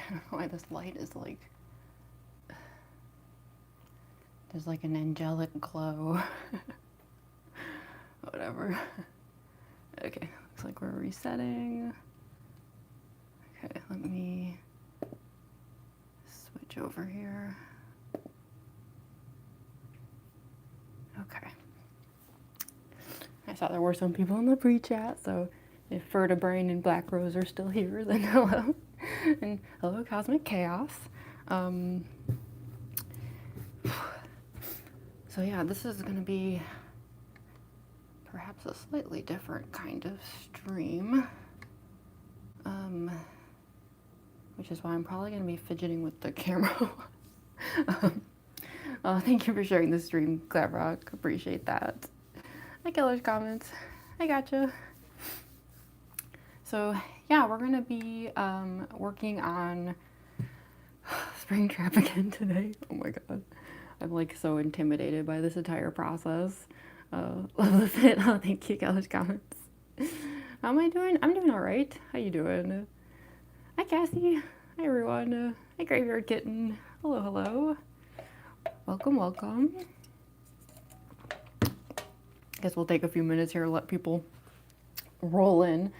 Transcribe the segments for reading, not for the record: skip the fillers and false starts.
I don't know why this light is like, there's like an angelic glow. Whatever. Okay, looks like we're resetting. Okay, let me switch over here. Okay. I saw there were some people in the pre-chat, so if Ferta Brain and Black Rose are still here, then hello. And hello, Cosmic Chaos. So yeah, this is gonna be perhaps a slightly different kind of stream. Which is why I'm probably gonna be fidgeting with the camera. Thank you for sharing the stream, Clavrock. Appreciate that. Hi, Killer's Comments. I gotcha. So yeah, we're gonna be working on Springtrap again today. Oh my god, I'm like so intimidated by this entire process. Love the fit. Oh, thank you, Killer's Comments. How am I doing? I'm doing all right. How you doing? Hi, Cassie. Hi, everyone. Hi, Graveyard Kitten. Hello, hello. Welcome, welcome. Guess we'll take a few minutes here to let people roll in.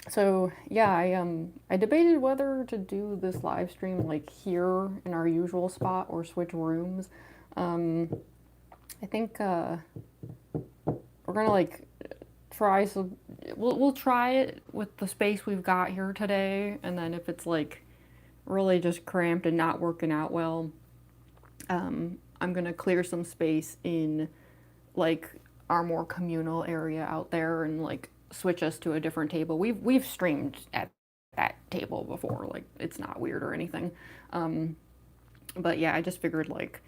So yeah, I debated whether to do this live stream like here in our usual spot or switch rooms. I think we're gonna like try some. We'll try it with the space we've got here today, and then if it's like really just cramped and not working out well, I'm gonna clear some space in like our more communal area out there and like switch us to a different table. We've streamed at that table before, like it's not weird or anything. But yeah, I just figured like,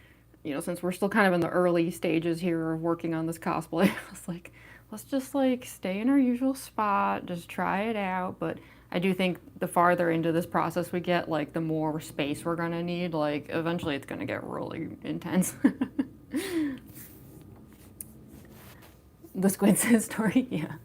you know, since we're still kind of in the early stages here of working on this cosplay, I was like, let's just like stay in our usual spot, just try it out. But I do think the farther into this process we get, like the more space we're gonna need, like eventually it's gonna get really intense. The Squid Sid story, yeah.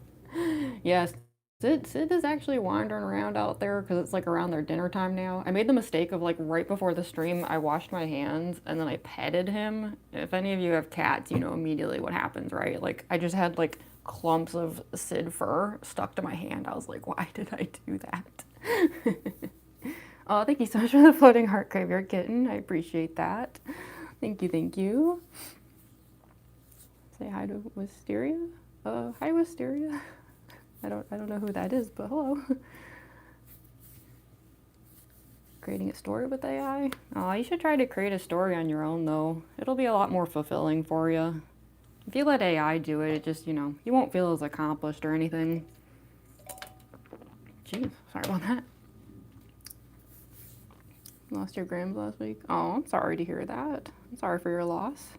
Yes, Sid is actually wandering around out there because it's like around their dinner time now. I made the mistake of like right before the stream, I washed my hands and then I petted him. If any of you have cats, you know immediately what happens, right? Like I just had like clumps of Sid fur stuck to my hand. I was like, why did I do that? Oh, thank you so much for the floating heart, Graveyard Kitten. I appreciate that. Thank you, thank you. Say hi to Wisteria. Hi Wisteria. I don't know who that is, but hello. Creating a story with AI? Oh, you should try to create a story on your own though. It'll be a lot more fulfilling for you. If you let AI do it, it just, you know, you won't feel as accomplished or anything. Jeez, sorry about that. Lost your grams last week? Oh, I'm sorry to hear that. I'm sorry for your loss.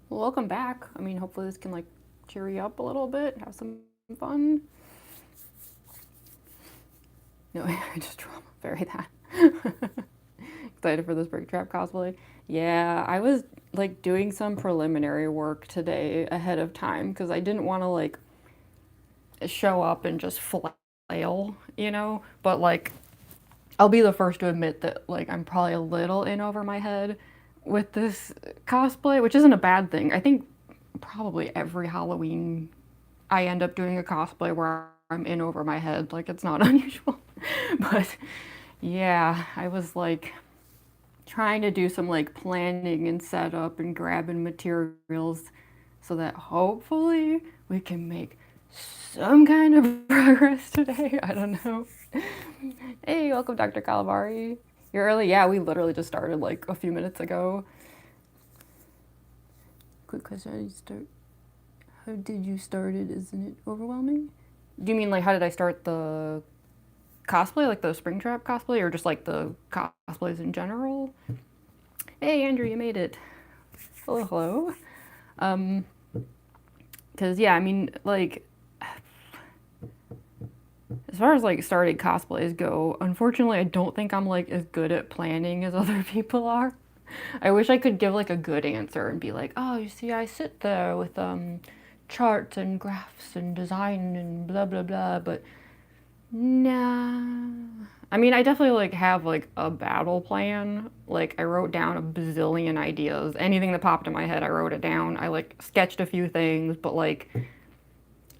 Well, welcome back. I mean, hopefully this can like cheer you up a little bit, have some fun. No, I just bury that. Excited for this Springtrap cosplay. Yeah, I was like doing some preliminary work today ahead of time because I didn't want to like show up and just flail, you know? But like, I'll be the first to admit that like I'm probably a little in over my head with this cosplay, which isn't a bad thing. I think probably every Halloween I end up doing a cosplay where I'm in over my head. Like it's not unusual. But yeah, I was like trying to do some like planning and setup and grabbing materials so that hopefully we can make some kind of progress today. I don't know. Hey, welcome Dr. Calamari. You're early? Yeah, we literally just started like a few minutes ago. Quick question, how did you start it? Isn't it overwhelming? Do you mean like how did I start the cosplay, like the Springtrap cosplay, or just like the cosplays in general? Hey, Andrew, you made it. Hello, hello. Because yeah, I mean, like, as far as like starting cosplays go, unfortunately, I don't think I'm like as good at planning as other people are. I wish I could give like a good answer and be like, oh, you see, I sit there with charts and graphs and design and blah blah blah, but Nah. I mean, I definitely like have like a battle plan. Like I wrote down a bazillion ideas. Anything that popped in my head, I wrote it down. I like sketched a few things, but like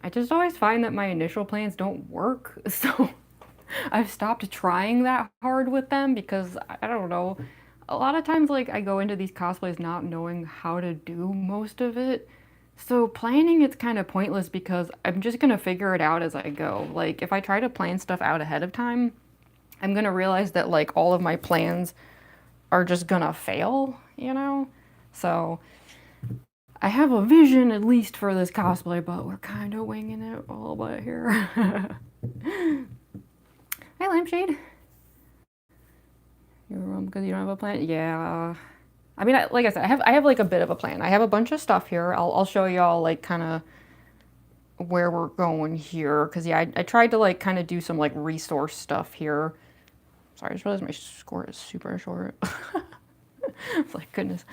I just always find that my initial plans don't work. So I've stopped trying that hard with them because I don't know. A lot of times like I go into these cosplays not knowing how to do most of it. So planning it's kind of pointless because I'm just gonna figure it out as I go. Like if I try to plan stuff out ahead of time, I'm gonna realize that like all of my plans are just gonna fail, you know? So I have a vision at least for this cosplay, but we're kind of winging it a little bit here. Hi, Lampshade. You're wrong because you don't have a plan? Yeah. I mean, like I said, I have like a bit of a plan. I have a bunch of stuff here. I'll show y'all like kind of where we're going here. Because yeah, I tried to like kind of do some like resource stuff here. Sorry, I just realized my score is super short. It's like, goodness.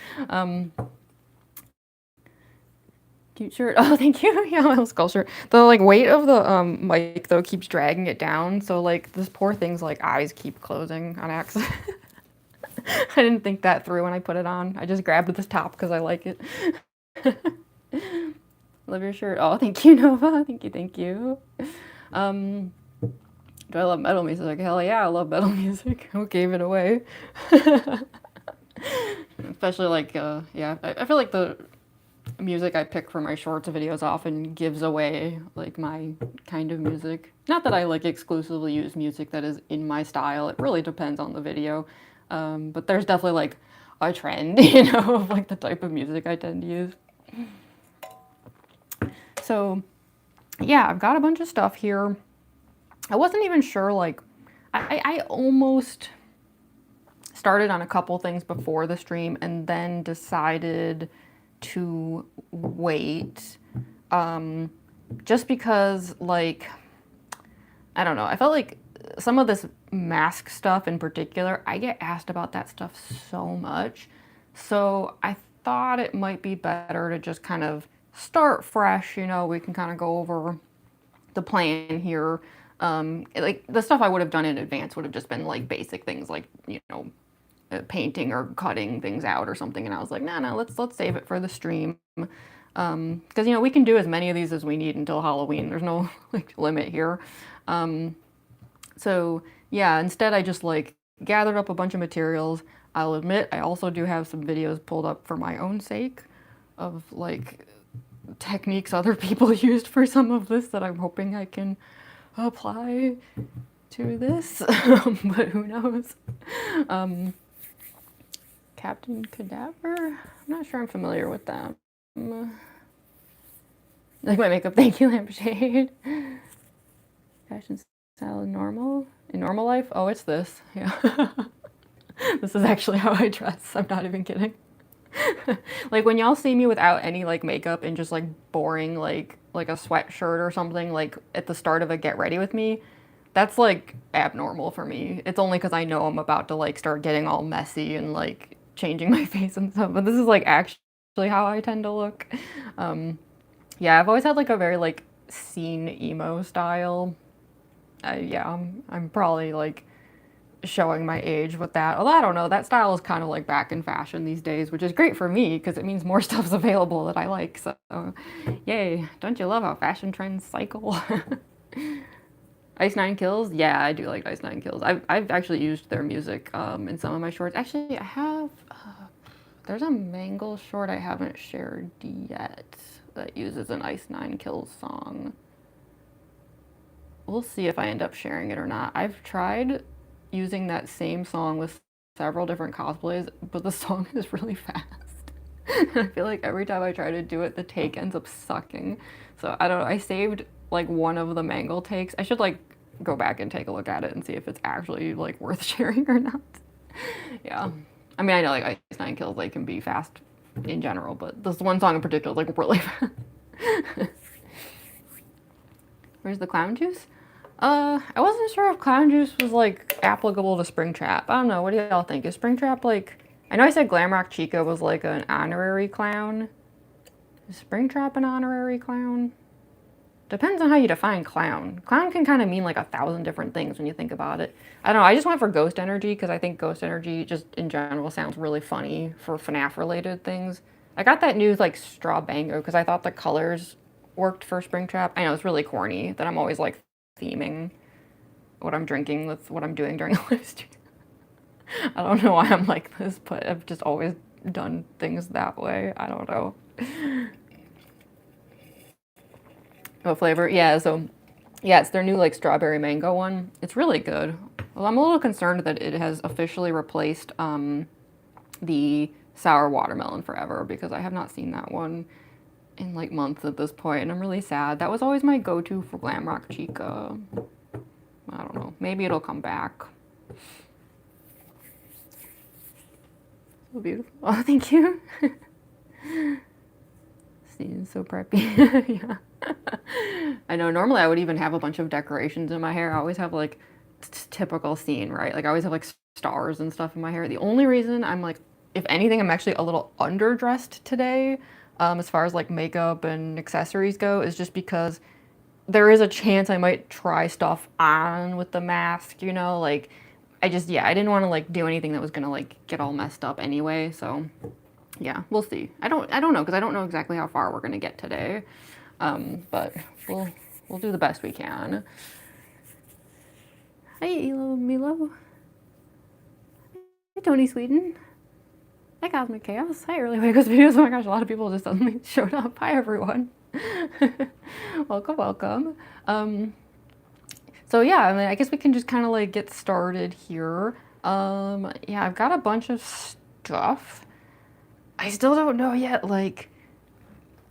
Cute shirt. Oh, thank you. Yeah, my little skull shirt. The like weight of the mic though keeps dragging it down. So like this poor thing's like eyes keep closing on accident. I didn't think that through when I put it on. I just grabbed this top because I like it. Love your shirt. Oh, thank you, Nova. Thank you, thank you. Do I love metal music? Hell yeah, I love metal music. Who gave it away? Especially like, yeah, I feel like the music I pick for my shorts videos often gives away like my kind of music. Not that I like exclusively use music that is in my style. It really depends on the video. But there's definitely like a trend, you know, of like the type of music I tend to use. So yeah, I've got a bunch of stuff here. I wasn't even sure, like, I almost started on a couple things before the stream and then decided to wait. Just because, like, I don't know, I felt like some of this mask stuff in particular, I get asked about that stuff so much. So I thought it might be better to just kind of start fresh, you know, we can kind of go over the plan here. Like the stuff I would have done in advance would have just been like basic things like, you know, painting or cutting things out or something. And I was like, no, let's save it for the stream. Because, you know, we can do as many of these as we need until Halloween. There's no like limit here. So yeah, instead I just like gathered up a bunch of materials. I'll admit I also do have some videos pulled up for my own sake of like techniques other people used for some of this that I'm hoping I can apply to this, but who knows. Captain Cadaver? I'm not sure I'm familiar with that. Like my makeup, thank you, Lampshade. Fashion style in normal life? Oh, it's this, yeah. This is actually how I dress, I'm not even kidding. Like when y'all see me without any like makeup and just like boring like a sweatshirt or something like at the start of a get ready with me, that's like abnormal for me. It's only because I know I'm about to like start getting all messy and like changing my face and stuff. But this is like actually how I tend to look. Yeah, I've always had like a very like scene emo style. Yeah, I'm probably like showing my age with that. Although I don't know, that style is kind of like back in fashion these days, which is great for me because it means more stuff's available that I like. So, yay! Don't you love how fashion trends cycle? Ice Nine Kills? Yeah, I do like Ice Nine Kills. I've actually used their music in some of my shorts. Actually, I have. There's a Mangle short I haven't shared yet that uses an Ice Nine Kills song. We'll see if I end up sharing it or not. I've tried using that same song with several different cosplays, but the song is really fast. And I feel like every time I try to do it, the take ends up sucking. So I don't know. I saved like one of the Mangle takes. I should like go back and take a look at it and see if it's actually like worth sharing or not. Yeah. I mean, I know like Ice Nine Kills like can be fast in general, but this one song in particular is like really fast. Where's the clown juice? I wasn't sure if clown juice was like applicable to Springtrap. I don't know. What do y'all think? Is Springtrap like? I know I said Glamrock Chica was like an honorary clown. Is Springtrap an honorary clown? Depends on how you define clown. Clown can kind of mean like 1,000 different things when you think about it. I don't know, I just went for ghost energy because I think ghost energy just in general sounds really funny for FNAF related things. I got that new like straw bango because I thought the colors worked for Springtrap. I know it's really corny that I'm always like theming what I'm drinking with what I'm doing during a live stream. I don't know why I'm like this, but I've just always done things that way. I don't know. What flavor? Yeah, so yeah, it's their new like strawberry mango one. It's really good. Well, I'm a little concerned that it has officially replaced the sour watermelon forever because I have not seen that one in like months at this point, and I'm really sad. That was always my go-to for Glam Rock Chica. I don't know. Maybe it'll come back. So beautiful. Oh, thank you. Seems so preppy. Yeah. I know normally I would even have a bunch of decorations in my hair. I always have like typical scene, right? Like I always have like stars and stuff in my hair. The only reason I'm like, if anything, I'm actually a little underdressed today, as far as like makeup and accessories go, is just because there is a chance I might try stuff on with the mask, you know, like I didn't want to like do anything that was gonna like get all messed up anyway. So yeah, we'll see. I don't know because I don't know exactly how far we're gonna get today. But we'll do the best we can. Hi, Elo Milo. Hi, Tony Sweden. Hi, Cosmic Chaos. Hi, Early Wagos Videos. Oh my gosh, a lot of people just suddenly showed up. Hi, everyone. Welcome, welcome. So yeah, I mean, I guess we can just kind of like get started here. Yeah, I've got a bunch of stuff. I still don't know yet, like,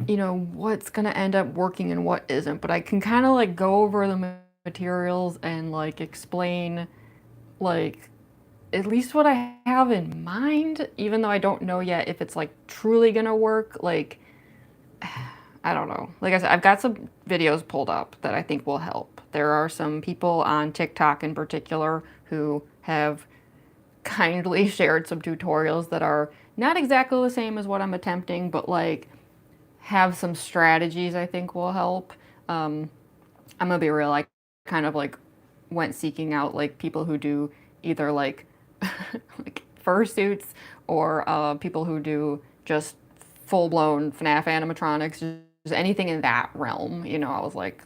you know, what's gonna end up working and what isn't, but I can kind of like go over the materials and like explain like at least what I have in mind, even though I don't know yet if it's like truly gonna work. Like, I don't know. Like I said, I've got some videos pulled up that I think will help. There are some people on TikTok in particular who have kindly shared some tutorials that are not exactly the same as what I'm attempting, but like have some strategies I think will help. I'm gonna be real, I kind of like went seeking out like people who do either like like fursuits or people who do just full-blown FNAF animatronics, just anything in that realm. You know, I was like,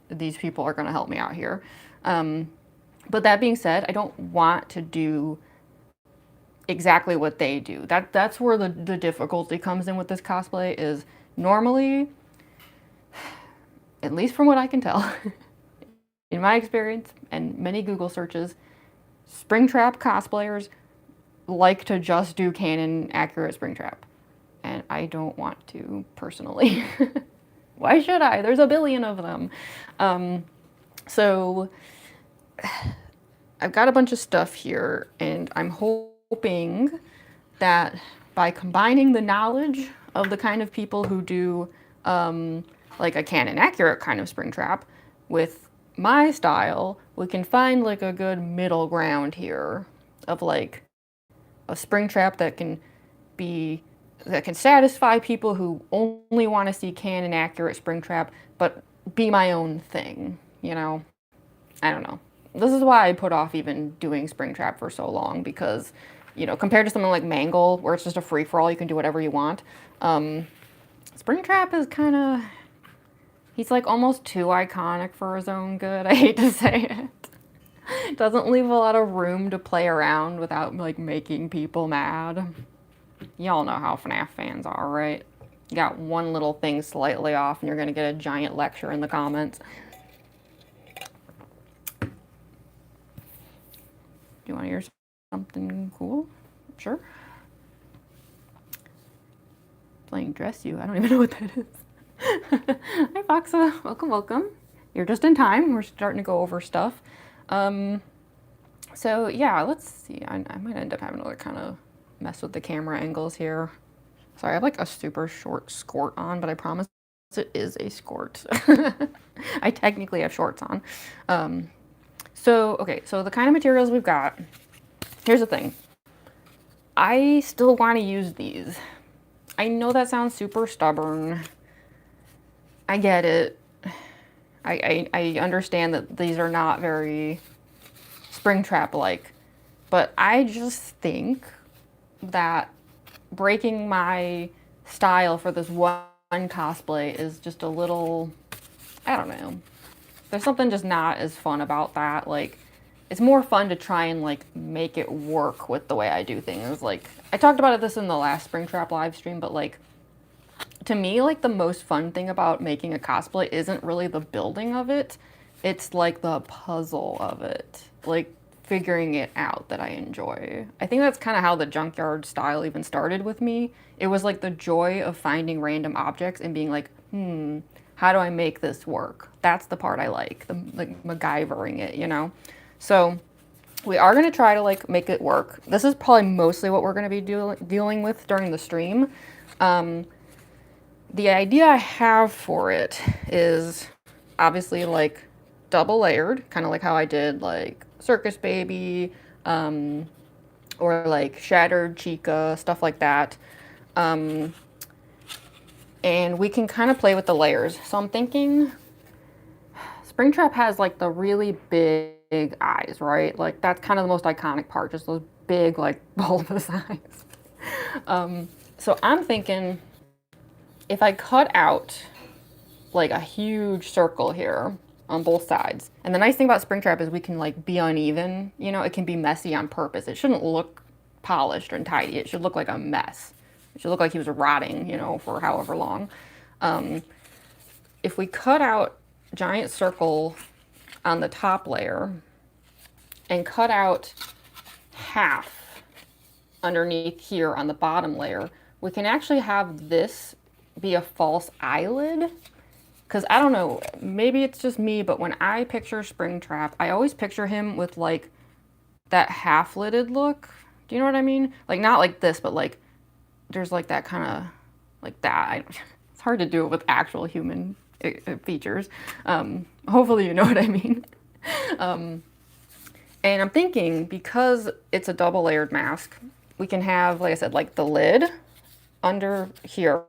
these people are gonna help me out here. But that being said, I don't want to do exactly what they do. That's where the difficulty comes in with this cosplay is normally, at least from what I can tell, in my experience and many Google searches, Springtrap cosplayers like to just do canon accurate Springtrap. And I don't want to personally. Why should I? There's a billion of them. So I've got a bunch of stuff here, and I'm hoping that by combining the knowledge of the kind of people who do like a canon accurate kind of Springtrap with my style, we can find like a good middle ground here of like a Springtrap that can satisfy people who only want to see canon accurate Springtrap, but be my own thing, you know? I don't know. This is why I put off even doing Springtrap for so long, because, you know, compared to something like Mangle, where it's just a free-for-all, you can do whatever you want, Springtrap is kind of, he's like almost too iconic for his own good. I hate to say it. Doesn't leave a lot of room to play around without like making people mad. Y'all know how FNAF fans are, right? You got one little thing slightly off and you're gonna get a giant lecture in the comments. Do you want to hear something cool? Sure. Playing Dress You. I don't even know what that is. Hi, Foxa. Welcome, welcome. You're just in time. We're starting to go over stuff. So yeah, let's see. I might end up having to kind of mess with the camera angles here. Sorry, I have like a super short skirt on, but I promise it is a skirt. I technically have shorts on. So, okay, so the kind of materials we've got, here's the thing. I still want to use these. I know that sounds super stubborn. I get it. I understand that these are not very Springtrap-like, but I just think that breaking my style for this one cosplay is just a little, I don't know. There's something just not as fun about that. Like, it's more fun to try and like make it work with the way I do things. Like, I talked about this in the last Springtrap live stream, but like, to me, like the most fun thing about making a cosplay isn't really the building of it. It's like the puzzle of it. Like figuring it out that I enjoy. I think that's kind of how the junkyard style even started with me. It was like the joy of finding random objects and being like, how do I make this work? That's the part I like, the like MacGyvering it, you know? So we are going to try to like make it work. This is probably mostly what we're going to be dealing with during the stream. The idea I have for it is obviously like double layered, kind of like how I did like Circus Baby, or like Shattered Chica, stuff like that. And we can kind of play with the layers. So I'm thinking Springtrap has like the really big eyes, right? Like that's kind of the most iconic part, just those big like bulbous eyes. So I'm thinking if I cut out like a huge circle here on both sides, and the nice thing about Springtrap is we can like be uneven, you know, it can be messy on purpose. It shouldn't look polished and tidy. It should look like a mess. It should look like he was rotting, you know, for however long. If we cut out a giant circle on the top layer and cut out half underneath here on the bottom layer, we can actually have this be a false eyelid. Because I don't know, maybe it's just me, but when I picture Springtrap, I always picture him with like that half-lidded look. Do you know what I mean? Like not like this, but like there's like that kind of like that. It's hard to do it with actual human features. Hopefully you know what I mean. And I'm thinking because it's a double layered mask, we can have, like I said, like the lid under here.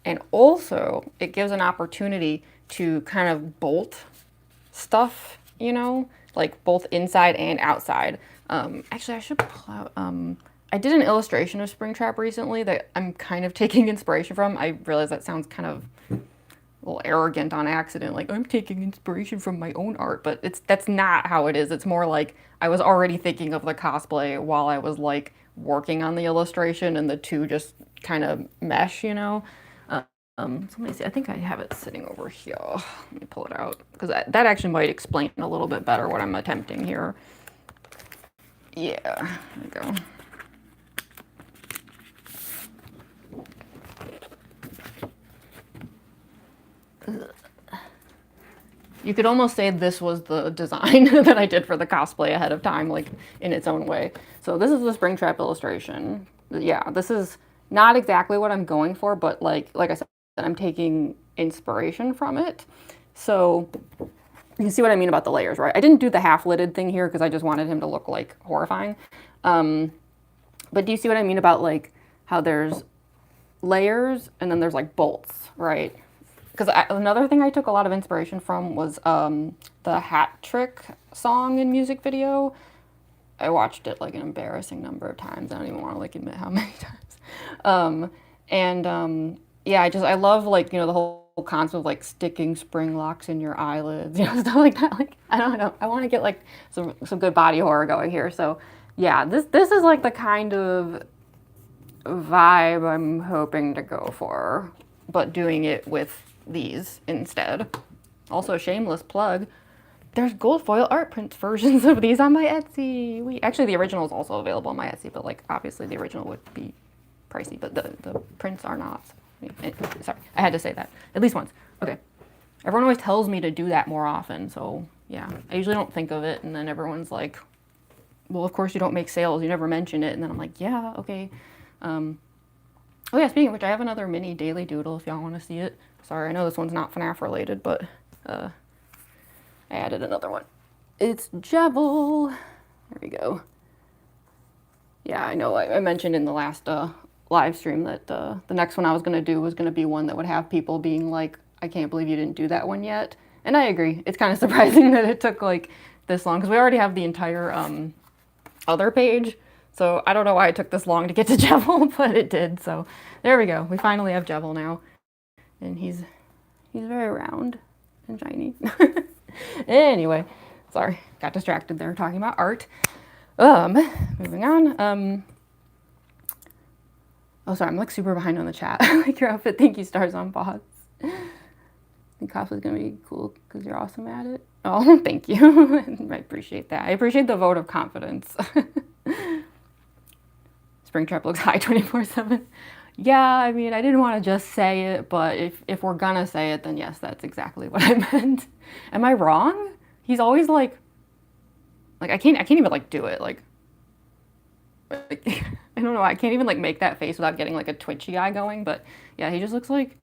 And also it gives an opportunity to kind of bolt stuff, you know, like both inside and outside. Actually, I should pull out, I did an illustration of Springtrap recently that I'm kind of taking inspiration from. I realize that sounds kind of a little arrogant on accident, like I'm taking inspiration from my own art, but that's not how it is. It's more like I was already thinking of the cosplay while I was like working on the illustration and the two just kind of mesh, you know? So let me see, I think I have it sitting over here. Let me pull it out, because that actually might explain a little bit better what I'm attempting here. Yeah, there we go. You could almost say this was the design that I did for the cosplay ahead of time, like in its own way. So this is the Springtrap illustration. Yeah, this is not exactly what I'm going for, but like I said, I'm taking inspiration from it. So you can see what I mean about the layers, right? I didn't do the half-lidded thing here because I just wanted him to look like horrifying. But do you see what I mean about like how there's layers and then there's like bolts, right? Because another thing I took a lot of inspiration from was the Hat Trick song and music video. I watched it like an embarrassing number of times. I don't even want to like admit how many times. Yeah, I love like, you know, the whole concept of like sticking spring locks in your eyelids, you know, stuff like that. Like, I don't know. I want to get like some good body horror going here. So yeah, this is like the kind of vibe I'm hoping to go for, but doing it with these instead. Also, shameless plug, there's gold foil art print versions of these on my Etsy. Actually, the original is also available on my Etsy, but like obviously the original would be pricey, but the prints are not. Sorry, I had to say that at least once. Okay, everyone always tells me to do that more often, so yeah, I usually don't think of it, and then everyone's like, well, of course you don't make sales, you never mention it, and then I'm like, yeah, okay. Oh yeah, speaking of which, I have another mini daily doodle if y'all want to see it. Sorry, I know this one's not FNAF related, but I added another one. It's Jevil. There we go. Yeah, I know I mentioned in the last live stream that the next one I was going to do was going to be one that would have people being like, I can't believe you didn't do that one yet. And I agree. It's kind of surprising that it took like this long because we already have the entire other page. So I don't know why it took this long to get to Jevil, but it did. So there we go. We finally have Jevil now. And he's very round and shiny. Anyway, sorry, got distracted there talking about art. Moving on. Oh, sorry, I'm like super behind on the chat. Like your outfit, thank you, stars on bots. I think cosplay's gonna be cool because you're awesome at it. Oh, thank you. I appreciate that. I appreciate the vote of confidence. Springtrap looks high 24/7. Yeah, I mean, I didn't want to just say it, but if we're gonna say it, then yes, that's exactly what I meant. Am I wrong? He's always like I can't even like do it. Like I don't know. I can't even like make that face without getting like a twitchy eye going. But yeah, he just looks like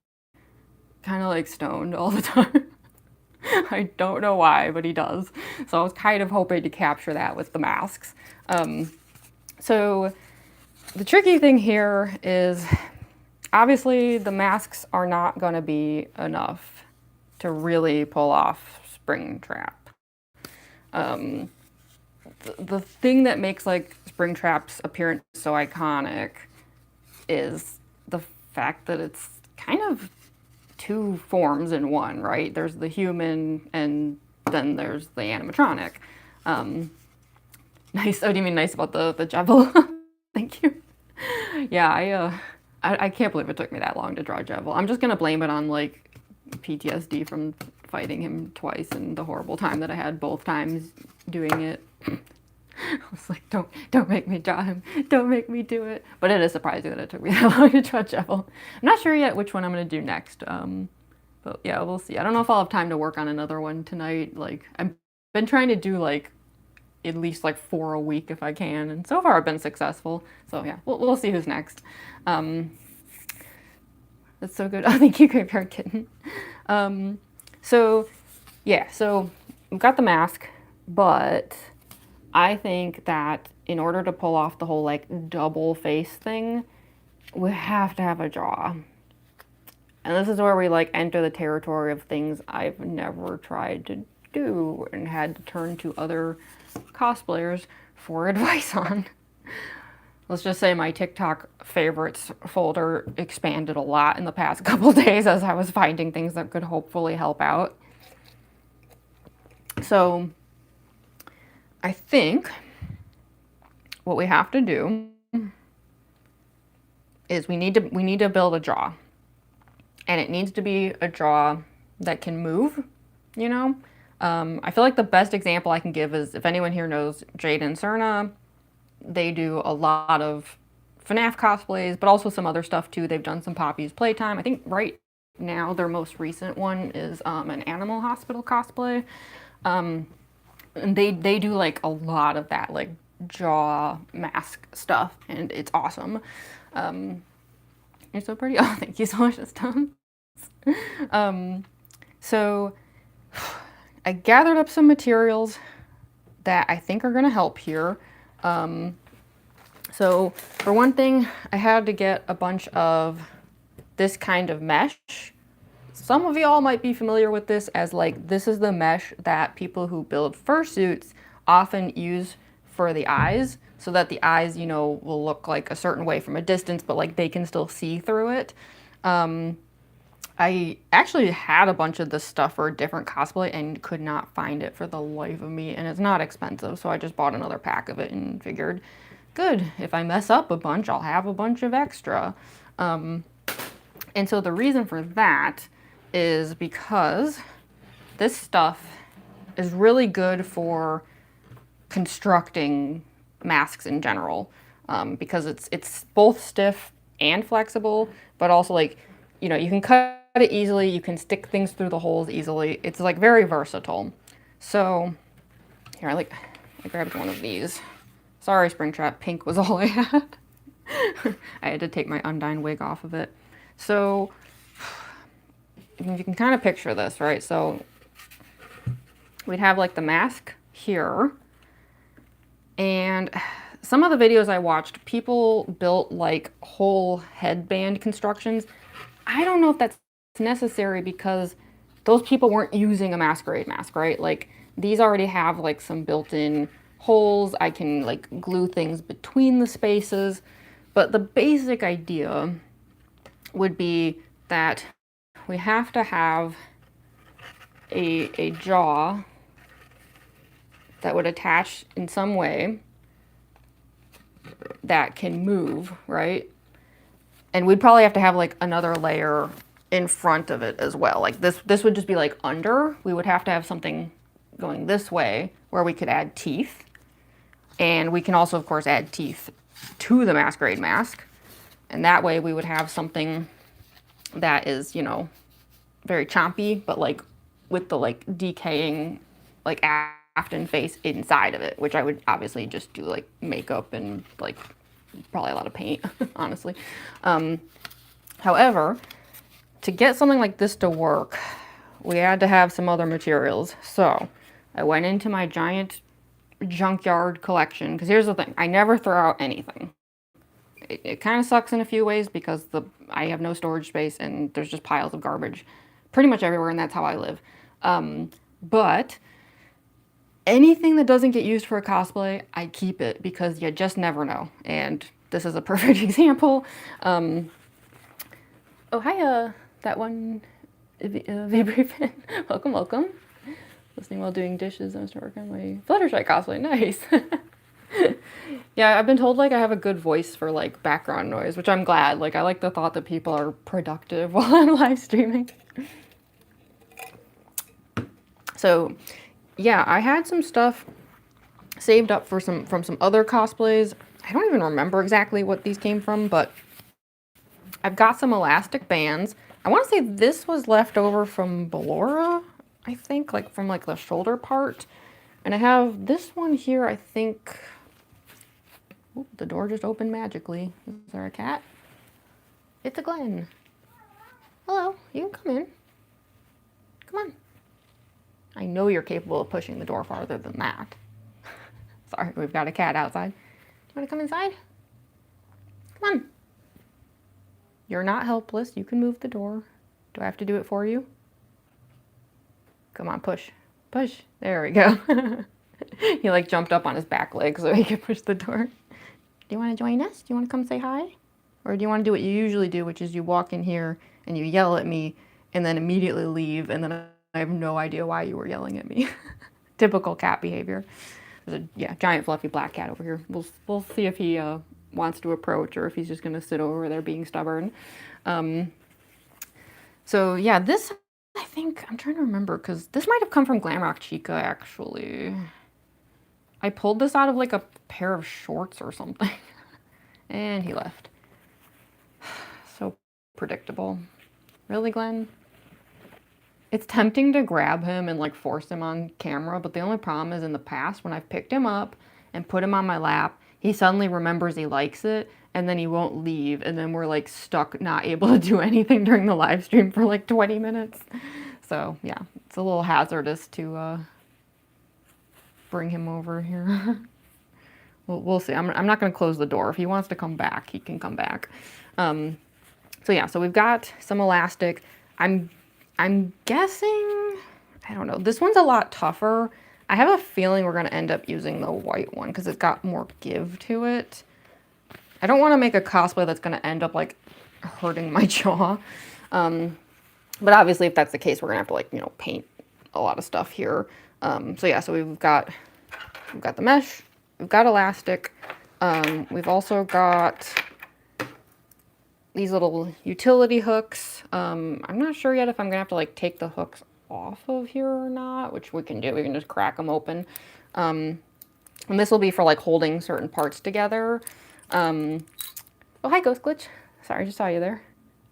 kind of like stoned all the time. I don't know why, but he does. So I was kind of hoping to capture that with the masks. So the tricky thing here is obviously the masks are not going to be enough to really pull off Springtrap. The thing that makes like Springtrap's appearance so iconic is the fact that it's kind of two forms in one, right? There's the human and then there's the animatronic. Nice. Oh, do you mean nice about the Jevil? Thank you. Yeah, I can't believe it took me that long to draw Jevil. I'm just gonna blame it on like PTSD from fighting him twice and the horrible time that I had both times doing it. I was like, don't make me draw him. Don't make me do it. But it is surprising that it took me that long to draw Jevil. I'm not sure yet which one I'm gonna do next. But yeah, we'll see. I don't know if I'll have time to work on another one tonight. Like I've been trying to do like at least like 4 a week if I can, and so far I've been successful. So yeah, we'll see who's next. That's so good. Oh, thank you, Graveyard Kitten. So yeah, so we've got the mask, but I think that in order to pull off the whole like double face thing, we have to have a jaw. And this is where we like enter the territory of things I've never tried to do and had to turn to other cosplayers for advice on. Let's just say my TikTok favorites folder expanded a lot in the past couple days as I was finding things that could hopefully help out. So I think what we have to do is we need to build a jaw. And it needs to be a jaw that can move, you know? I feel like the best example I can give is if anyone here knows Jade and Cerna, they do a lot of FNAF cosplays, but also some other stuff too. They've done some Poppy's Playtime. I think right now their most recent one is an Animal Hospital cosplay. And they do like a lot of that like jaw mask stuff, and it's awesome. You're so pretty. Oh, thank you so much, Tom. So I gathered up some materials that I think are going to help here. So for one thing, I had to get a bunch of this kind of mesh. Some of y'all might be familiar with this as like, this is the mesh that people who build fursuits often use for the eyes, so that the eyes, you know, will look like a certain way from a distance, but like they can still see through it. I actually had a bunch of this stuff for a different cosplay and could not find it for the life of me, and it's not expensive, so I just bought another pack of it and figured, good, if I mess up a bunch, I'll have a bunch of extra. And so the reason for that is because this stuff is really good for constructing masks in general, because it's both stiff and flexible, but also like, you know, you can cut it easily, you can stick things through the holes easily. It's like very versatile. So here, I grabbed one of these. Sorry, Springtrap, pink was all I had. I had to take my Undyne wig off of it. So if you can kind of picture this, right? So we'd have like the mask here, and some of the videos I watched, people built like whole headband constructions. I don't know if that's necessary because those people weren't using a masquerade mask, right? Like these already have like some built-in holes. I can like glue things between the spaces. But the basic idea would be that we have to have a jaw that would attach in some way that can move, right? And we'd probably have to have like another layer in front of it as well. Like this would just be like under. We would have to have something going this way where we could add teeth. And we can also, of course, add teeth to the masquerade mask. And that way we would have something that is, you know, very chompy, but like with the like decaying like Afton face inside of it, which I would obviously just do like makeup and like probably a lot of paint, honestly. However, to get something like this to work, we had to have some other materials. So I went into my giant junkyard collection, because here's the thing, I never throw out anything. It kind of sucks in a few ways because I have no storage space and there's just piles of garbage pretty much everywhere, and that's how I live. But anything that doesn't get used for a cosplay, I keep it because you just never know. And this is a perfect example. Oh, hi, that one, Vibri fan. Welcome, welcome. Listening while doing dishes. I was working on my Fluttershy cosplay. Nice. Yeah, I've been told like I have a good voice for like background noise, which I'm glad. Like I like the thought that people are productive while I'm live streaming. So yeah, I had some stuff saved up for from some other cosplays. I don't even remember exactly what these came from, but I've got some elastic bands. I want to say this was left over from Ballora, I think, like from like the shoulder part. And I have this one here, I think. Oop, the door just opened magically. Is there a cat? It's a Glenn. Hello, you can come in. Come on. I know you're capable of pushing the door farther than that. Sorry, we've got a cat outside. You want to come inside? Come on. You're not helpless. You can move the door. Do I have to do it for you? Come on, push. Push. There we go. He like jumped up on his back leg so he could push the door. Do you want to join us? Do you want to come say hi? Or do you want to do what you usually do, which is you walk in here and you yell at me and then immediately leave, and then I have no idea why you were yelling at me. Typical cat behavior. There's a giant fluffy black cat over here. We'll see if he wants to approach or if he's just going to sit over there being stubborn. So yeah, this, I think, I'm trying to remember, because this might have come from Glamrock Chica, actually. I pulled this out of like a pair of shorts or something. And he left. So predictable. Really, Glenn? It's tempting to grab him and like force him on camera, but the only problem is in the past when I've picked him up and put him on my lap, he suddenly remembers he likes it and then he won't leave, and then we're like stuck not able to do anything during the live stream for like 20 minutes. So yeah, it's a little hazardous to bring him over here. We'll see. I'm not going to close the door. If he wants to come back, he can come back. So yeah, so we've got some elastic. I'm guessing, I don't know. This one's a lot tougher. I have a feeling we're going to end up using the white one because it's got more give to it. I don't want to make a cosplay that's going to end up like hurting my jaw. But obviously if that's the case, we're going to have to like, you know, paint a lot of stuff here. So yeah, so we've got the mesh, we've got elastic, we've also got these little utility hooks. I'm not sure yet if I'm gonna have to like take the hooks off of here or not, which we can do. We can just crack them open. And this will be for like holding certain parts together. Oh, hi Ghost Glitch. Sorry, I just saw you there.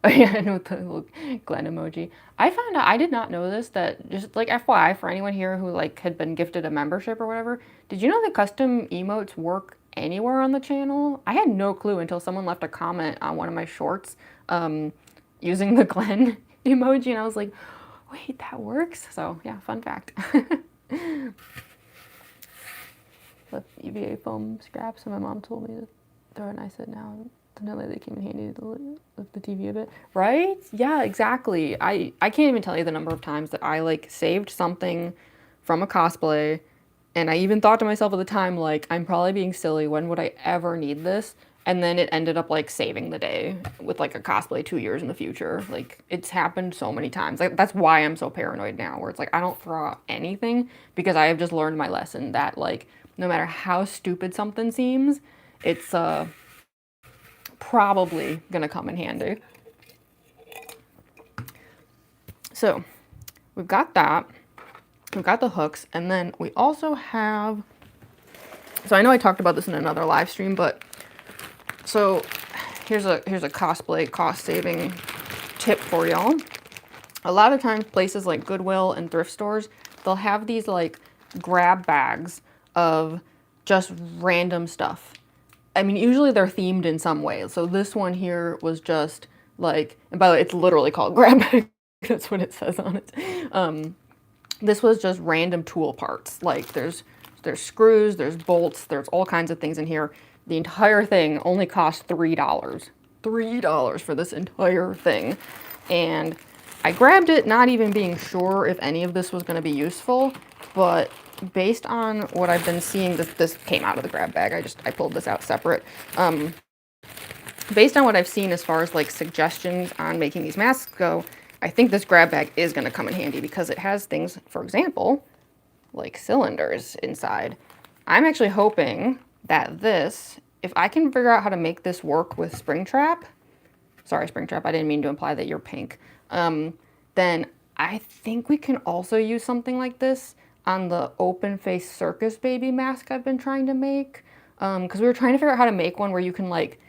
Oh yeah, I know the little Glenn emoji. I found out, I did not know this, that just like FYI for anyone here who like had been gifted a membership or whatever, did you know that custom emotes work anywhere on the channel? I had no clue until someone left a comment on one of my shorts using the Glenn emoji, and I was like, wait, that works? So yeah, fun fact. The EVA foam scraps, and my mom told me to throw it, and I said, now know that they came in handy to lift the TV a bit. Right? Yeah, exactly. I can't even tell you the number of times that I like saved something from a cosplay, and I even thought to myself at the time, like, I'm probably being silly. When would I ever need this? And then it ended up like saving the day with like a cosplay 2 years in the future. Like, it's happened so many times. Like, that's why I'm so paranoid now, where it's like I don't throw out anything, because I have just learned my lesson that like no matter how stupid something seems, it's probably gonna come in handy. So we've got that. We've got the hooks, and then we also have, so I know I talked about this in another live stream, but so here's a cosplay cost saving tip for y'all. A lot of times places like Goodwill and thrift stores, they'll have these like grab bags of just random stuff. I mean, usually they're themed in some way. So this one here was just like, and by the way, it's literally called grab bag. That's what it says on it. This was just random tool parts. Like there's screws, there's bolts, there's all kinds of things in here. The entire thing only cost $3. $3 for this entire thing. And I grabbed it not even being sure if any of this was going to be useful, but based on what I've been seeing, this came out of the grab bag. I pulled this out separate. Based on what I've seen as far as like suggestions on making these masks go, I think this grab bag is going to come in handy because it has things, for example, like cylinders inside. I'm actually hoping that this, if I can figure out how to make this work with Springtrap, sorry Springtrap, I didn't mean to imply that you're pink, then I think we can also use something like this on the open face circus baby mask I've been trying to make. Because we were trying to figure out how to make one where you can like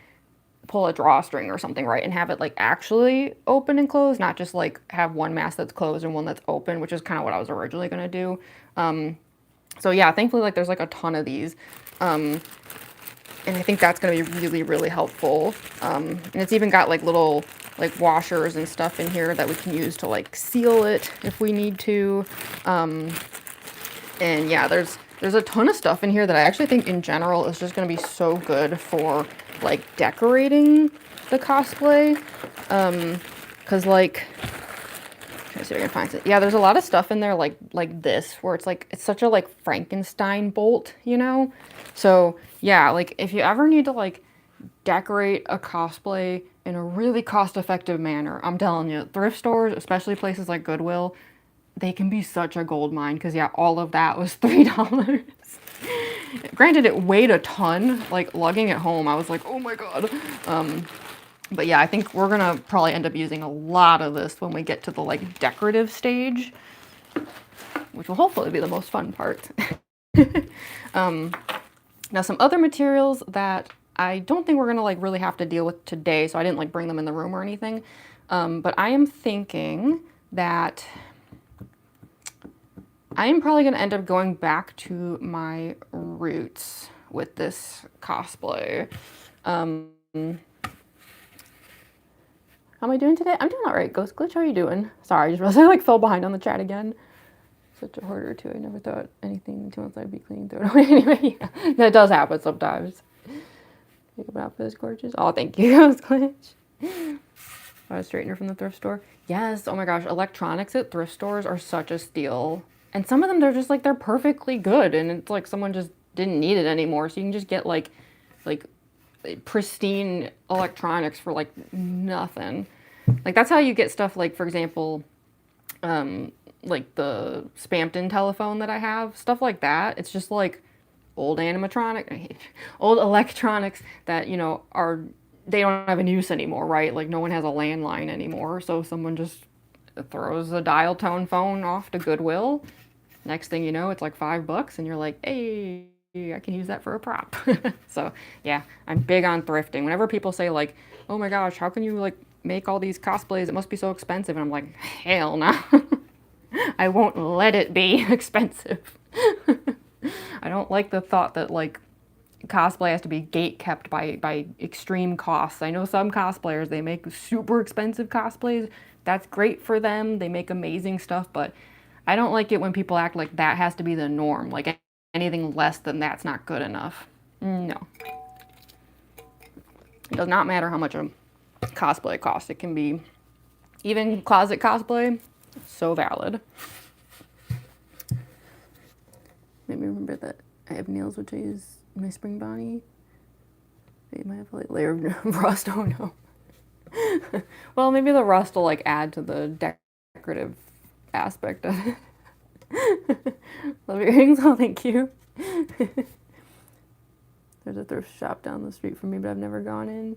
pull a drawstring or something, right, and have it like actually open and close, not just like have one mask that's closed and one that's open, which is kind of what I was originally going to do. So yeah, thankfully like there's like a ton of these. And I think that's going to be really, really helpful. And it's even got like little like washers and stuff in here that we can use to like seal it if we need to. And yeah, there's a ton of stuff in here that I actually think in general is just going to be so good for like decorating the cosplay. Cause like, try to see if I can find it. Yeah, there's a lot of stuff in there like this, where it's like, it's such a like Frankenstein bolt, you know? So yeah, like if you ever need to like decorate a cosplay in a really cost-effective manner, I'm telling you, thrift stores, especially places like Goodwill, they can be such a gold mine, because yeah, all of that was $3. Granted, it weighed a ton, like lugging it home, I was like, oh my god. But yeah, I think we're gonna probably end up using a lot of this when we get to the like decorative stage, which will hopefully be the most fun part. Now some other materials that I don't think we're gonna like really have to deal with today, so I didn't like bring them in the room or anything. But I am thinking that I am probably gonna end up going back to my roots with this cosplay. How am I doing today? I'm doing all right. Ghost Glitch, how are you doing? Sorry, I just realized I like fell behind on the chat again. Such a hoarder too. I never thought anything 2 months I'd be cleaning through it away. Anyway, yeah, that does happen sometimes. Makeup outfit is gorgeous. Oh, thank you, Ghost Glitch. Got a straightener from the thrift store. Yes, oh my gosh, electronics at thrift stores are such a steal. And some of them, they're just like, they're perfectly good. And it's like someone just didn't need it anymore. So you can just get like pristine electronics for like nothing. Like that's how you get stuff like, for example, like the Spampton telephone that I have, stuff like that. It's just like old animatronic, old electronics that, you know, they don't have any use anymore, right? Like no one has a landline anymore. So someone just throws a dial tone phone off to Goodwill. Next thing you know, it's like $5 and you're like, hey, I can use that for a prop. So yeah, I'm big on thrifting. Whenever people say like, oh my gosh, how can you like make all these cosplays? It must be so expensive. And I'm like, hell no. I won't let it be expensive. I don't like the thought that like cosplay has to be gate kept by extreme costs. I know some cosplayers, they make super expensive cosplays. That's great for them. They make amazing stuff, but I don't like it when people act like that has to be the norm. Like anything less than that's not good enough. No. It does not matter how much a cosplay costs. It can be even closet cosplay, so valid. Made me remember that I have nails which I use in my spring bonnie. They might have a layer of rust, oh no. Well, maybe the rust will like add to the decorative aspect of it. Love your earrings, oh thank you. There's a thrift shop down the street from me, but I've never gone in.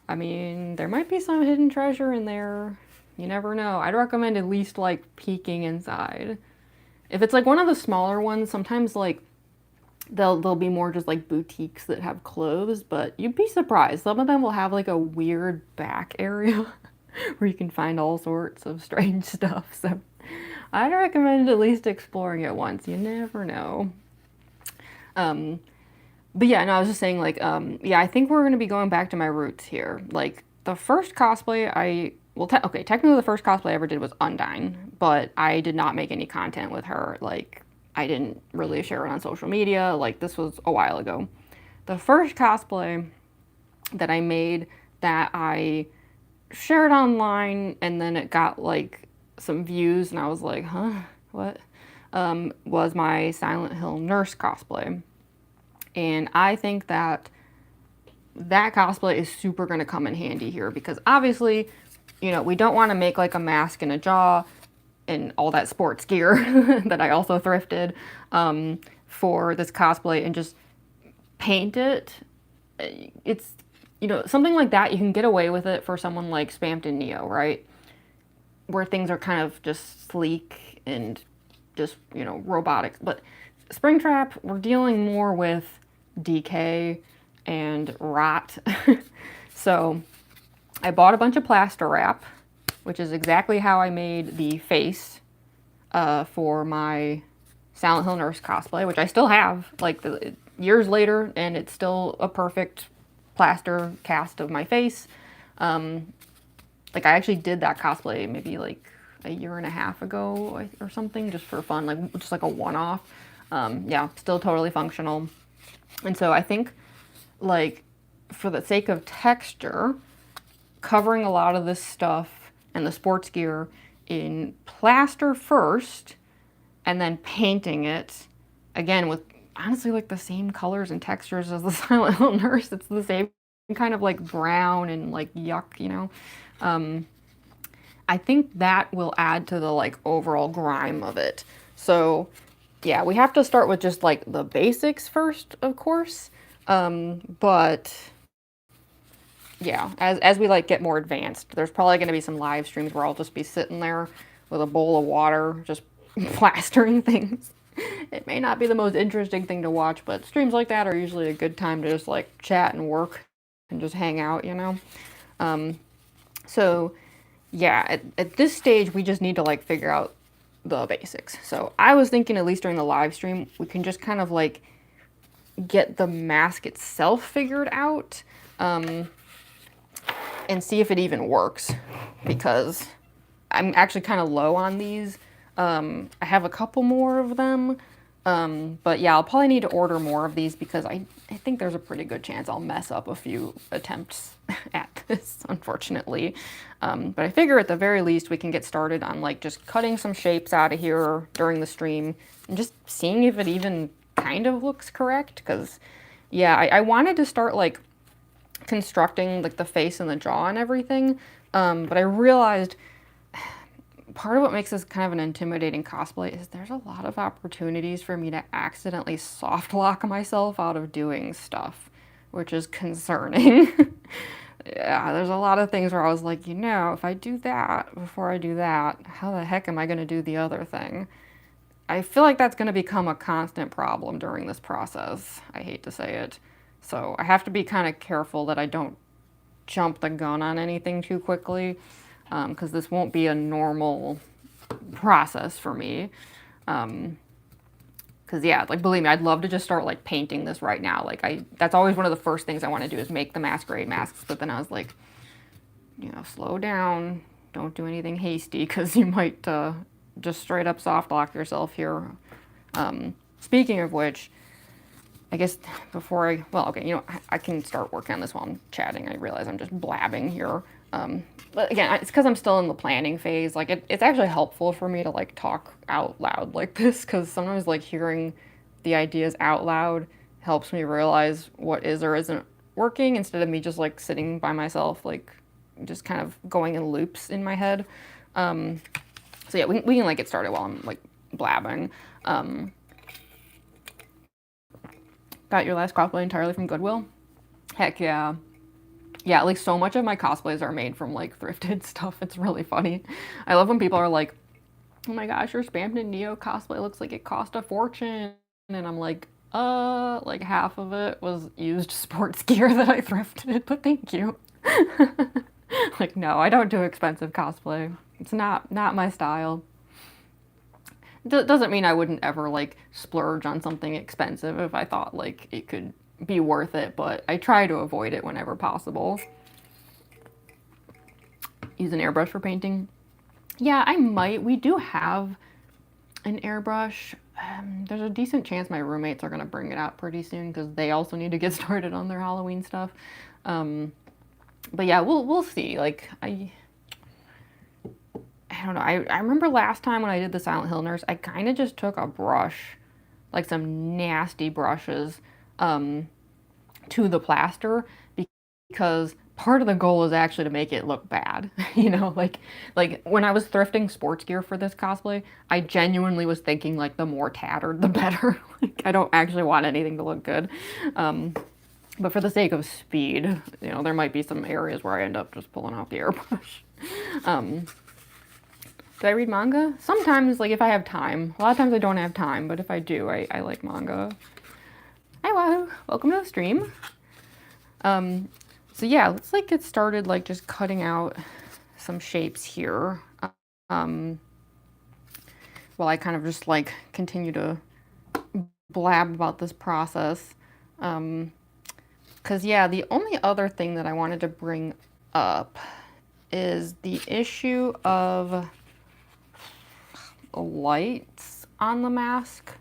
I mean, there might be some hidden treasure in there. You never know. I'd recommend at least like peeking inside. If it's like one of the smaller ones, sometimes like they'll be more just like boutiques that have clothes, but you'd be surprised. Some of them will have like a weird back area where you can find all sorts of strange stuff. So I'd recommend at least exploring it once. You never know. But yeah, no, I was just saying like, yeah, I think we're going to be going back to my roots here. Like the first cosplay okay, technically the first cosplay I ever did was Undyne, but I did not make any content with her. Like I didn't really share it on social media. Like this was a while ago. The first cosplay that I made that I shared online and then it got like some views and I was like, huh, what? Was my Silent Hill nurse cosplay. And I think that cosplay is super going to come in handy here because obviously, you know, we don't want to make like a mask and a jaw and all that sports gear that I also thrifted for this cosplay and just paint it. It's, you know, something like that, you can get away with it for someone like Spamped in Neo, right? Where things are kind of just sleek and just, you know, robotic. But Springtrap, we're dealing more with decay and rot. So I bought a bunch of plaster wrap, which is exactly how I made the face for my Silent Hill nurse cosplay, which I still have like years later, and it's still a perfect plaster cast of my face. Like I actually did that cosplay maybe like a year and a half ago or something, just for fun, like just like a one-off. Yeah, still totally functional. And so I think like for the sake of texture, covering a lot of this stuff and the sports gear in plaster first and then painting it again with honestly like the same colors and textures as the Silent Hill nurse. It's the same kind of like brown and like yuck, you know. I think that will add to the like overall grime of it. So yeah, we have to start with just like the basics first, of course. But yeah, as we like get more advanced, there's probably going to be some live streams where I'll just be sitting there with a bowl of water, just plastering things. It may not be the most interesting thing to watch, but streams like that are usually a good time to just like chat and work and just hang out, you know? So yeah, at this stage, we just need to like figure out the basics. So I was thinking at least during the live stream, we can just kind of like get the mask itself figured out and see if it even works, because I'm actually kind of low on these. I have a couple more of them, but yeah, I'll probably need to order more of these because I think there's a pretty good chance I'll mess up a few attempts at this, unfortunately. But I figure at the very least we can get started on like just cutting some shapes out of here during the stream and just seeing if it even kind of looks correct. Because yeah, I wanted to start like constructing like the face and the jaw and everything, but I realized part of what makes this kind of an intimidating cosplay is there's a lot of opportunities for me to accidentally soft lock myself out of doing stuff, which is concerning. Yeah, there's a lot of things where I was like, you know, if I do that before I do that, how the heck am I going to do the other thing? I feel like that's going to become a constant problem during this process. I hate to say it. So I have to be kind of careful that I don't jump the gun on anything too quickly, because this won't be a normal process for me. Because yeah, like believe me, I'd love to just start like painting this right now. Like that's always one of the first things I want to do is make the masquerade masks. But then I was like, you know, slow down, don't do anything hasty, because you might just straight up soft lock yourself here. Speaking of which, I guess before well, okay, you know, I can start working on this while I'm chatting. I realize I'm just blabbing here. But again, it's because I'm still in the planning phase. Like, it's actually helpful for me to, like, talk out loud like this, because sometimes, like, hearing the ideas out loud helps me realize what is or isn't working, instead of me just, like, sitting by myself, like, just kind of going in loops in my head. So yeah, we can, like, get started while I'm, like, blabbing. Got your last cosplay entirely from Goodwill? Heck yeah. Yeah, like, so much of my cosplays are made from, like, thrifted stuff. It's really funny. I love when people are like, oh my gosh, your Spamped Neo cosplay looks like it cost a fortune. And I'm like half of it was used sports gear that I thrifted, but thank you. Like, no, I don't do expensive cosplay. It's not my style. Doesn't mean I wouldn't ever, like, splurge on something expensive if I thought, like, it could be worth it, but I try to avoid it whenever possible. Use an airbrush for painting? Yeah, I might. We do have an airbrush. There's a decent chance my roommates are going to bring it out pretty soon, because they also need to get started on their Halloween stuff. But yeah, we'll see. Like, I don't know. I remember last time when I did the Silent Hill Nurse, I kind of just took a brush, like some nasty brushes, to the plaster, because part of the goal is actually to make it look bad. You know, like when I was thrifting sports gear for this cosplay, I genuinely was thinking, like, the more tattered, the better. Like, I don't actually want anything to look good. But for the sake of speed, you know, there might be some areas where I end up just pulling out the airbrush. Do I read manga? Sometimes, like, if I have time. A lot of times I don't have time, but if I do, I like manga. Hi, Wahoo! Welcome to the stream. So yeah, let's, like, get started, like, just cutting out some shapes here. While I kind of just, like, continue to blab about this process. Because, yeah, the only other thing that I wanted to bring up is the issue of lights on the mask.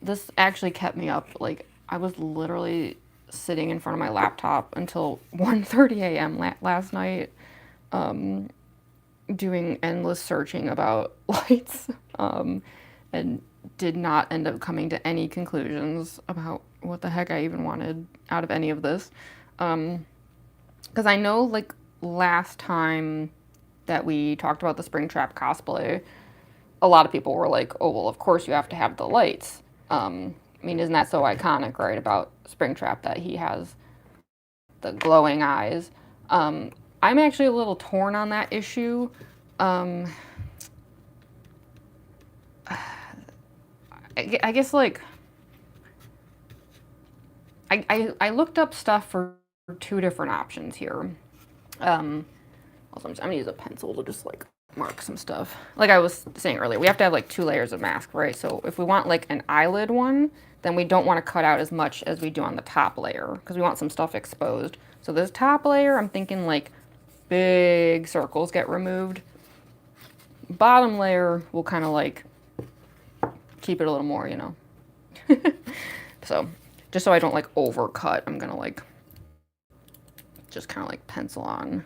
This actually kept me up. Like, I was literally sitting in front of my laptop until 1:30 a.m. last night, doing endless searching about lights, and did not end up coming to any conclusions about what the heck I even wanted out of any of this. Because I know, like, last time that we talked about the Springtrap cosplay, a lot of people were like, oh, well, of course you have to have the lights. I mean, isn't that so iconic, right, about Springtrap, that he has the glowing eyes? I'm actually a little torn on that issue. I guess, like, I looked up stuff for two different options here. Also, I'm gonna use a pencil to just, like, mark some stuff. Like I was saying earlier, we have to have, like, 2 layers of mask, right? So if we want, like, an eyelid one, then we don't want to cut out as much as we do on the top layer, because we want some stuff exposed. So this top layer, I'm thinking, like, big circles get removed. Bottom layer will kind of, like, keep it a little more, you know. So just so I don't, like, overcut, I'm gonna, like, just kind of, like, pencil on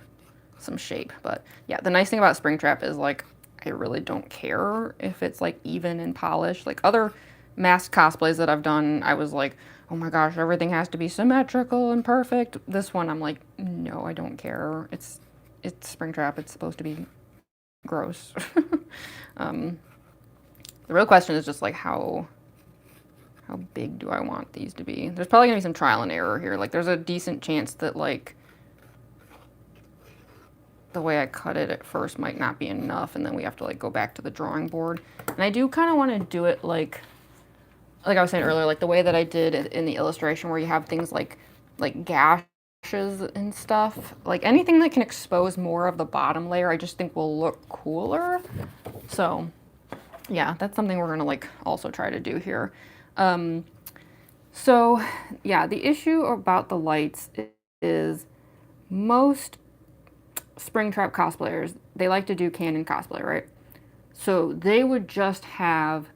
some shape. But yeah, the nice thing about Springtrap is, like, I really don't care if it's, like, even and polished. Like, other mask cosplays that I've done, I was like, oh my gosh, everything has to be symmetrical and perfect. This one, I'm like, no, I don't care. It's Springtrap. It's supposed to be gross. The real question is just, like, how big do I want these to be? There's probably gonna be some trial and error here. Like, there's a decent chance that, like, the way I cut it at first might not be enough, and then we have to, like, go back to the drawing board. And I do kind of want to do it like I was saying earlier, like the way that I did it in the illustration, where you have things like gashes and stuff. Like, anything that can expose more of the bottom layer, I just think will look cooler. So yeah, that's something we're gonna, like, also try to do here. So yeah, the issue about the lights is most Springtrap cosplayers, they like to do canon cosplay, right? So they would just have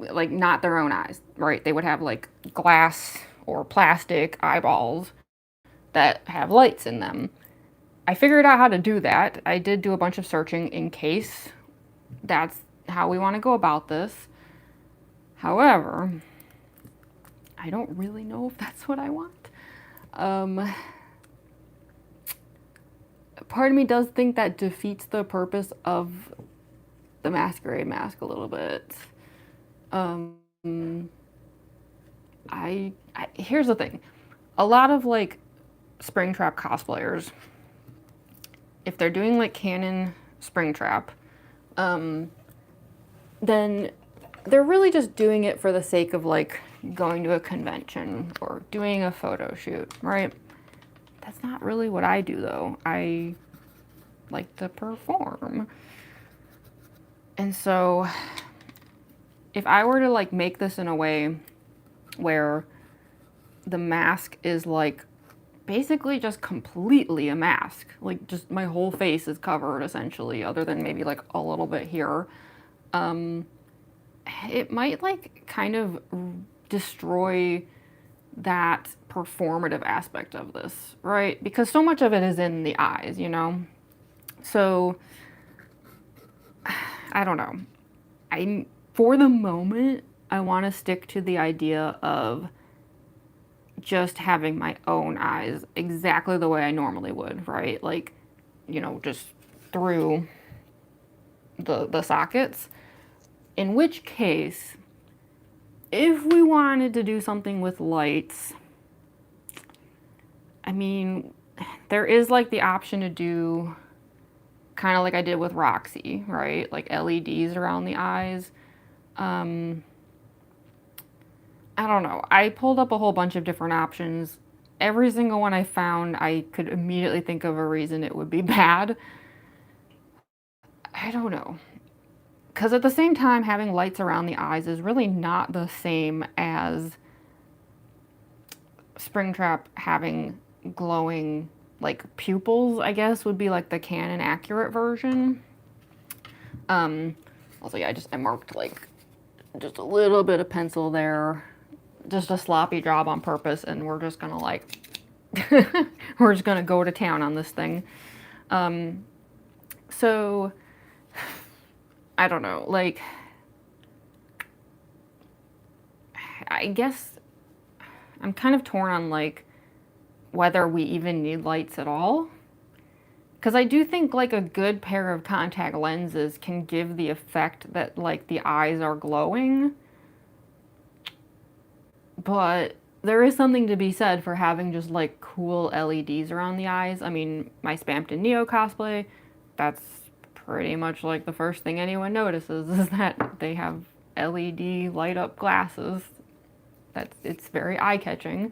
like not their own eyes, right? They would have like glass or plastic eyeballs that have lights in them. I figured out how to do that. I did do a bunch of searching in case that's how we want to go about this. However, I don't really know if that's what I want. Part of me does think that defeats the purpose of the masquerade mask a little bit. Here's the thing. A lot of like Springtrap cosplayers, if they're doing like canon Springtrap, then they're really just doing it for the sake of like going to a convention or doing a photo shoot, right? That's not really what I do though. I like to perform. And so if I were to like make this in a way where the mask is like basically just completely a mask, like just my whole face is covered essentially, other than maybe like a little bit here, it might like kind of destroy that performative aspect of this, right? Because so much of it is in the eyes, you know? So I don't know. For the moment, I want to stick to the idea of just having my own eyes exactly the way I normally would, right? Like, you know, just through the sockets. In which case, if we wanted to do something with lights, I mean, there is like the option to do kind of like I did with Roxy, right? Like LEDs around the eyes. I don't know. I pulled up a whole bunch of different options. Every single one I found, I could immediately think of a reason it would be bad. I don't know. Because at the same time, having lights around the eyes is really not the same as Springtrap having glowing, like, pupils, I guess, would be like the canon accurate version. Also, yeah, I marked, like, just a little bit of pencil there. Just a sloppy job on purpose, and we're just gonna, like, we're just gonna go to town on this thing. So, I don't know, like, I guess I'm kind of torn on, like, whether we even need lights at all. Because I do think, like, a good pair of contact lenses can give the effect that, like, the eyes are glowing. But there is something to be said for having just, like, cool LEDs around the eyes. I mean, my Spamped in Neo cosplay, that's pretty much, like, the first thing anyone notices is that they have LED light-up glasses. It's very eye-catching.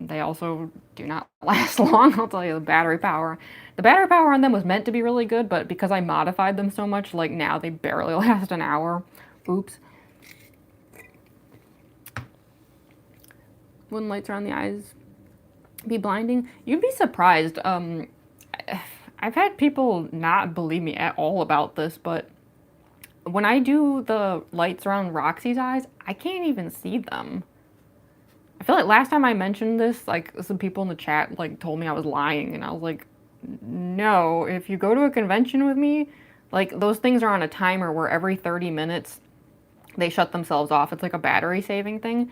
They also do not last long, I'll tell you, the battery power. The battery power on them was meant to be really good, but because I modified them so much, like, now they barely last an hour. Oops. Wouldn't lights around the eyes be blinding? You'd be surprised. I've had people not believe me at all about this, but when I do the lights around Roxy's eyes, I can't even see them. I feel like last time I mentioned this, like, some people in the chat, like, told me I was lying, and I was like, no, if you go to a convention with me, like, those things are on a timer where every 30 minutes they shut themselves off. It's like a battery saving thing.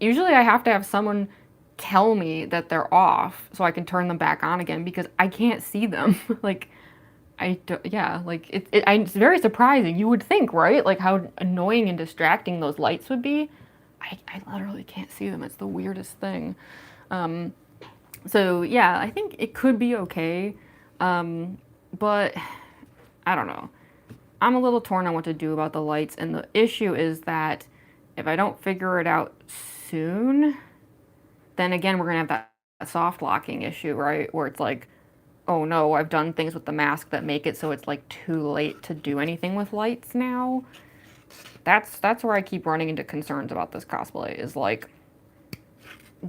Usually I have to have someone tell me that they're off so I can turn them back on again because I can't see them. Like, yeah, like, it's very surprising. You would think, right? Like, how annoying and distracting those lights would be. I literally can't see them. It's the weirdest thing. So, yeah, I think it could be okay. But I don't know. I'm a little torn on what to do about the lights. And the issue is that if I don't figure it out soon, then again, we're going to have that soft locking issue, right? Where it's like, oh no, I've done things with the mask that make it so it's like too late to do anything with lights now. That's where I keep running into concerns about this cosplay, is like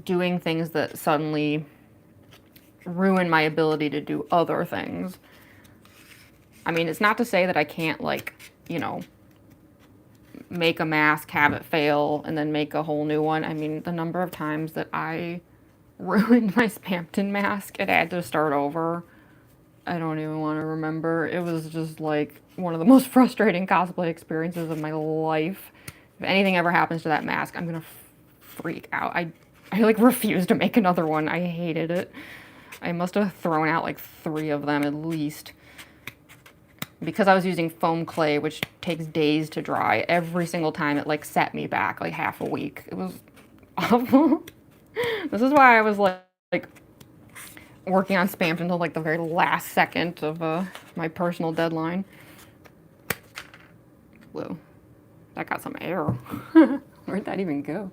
doing things that suddenly ruin my ability to do other things. I mean, it's not to say that I can't, like, you know, make a mask, have it fail, and then make a whole new one. I mean, the number of times that I ruined my Spampton mask and had to start over, I don't even want to remember. It was just like one of the most frustrating cosplay experiences of my life. If anything ever happens to that mask, I'm gonna freak out. I like refuse to make another one. I hated it. I must have thrown out like 3 of them at least. Because I was using foam clay, which takes days to dry, every single time it like set me back like half a week. It was awful. This is why I was like working on Spammed until like the very last second of my personal deadline. Whoa, that got some air. Where'd that even go?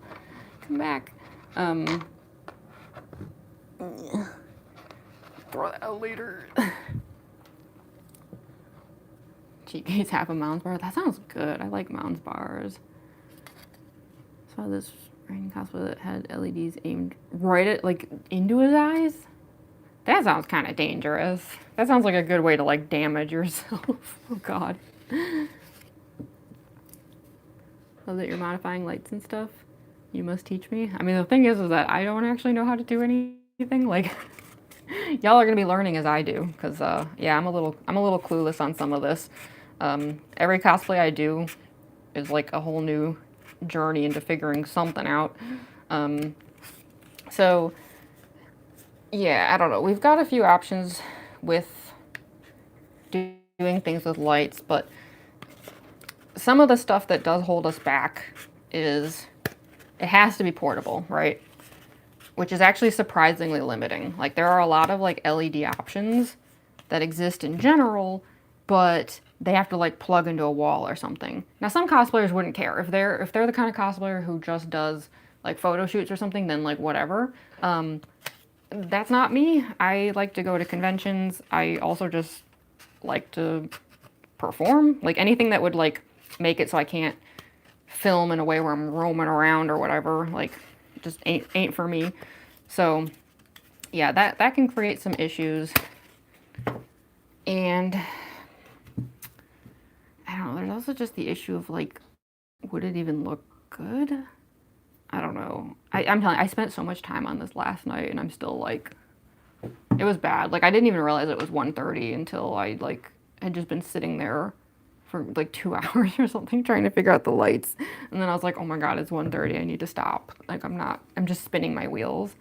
Come back. Throw that out later. Cheat Gates half a Mounds bar. That sounds good. I like Mounds bars. Saw this rain cosplay that had LEDs aimed right at like into his eyes. That sounds kind of dangerous. That sounds like a good way to like damage yourself. Oh god. Love that you're modifying lights and stuff. You must teach me. I mean, the thing is that I don't actually know how to do anything. Like, y'all are gonna be learning as I do, because yeah, I'm a little clueless on some of this. Every cosplay I do is like a whole new journey into figuring something out. So yeah, I don't know. We've got a few options with doing things with lights, but some of the stuff that does hold us back is it has to be portable, right? Which is actually surprisingly limiting. Like, there are a lot of like LED options that exist in general, but they have to like plug into a wall or something. Now, some cosplayers wouldn't care. If they're the kind of cosplayer who just does like photo shoots or something, then like whatever. That's not me. I like to go to conventions. I also just like to perform. Like, anything that would like make it so I can't film in a way where I'm roaming around or whatever, like, just ain't for me. So yeah, that can create some issues. And I don't know, there's also just the issue of like, would it even look good? I don't know. I'm telling you, I spent so much time on this last night and I'm still like, it was bad. Like, I didn't even realize it was 1:30 until I like had just been sitting there for like 2 hours or something trying to figure out the lights. And then I was like, oh my god, it's 1:30. I need to stop. Like, I'm just spinning my wheels.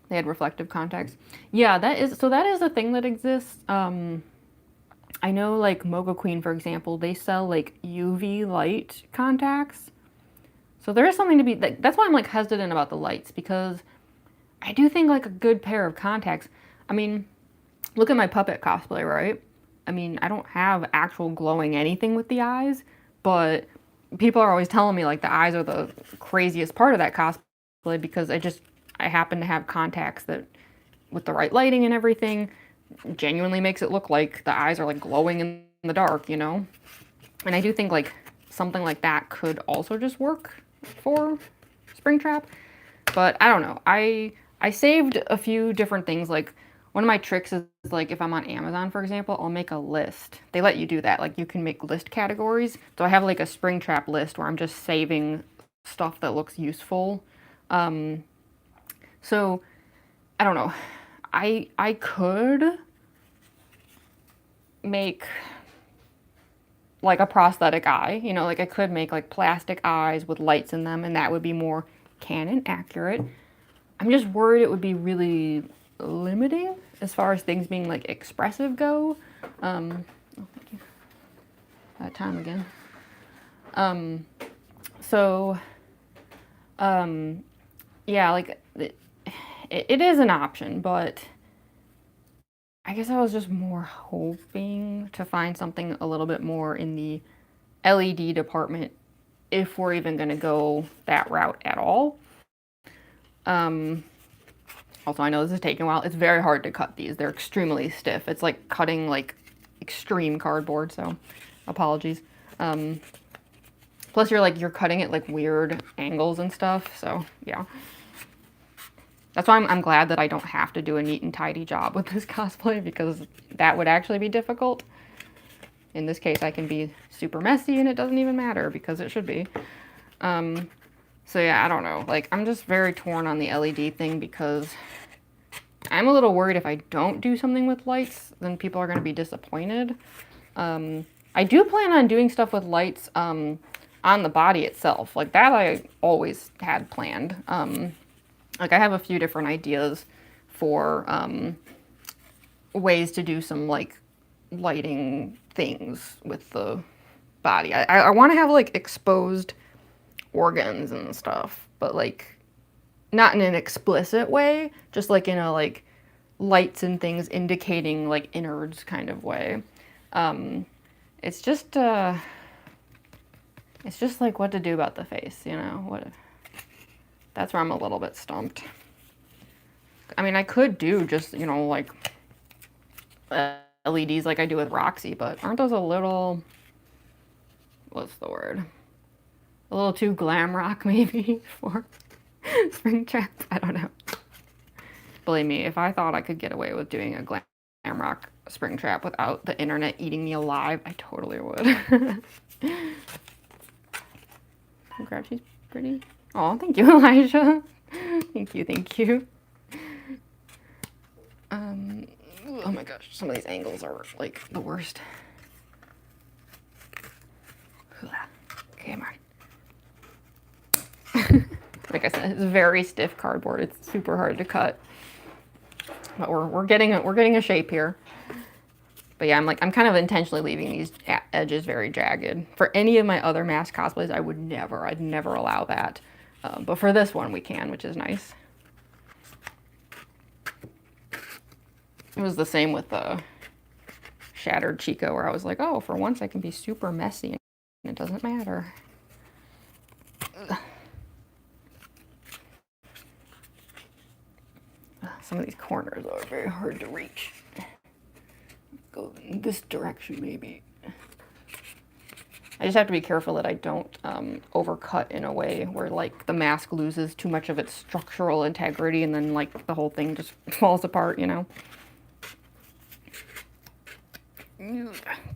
They had reflective contacts. Yeah, that is a thing that exists. I know like Mocha Queen, for example, they sell like UV light contacts. So there is something to be, that's why I'm like hesitant about the lights, because I do think like a good pair of contacts, I mean, look at my puppet cosplay, right? I mean, I don't have actual glowing anything with the eyes, but people are always telling me like the eyes are the craziest part of that cosplay, because I happen to have contacts that, with the right lighting and everything, genuinely makes it look like the eyes are like glowing in the dark, you know? And I do think like something like that could also just work for Springtrap, but I don't know. I saved a few different things. Like, one of my tricks is like, if I'm on Amazon, for example, I'll make a list. They let you do that. Like, you can make list categories. So I have like a Springtrap list where I'm just saving stuff that looks useful. So I don't know. I could make like a prosthetic eye, you know, like I could make like plastic eyes with lights in them, and that would be more canon accurate. I'm just worried it would be really limiting as far as things being like expressive go. Oh, thank you. That time again. Yeah, like it is an option, but I guess I was just more hoping to find something a little bit more in the LED department, if we're even going to go that route at all. Also, I know this is taking a while. It's very hard to cut these. They're extremely stiff. It's like cutting like extreme cardboard, so apologies. Plus you're cutting at like weird angles and stuff, so yeah. That's why I'm glad that I don't have to do a neat and tidy job with this cosplay, because that would actually be difficult. in this case, I can be super messy and it doesn't even matter because it should be. So yeah, I don't know. Like, I'm just very torn on the LED thing because I'm a little worried if I don't do something with lights, then people are going to be disappointed. I do plan on doing stuff with lights on the body itself. Like, that I always had planned. Like, I have a few different ideas for ways to do some, like, lighting things with the body. I want to have, like, exposed organs and stuff, but, like, not in an explicit way, just, like, in a, like, lights and things indicating, like, innards kind of way. It's just like what to do about the face, you know? What? That's where I'm a little bit stumped. I mean, I could do just, you know, like LEDs like I do with Roxy, but aren't those a little, what's the word? A little too glam rock maybe for Springtrap? I don't know. Believe me, if I thought I could get away with doing a glam rock Springtrap without the internet eating me alive, I totally would. Congrats, she's pretty. Oh, thank you, Elijah. Thank you, thank you. Oh my gosh, some of these angles are like the worst. Okay, come on. Like I said, it's very stiff cardboard. It's super hard to cut. But we're getting a shape here. But yeah, I'm kind of intentionally leaving these edges very jagged. For any of my other mask cosplays, I'd never allow that. But for this one, we can, which is nice. It was the same with the Shattered Chico, where I was like, oh, for once I can be super messy and it doesn't matter. Ugh. Some of these corners are very hard to reach. Go in this direction, maybe. I just have to be careful that I don't overcut in a way where, like, the mask loses too much of its structural integrity and then, like, the whole thing just falls apart, you know?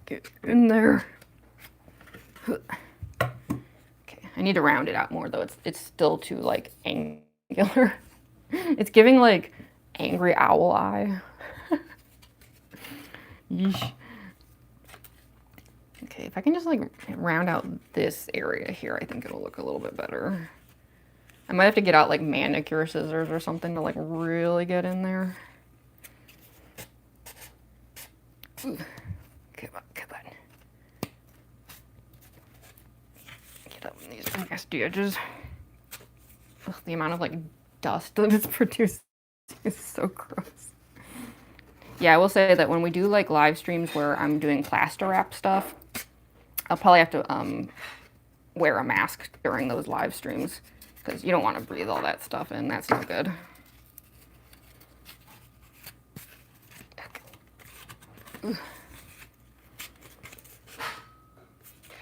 Get in there. Okay, I need to round it out more, though. It's still too, like, angular. It's giving, like, angry owl eye. Yeesh. Okay, if I can just, like, round out this area here, I think it'll look a little bit better. I might have to get out, like, manicure scissors or something to, like, really get in there. Ooh. Come on, come on. Get up in these nasty edges. Ugh, the amount of, like, dust that it's producing is so gross. Yeah, I will say that when we do, like, live streams where I'm doing plaster wrap stuff, I'll probably have to wear a mask during those live streams because you don't want to breathe all that stuff in. That's not good. Okay. Yeah,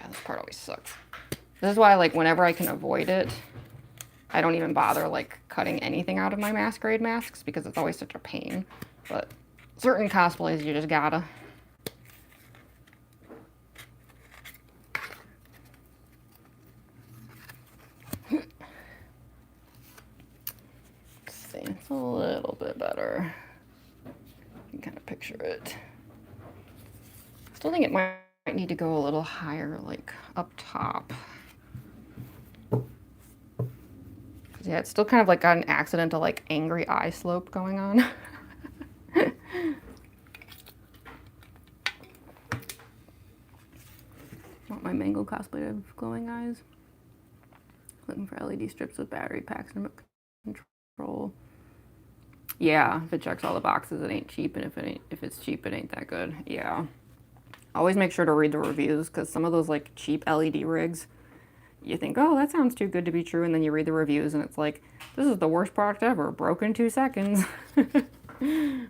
this part always sucks. This is why, like, whenever I can avoid it, I don't even bother, like, cutting anything out of my masquerade masks because it's always such a pain. But certain cosplays, you just gotta. Let's see, it's a little bit better. You can kind of picture it. Still think it might need to go a little higher, like up top. Yeah, it's still kind of like got an accidental, like, angry eye slope going on. Want my Mango cosplay to have glowing eyes. Looking for LED strips with battery packs and remote control. Yeah, if it checks all the boxes, it ain't cheap, and if it's cheap, it ain't that good. Yeah. Always make sure to read the reviews, because some of those, like, cheap LED rigs, you think, oh, that sounds too good to be true, and then you read the reviews, and it's like, this is the worst product ever, broke in 2 seconds. I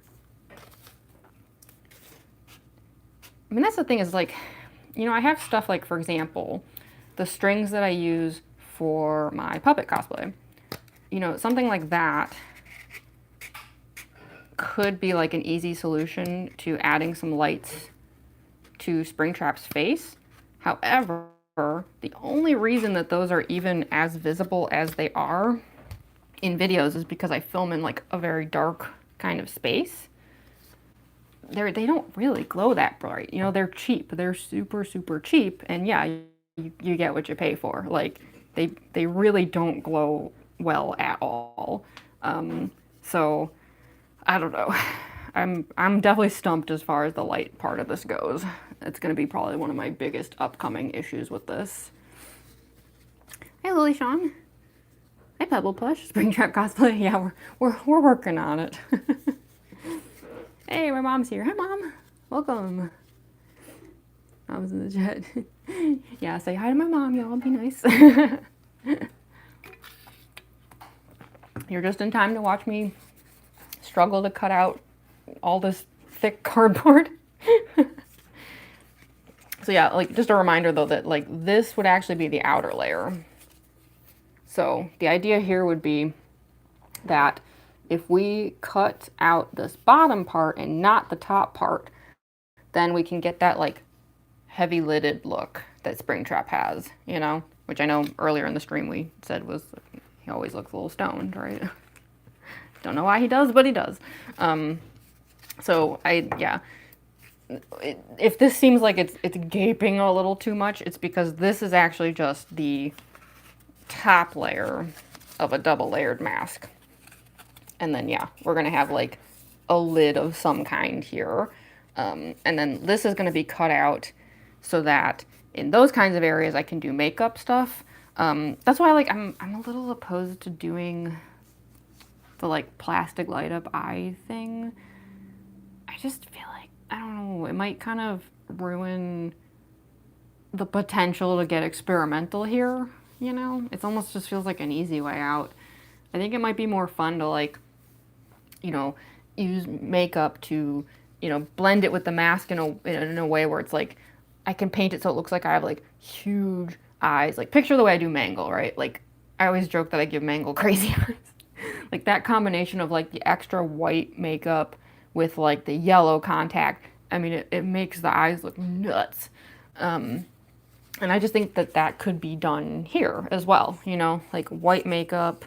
mean, that's the thing is, like, you know, I have stuff like, for example, the strings that I use for my puppet cosplay. You know, something like that could be like an easy solution to adding some lights to Springtrap's face. However, the only reason that those are even as visible as they are in videos is because I film in like a very dark kind of space. They don't really glow that bright. You know, they're cheap. They're super, super cheap. And yeah, you get what you pay for. Like, they really don't glow well at all. So, I don't know. I'm definitely stumped as far as the light part of this goes. It's going to be probably one of my biggest upcoming issues with this. Hey, Lily Sean. Hi, Pebble Plush. Springtrap Cosplay. Yeah, we're working on it. Hey, my mom's here. Hi, Mom. Welcome. Mom's in the chat. Yeah, say hi to my mom, y'all. Be nice. You're just in time to watch me struggle to cut out all this thick cardboard. So yeah, like just a reminder though that like this would actually be the outer layer. So the idea here would be that if we cut out this bottom part and not the top part, then we can get that like heavy lidded look that Springtrap has, you know, which I know earlier in the stream we said was, he always looks a little stoned, right? Don't know why he does, but he does. So yeah, if this seems like it's gaping a little too much, it's because this is actually just the top layer of a double layered mask. And then, yeah, we're going to have like a lid of some kind here. And then this is going to be cut out so that in those kinds of areas I can do makeup stuff. That's why like I'm a little opposed to doing the like plastic light up eye thing. I just feel like, I don't know, it might kind of ruin the potential to get experimental here, you know? It almost just feels like an easy way out. I think it might be more fun to like, you know, use makeup to, you know, blend it with the mask in a way where it's like, I can paint it so it looks like I have like huge eyes. Like picture the way I do Mangle, right? Like I always joke that I give Mangle crazy eyes. Like that combination of like the extra white makeup with like the yellow contact. I mean, it makes the eyes look nuts. And I just think that that could be done here as well, you know, like white makeup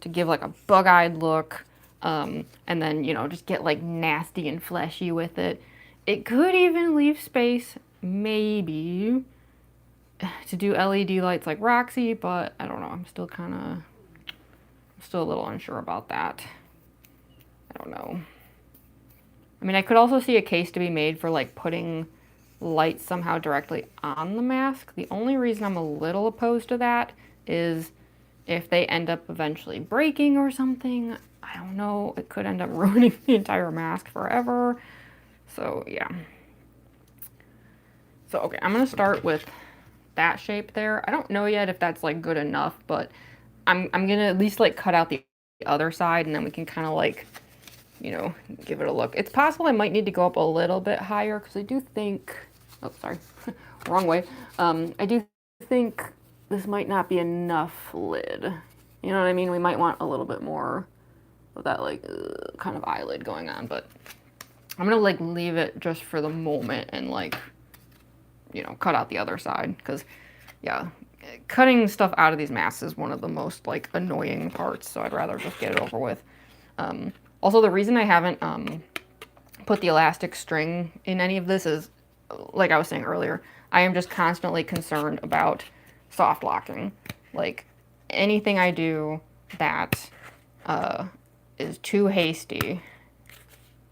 to give like a bug-eyed look. And then, you know, just get like nasty and fleshy with it. It could even leave space, maybe, to do LED lights like Roxy, but I don't know. I'm still a little unsure about that. I don't know. I mean, I could also see a case to be made for like putting lights somehow directly on the mask. The only reason I'm a little opposed to that is if they end up eventually breaking or something. I don't know, it could end up ruining the entire mask forever. So yeah. So okay, I'm gonna start with that shape there. I don't know yet if that's like good enough, but I'm gonna at least like cut out the other side and then we can kind of like, you know, give it a look. It's possible I might need to go up a little bit higher because I do think, oh sorry, wrong way. I do think this might not be enough lid. You know what I mean? We might want a little bit more of that like kind of eyelid going on, but I'm gonna like leave it just for the moment and like, you know, cut out the other side because yeah, cutting stuff out of these masks is one of the most like annoying parts, so I'd rather just get it over with. Also, the reason I haven't put the elastic string in any of this is, like I was saying earlier, I am just constantly concerned about soft locking. Like anything I do that is too hasty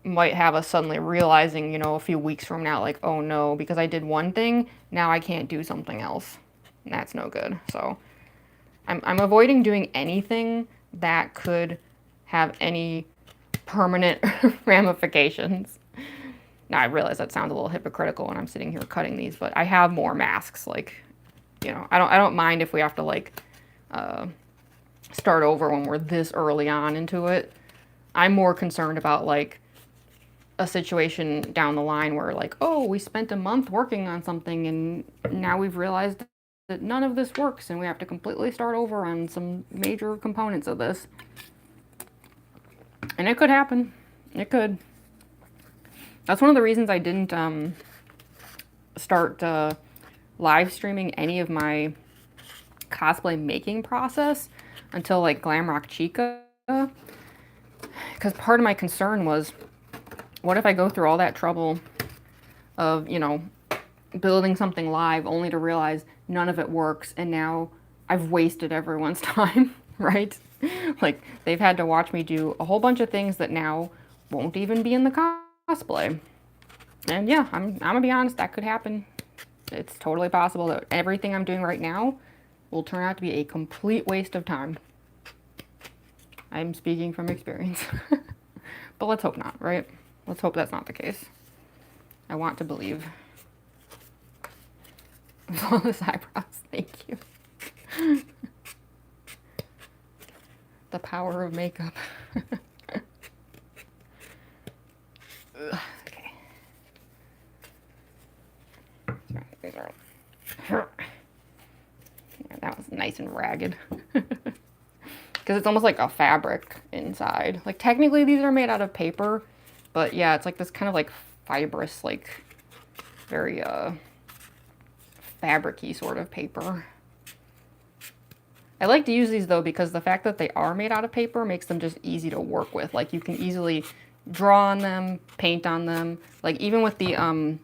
might have us suddenly realizing, you know, a few weeks from now, like, oh no, because I did one thing, now I can't do something else. And that's no good. So I'm avoiding doing anything that could have any permanent ramifications. Now I realize that sounds a little hypocritical when I'm sitting here cutting these, but I have more masks. Like, you know, I don't mind if we have to like start over when we're this early on into it. I'm more concerned about like a situation down the line where like, oh, we spent a month working on something and now we've realized that none of this works and we have to completely start over on some major components of this. And it could happen. It could. That's one of the reasons I didn't start live streaming any of my cosplay making process until like Glamrock Chica, because part of my concern was, what if I go through all that trouble of, you know, building something live only to realize none of it works, and now I've wasted everyone's time, right? Like, they've had to watch me do a whole bunch of things that now won't even be in the cosplay. And yeah, I'm gonna be honest, that could happen. It's totally possible that everything I'm doing right now will turn out to be a complete waste of time. I'm speaking from experience. But let's hope not, right? Let's hope that's not the case. I want to believe. Flawless eyebrows, thank you. The power of makeup. Okay. These are... Yeah, that was nice and ragged. Because it's almost like a fabric inside. Like, technically these are made out of paper, but yeah, it's like this kind of like fibrous, like very fabric-y sort of paper. I like to use these though because the fact that they are made out of paper makes them just easy to work with. Like, you can easily draw on them, paint on them. Like, even with the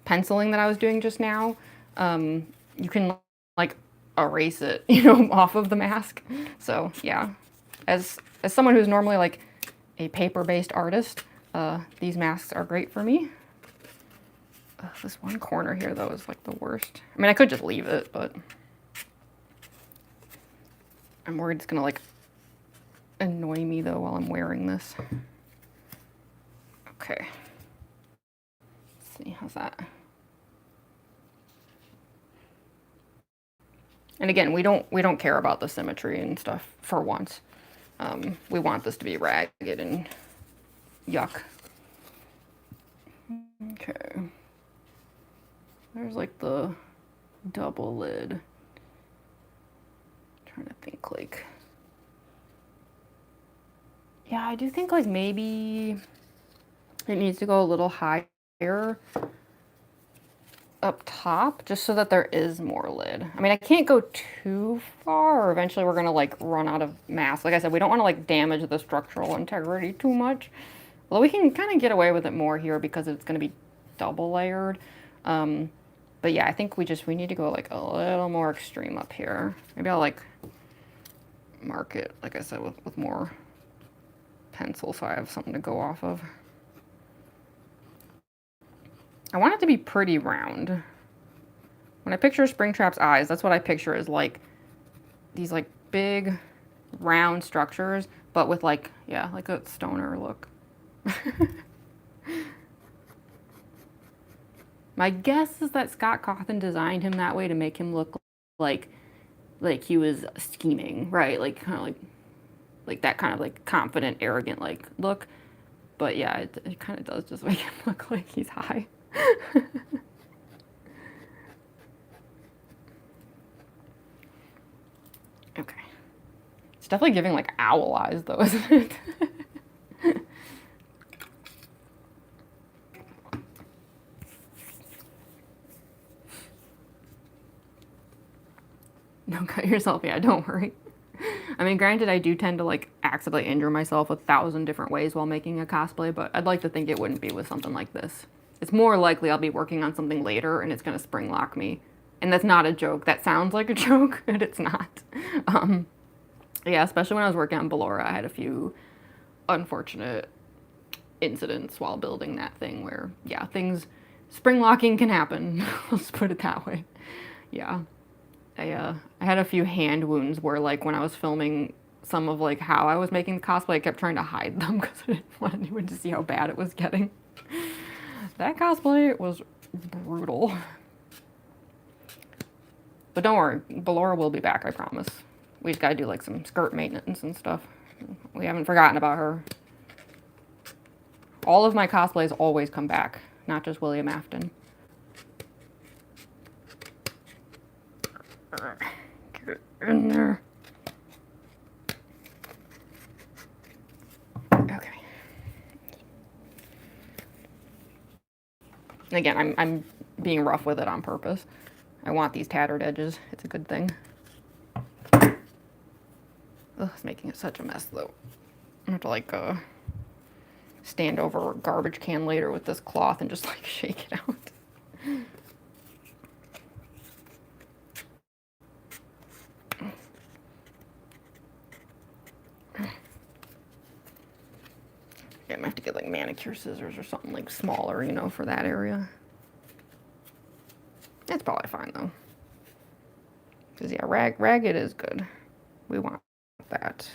penciling that I was doing just now, you can like erase it, you know, off of the mask. So yeah, as someone who's normally like a paper-based artist, these masks are great for me. This one corner here though is like the worst. I mean, I could just leave it, but I'm worried it's gonna like annoy me though while I'm wearing this. Okay. Let's see, how's that? And again, we don't care about the symmetry and stuff for once. We want this to be ragged and yuck. Okay. There's like the double lid. I'm trying to think, like, yeah, I do think like maybe it needs to go a little higher up top, just so that there is more lid. I mean, I can't go too far, or eventually we're gonna like run out of mass. Like I said, we don't want to like damage the structural integrity too much. Although we can kind of get away with it more here because it's gonna be double layered. But yeah, I think we need to go like a little more extreme up here. Maybe I'll like mark it, like I said, with more pencil so I have something to go off of. I want it to be pretty round. When I picture Springtrap's eyes, that's what I picture as like these like big round structures, but with like, yeah, like a stoner look. My guess is that Scott Cawthon designed him that way to make him look like he was scheming, right? Like kind of like that kind of like confident, arrogant like look. But yeah, it kind of does just make him look like he's high. Okay. It's definitely giving like owl eyes though, isn't it? Don't cut yourself, yeah, don't worry. I mean, granted, I do tend to like accidentally injure myself 1,000 different ways while making a cosplay, but I'd like to think it wouldn't be with something like this. It's more likely I'll be working on something later and it's gonna spring lock me. And that's not a joke. That sounds like a joke, but it's not. Yeah, especially when I was working on Ballora, I had a few unfortunate incidents while building that thing where, yeah, spring locking can happen. Let's put it that way. Yeah. I had a few hand wounds where, like, when I was filming some of, like, how I was making the cosplay, I kept trying to hide them because I didn't want anyone to see how bad it was getting. That cosplay was brutal. But don't worry, Ballora will be back, I promise. We just gotta do, like, some skirt maintenance and stuff. We haven't forgotten about her. All of my cosplays always come back, not just William Afton. Get it in there. Okay. Again, I'm being rough with it on purpose. I want these tattered edges. It's a good thing. Ugh, it's making it such a mess though. I have to like stand over a garbage can later with this cloth and just like shake it out. Yeah, I might have to get like manicure scissors or something like smaller, you know, for that area. It's probably fine though. Because yeah, ragged is good. We want that.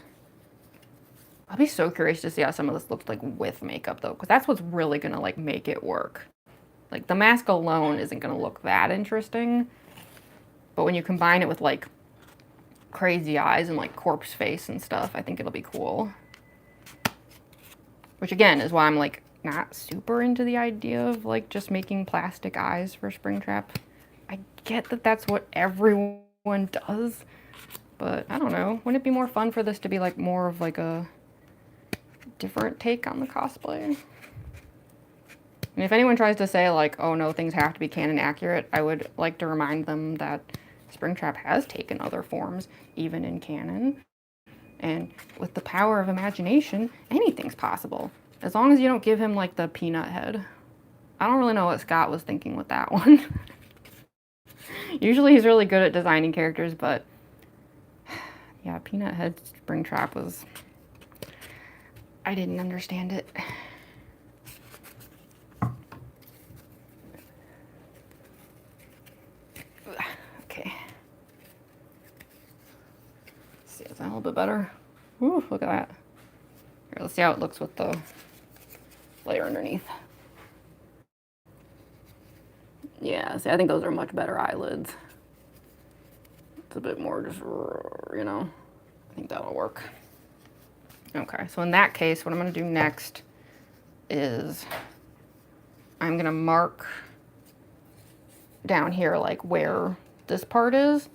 I'll be so curious to see how some of this looks like with makeup though, because that's what's really gonna like make it work. Like the mask alone isn't gonna look that interesting, but when you combine it with like crazy eyes and like corpse face and stuff, I think it'll be cool. Which again is why I'm like not super into the idea of like just making plastic eyes for Springtrap. I get that that's what everyone does, but I don't know. Wouldn't it be more fun for this to be like more of like a different take on the cosplay? And if anyone tries to say like, oh no, things have to be canon accurate, I would like to remind them that Springtrap has taken other forms, even in canon. And with the power of imagination, anything's possible. As long as you don't give him like the peanut head. I don't really know what Scott was thinking with that one. Usually he's really good at designing characters, but yeah, peanut head Springtrap was... I didn't understand it. Okay. Let's see, is that a little bit better? Ooh, look at that. Here, let's see how it looks with the layer underneath. Yeah, see, I think those are much better eyelids. It's a bit more just, you know, I think that'll work. Okay, so in that case, what I'm gonna do next is I'm gonna mark down here like where this part is,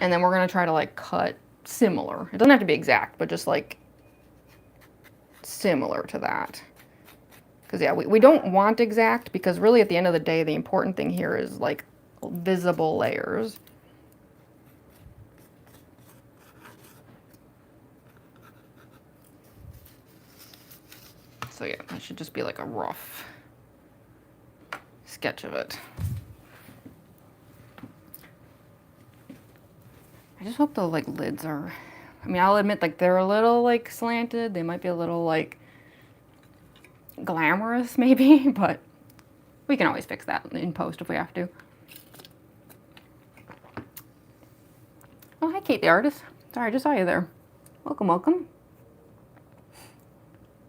and then we're gonna try to like cut similar. It doesn't have to be exact, but just like similar to that. Because yeah, we don't want exact, because really at the end of the day, the important thing here is like visible layers. So yeah, that should just be like a rough sketch of it. I just hope the like lids are, I mean, I'll admit like they're a little like slanted. They might be a little like glamorous maybe, but we can always fix that in post if we have to. Oh, hi Kate the artist. Sorry, I just saw you there. Welcome, welcome.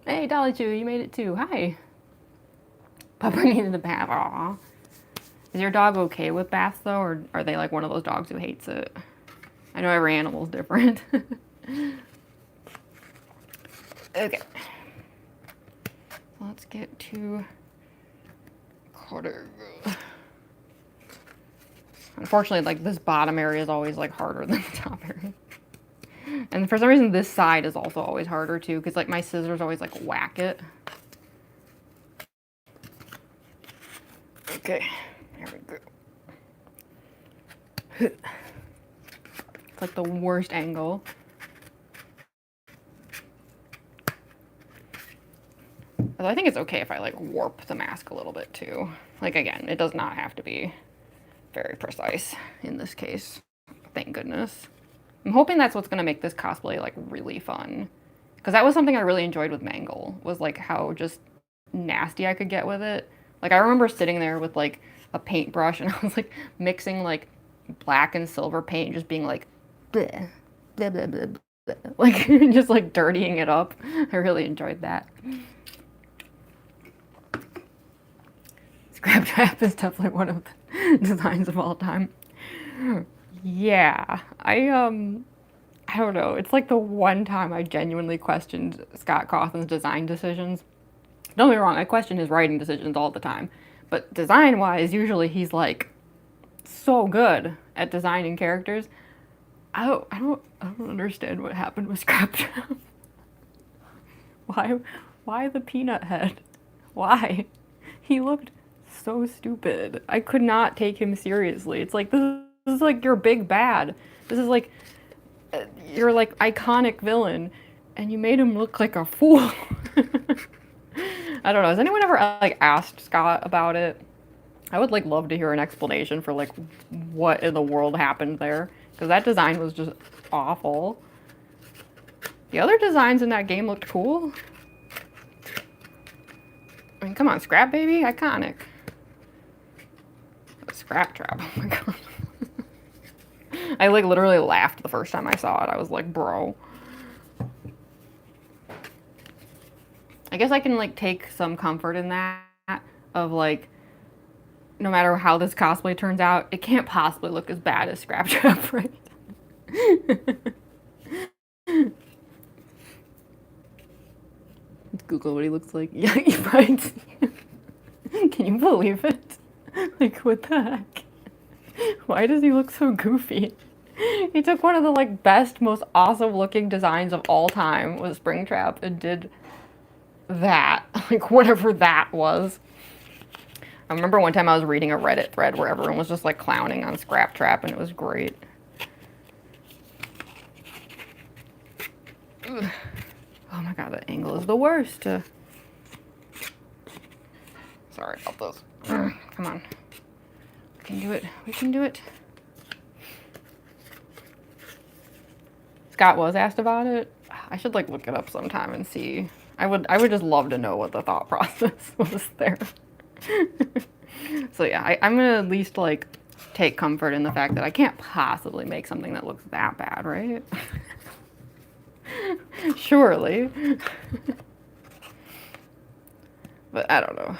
Hey, Dolly Chew, you made it too. Hi. Pupper needed a bath. Aww. Is your dog okay with baths though, or are they like one of those dogs who hates it? I know every animal's different. Okay. Let's get to cutting. Unfortunately, like this bottom area is always like harder than the top area. And for some reason, this side is also always harder too, because like my scissors always like whack it. Okay, here we go. It's like the worst angle. Although I think it's okay if I like warp the mask a little bit too. Like again, it does not have to be very precise in this case. Thank goodness. I'm hoping that's what's gonna make this cosplay like really fun. Because that was something I really enjoyed with Mangle, was like how just nasty I could get with it. Like I remember sitting there with like a paintbrush and I was like mixing like black and silver paint and just being like bleh, bleh, bleh, bleh, bleh. Like just like dirtying it up. I really enjoyed that. Scrap Trap is definitely one of the designs of all time. Yeah, I don't know. It's like the one time I genuinely questioned Scott Cawthon's design decisions. Don't get me wrong, I question his writing decisions all the time. But design-wise, usually he's like so good at designing characters. I don't understand what happened with Scrap Trap. Why the peanut head? Why? He looked so stupid. I could not take him seriously. It's like, this is like your big bad. This is like, your like iconic villain, and you made him look like a fool. I don't know. Has anyone ever like asked Scott about it? I would like love to hear an explanation for like what in the world happened there, because that design was just awful. The other designs in that game looked cool. I mean, come on, Scrap Baby, iconic. Scrap Trap, oh my god. I like literally laughed the first time I saw it. I was like, bro. I guess I can like take some comfort in that, of like, no matter how this cosplay turns out, it can't possibly look as bad as Scrap Trap, right? Let's Google what he looks like. Yeah, you might see him. Can you believe it? Like, what the heck? Why does he look so goofy? He took one of the like best, most awesome looking designs of all time with Springtrap and did that, like whatever that was. I remember one time I was reading a Reddit thread where everyone was just like clowning on Scrap Trap, and it was great. Ugh. Oh my god, the angle is the worst. Sorry about this. Come on. We can do it. We can do it. Scott was asked about it. I should like look it up sometime and see. I would just love to know what the thought process was there. So yeah, I'm gonna at least like take comfort in the fact that I can't possibly make something that looks that bad, right? Surely. But I don't know.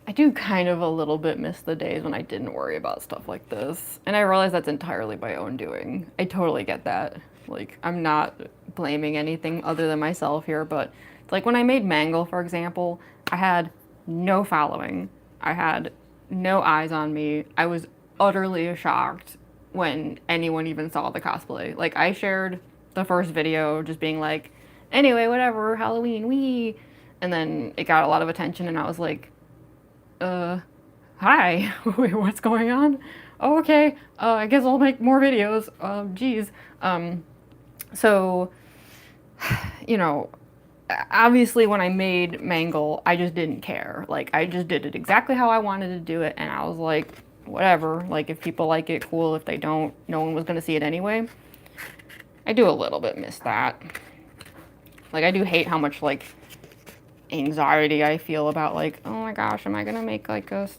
I do kind of a little bit miss the days when I didn't worry about stuff like this. And I realize that's entirely my own doing. I totally get that. Like, I'm not blaming anything other than myself here, but it's like when I made Mangle, for example, I had no following. I had no eyes on me. I was utterly shocked when anyone even saw the cosplay. Like, I shared the first video just being like, anyway, whatever, Halloween, wee. And then it got a lot of attention, and I was like, hi, wait, what's going on? Oh, okay, I guess I'll make more videos, geez. So, you know, obviously when I made Mangle, I just didn't care. Like, I just did it exactly how I wanted to do it, and I was like, whatever, like, if people like it, cool. If they don't, no one was gonna see it anyway. I do a little bit miss that. Like, I do hate how much, like, anxiety I feel about, like, oh my gosh, am I gonna make, like, a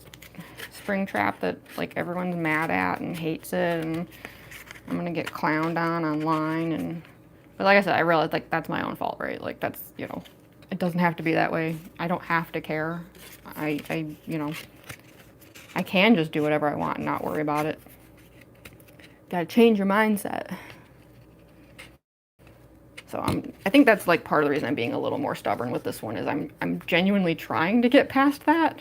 Springtrap that, like, everyone's mad at and hates it, and I'm gonna get clowned on online, and... But like I said, I realize, like, that's my own fault, right? Like, that's, you know, it doesn't have to be that way. I don't have to care. You know, I can just do whatever I want and not worry about it. Gotta change your mindset. So I think that's like part of the reason I'm being a little more stubborn with this one, is I'm genuinely trying to get past that.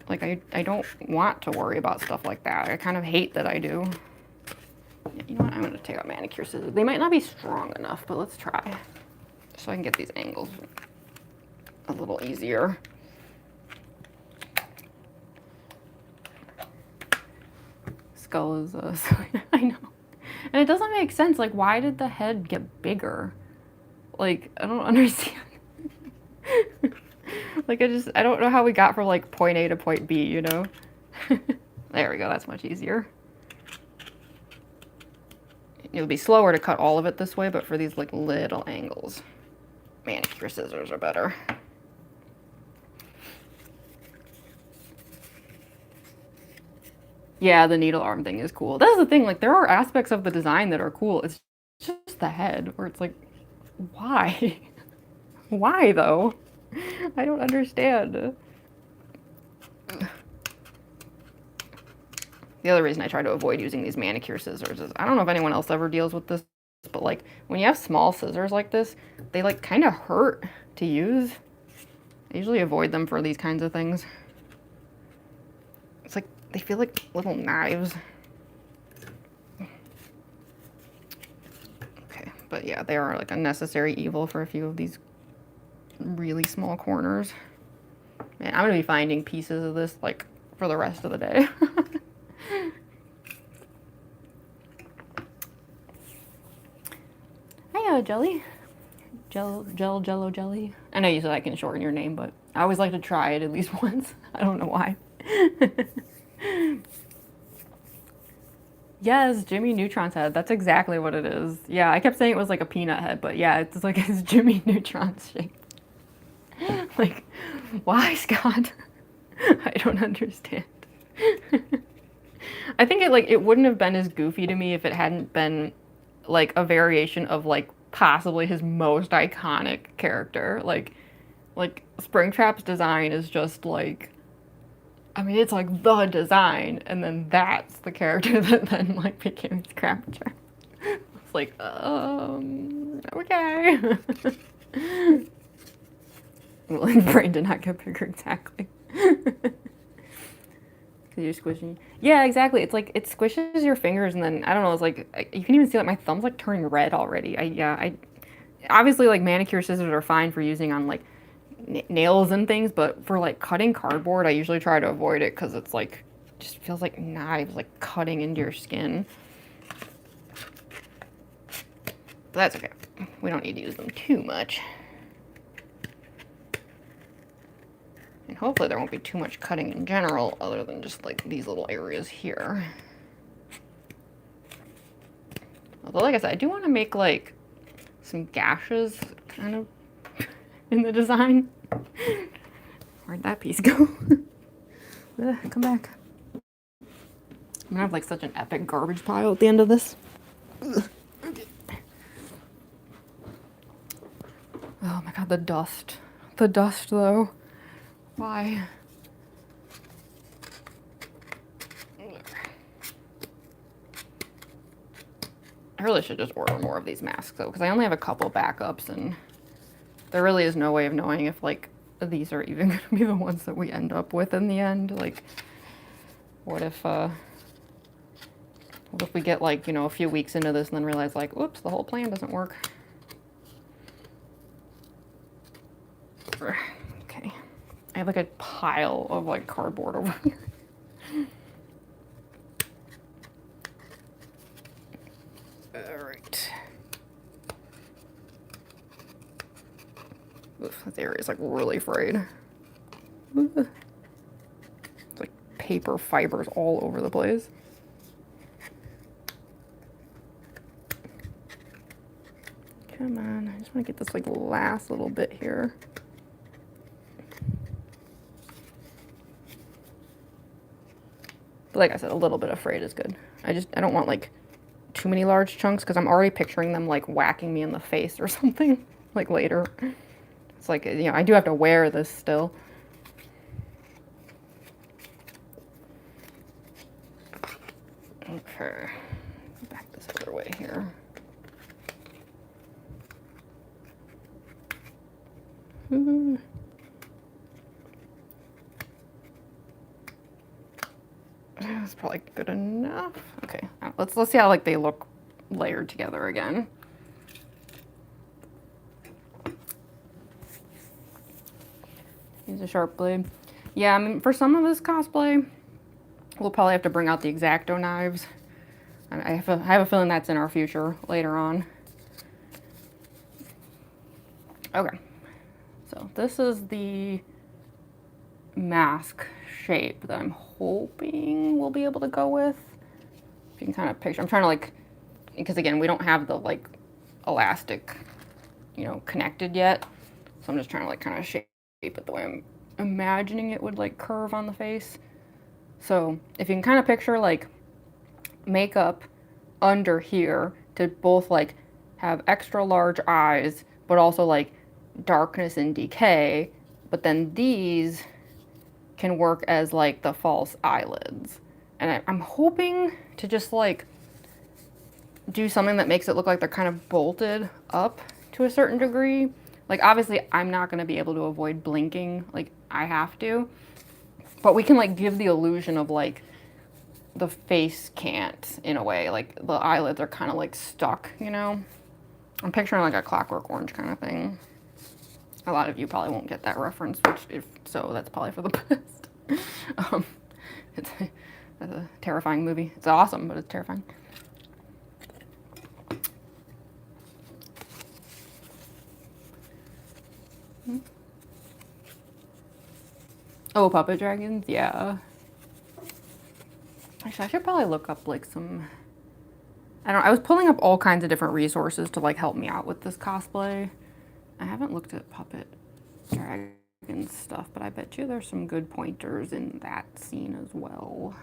Like, I don't want to worry about stuff like that. I kind of hate that I do. Yeah, you know what? I'm gonna take out manicure scissors. They might not be strong enough, but let's try. So I can get these angles a little easier. Skull is I know. And it doesn't make sense. Like, why did the head get bigger? Like, I don't understand. Like, I don't know how we got from, like, point A to point B, you know? There we go. That's much easier. It'll be slower to cut all of it this way, but for these, like, little angles, manicure scissors are better. Yeah, the needle arm thing is cool. That's the thing, like, there are aspects of the design that are cool. It's just the head, where it's like, why? Why, though? I don't understand. The other reason I try to avoid using these manicure scissors is, I don't know if anyone else ever deals with this, but, like, when you have small scissors like this, they, like, kind of hurt to use. I usually avoid them for these kinds of things. It's like, they feel like little knives. Okay, but yeah, they are like a necessary evil for a few of these really small corners. Man, I'm gonna be finding pieces of this like for the rest of the day. Hiya, Jelly. Jello, Jelly. I know you said I can shorten your name, but I always like to try it at least once. I don't know why. Yes, Jimmy Neutron's head. That's exactly what it is. Yeah, I kept saying it was like a peanut head, but yeah, it's like it's Jimmy Neutron's shape. Like, why, Scott? I don't understand. I think it wouldn't have been as goofy to me if it hadn't been like a variation of like possibly his most iconic character. Like Springtrap's design is just like, I mean, it's like the design, and then that's the character that then like became his crap trap. It's like, okay. Well, his brain did not get bigger exactly. Because you're squishing. Yeah, exactly. It's like it squishes your fingers, and then I don't know. It's like you can even see like my thumb's like turning red already. I obviously like manicure scissors are fine for using on like nails and things, but for like cutting cardboard, I usually try to avoid it because it's like just feels like knives like cutting into your skin. But that's okay. We don't need to use them too much. And hopefully there won't be too much cutting in general other than just like these little areas here. Although like I said, I do want to make like some gashes kind of in the design. Where'd that piece go? Come back. I'm gonna have like such an epic garbage pile at the end of this. Okay. Oh my god, the dust. The dust though. Why? I really should just order more of these masks though, because I only have a couple backups and there really is no way of knowing if like these are even going to be the ones that we end up with in the end. Like, what if we get like, you know, a few weeks into this and then realize like, whoops, the whole plan doesn't work. Okay. I have like a pile of like cardboard over here. All right. Oof, this area is like really frayed. It's like paper fibers all over the place. Come on, I just want to get this like last little bit here. But like I said, a little bit of frayed is good. I don't want like too many large chunks because I'm already picturing them like whacking me in the face or something like later. It's like, you know, I do have to wear this still. Okay, back this other way here. That's probably good enough. Okay, let's see how like they look layered together again. Use a sharp blade. Yeah, I mean, for some of this cosplay, we'll probably have to bring out the X-Acto knives. I have a feeling that's in our future later on. Okay, so this is the mask shape that I'm hoping we'll be able to go with. If you can kind of picture, I'm trying to like, because again, we don't have the like elastic, you know, connected yet. So I'm just trying to like kind of shape it the way I'm imagining it would like curve on the face. So if you can kind of picture like makeup under here to both like have extra large eyes, but also like darkness and decay, but then these can work as like the false eyelids. And I'm hoping to just like do something that makes it look like they're kind of bolted up to a certain degree. Like obviously I'm not going to be able to avoid blinking, like I have to, but we can like give the illusion of like the face can't in a way, like the eyelids are kind of like stuck, you know? I'm picturing like a Clockwork Orange kind of thing. A lot of you probably won't get that reference, which if so, that's probably for the best. um, it's a terrifying movie. It's awesome, but it's terrifying. Oh, puppet dragons? Yeah. Actually, I should probably look up like some... I was pulling up all kinds of different resources to like help me out with this cosplay. I haven't looked at puppet dragon stuff, but I bet you there's some good pointers in that scene as well.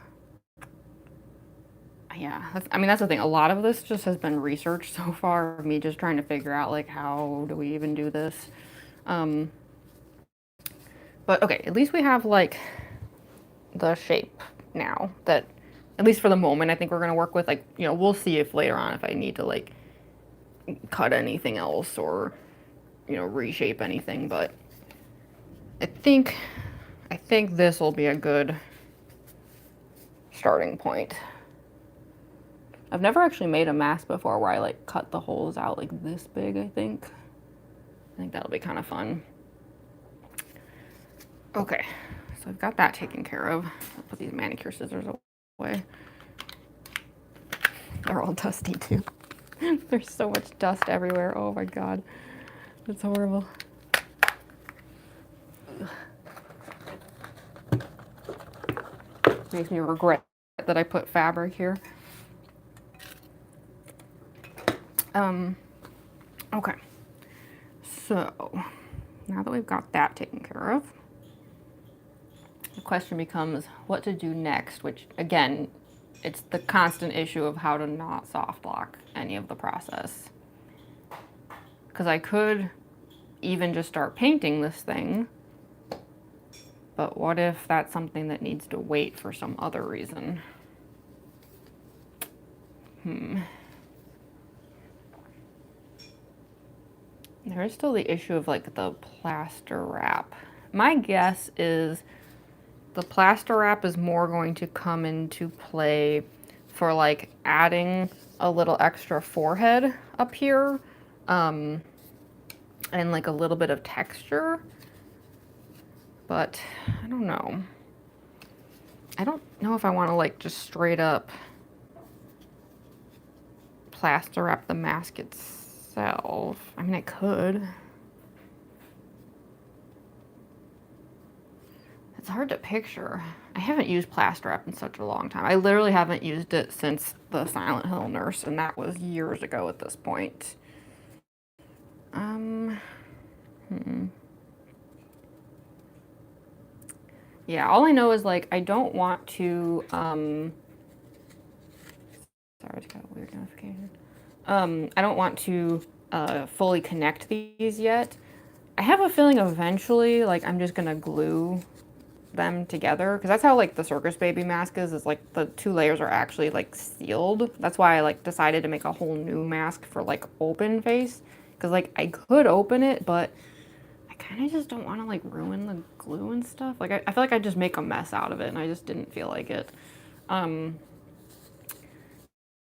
Yeah, that's the thing. A lot of this just has been research so far, me just trying to figure out like how do we even do this. But okay, at least we have like the shape now that, at least for the moment, I think we're gonna work with. Like, you know, we'll see if later on if I need to like cut anything else or, you know, reshape anything, but I think this will be a good starting point. I've never actually made a mask before where I like cut the holes out like this big, I think that'll be kind of fun. Okay, so I've got that taken care of. I'll put these manicure scissors away. They're all dusty too. There's so much dust everywhere. Oh my god, it's horrible. Makes me regret that I put fabric here. Okay, so now that we've got that taken care of, the question becomes what to do next, which again, it's the constant issue of how to not soft lock any of the process. Because I could even just start painting this thing, but what if that's something that needs to wait for some other reason? There is still the issue of like the plaster wrap. My guess is the plaster wrap is more going to come into play for like adding a little extra forehead up here, and like a little bit of texture. But I don't know. I don't know if I want to like just straight up plaster wrap the mask itself. I mean, I could. It's hard to picture. I haven't used plaster wrap in such a long time. I literally haven't used it since the Silent Hill nurse, and that was years ago at this point. Yeah, all I know is like I don't want to sorry, I just got a weird notification. I don't want to fully connect these yet. I have a feeling eventually like I'm just gonna glue them together, because that's how like the circus baby mask is like the two layers are actually like sealed. That's why I like decided to make a whole new mask for like open face, because like I could open it, but I kind of just don't want to like ruin the glue and stuff. Like I feel like I just make a mess out of it, and I just didn't feel like it.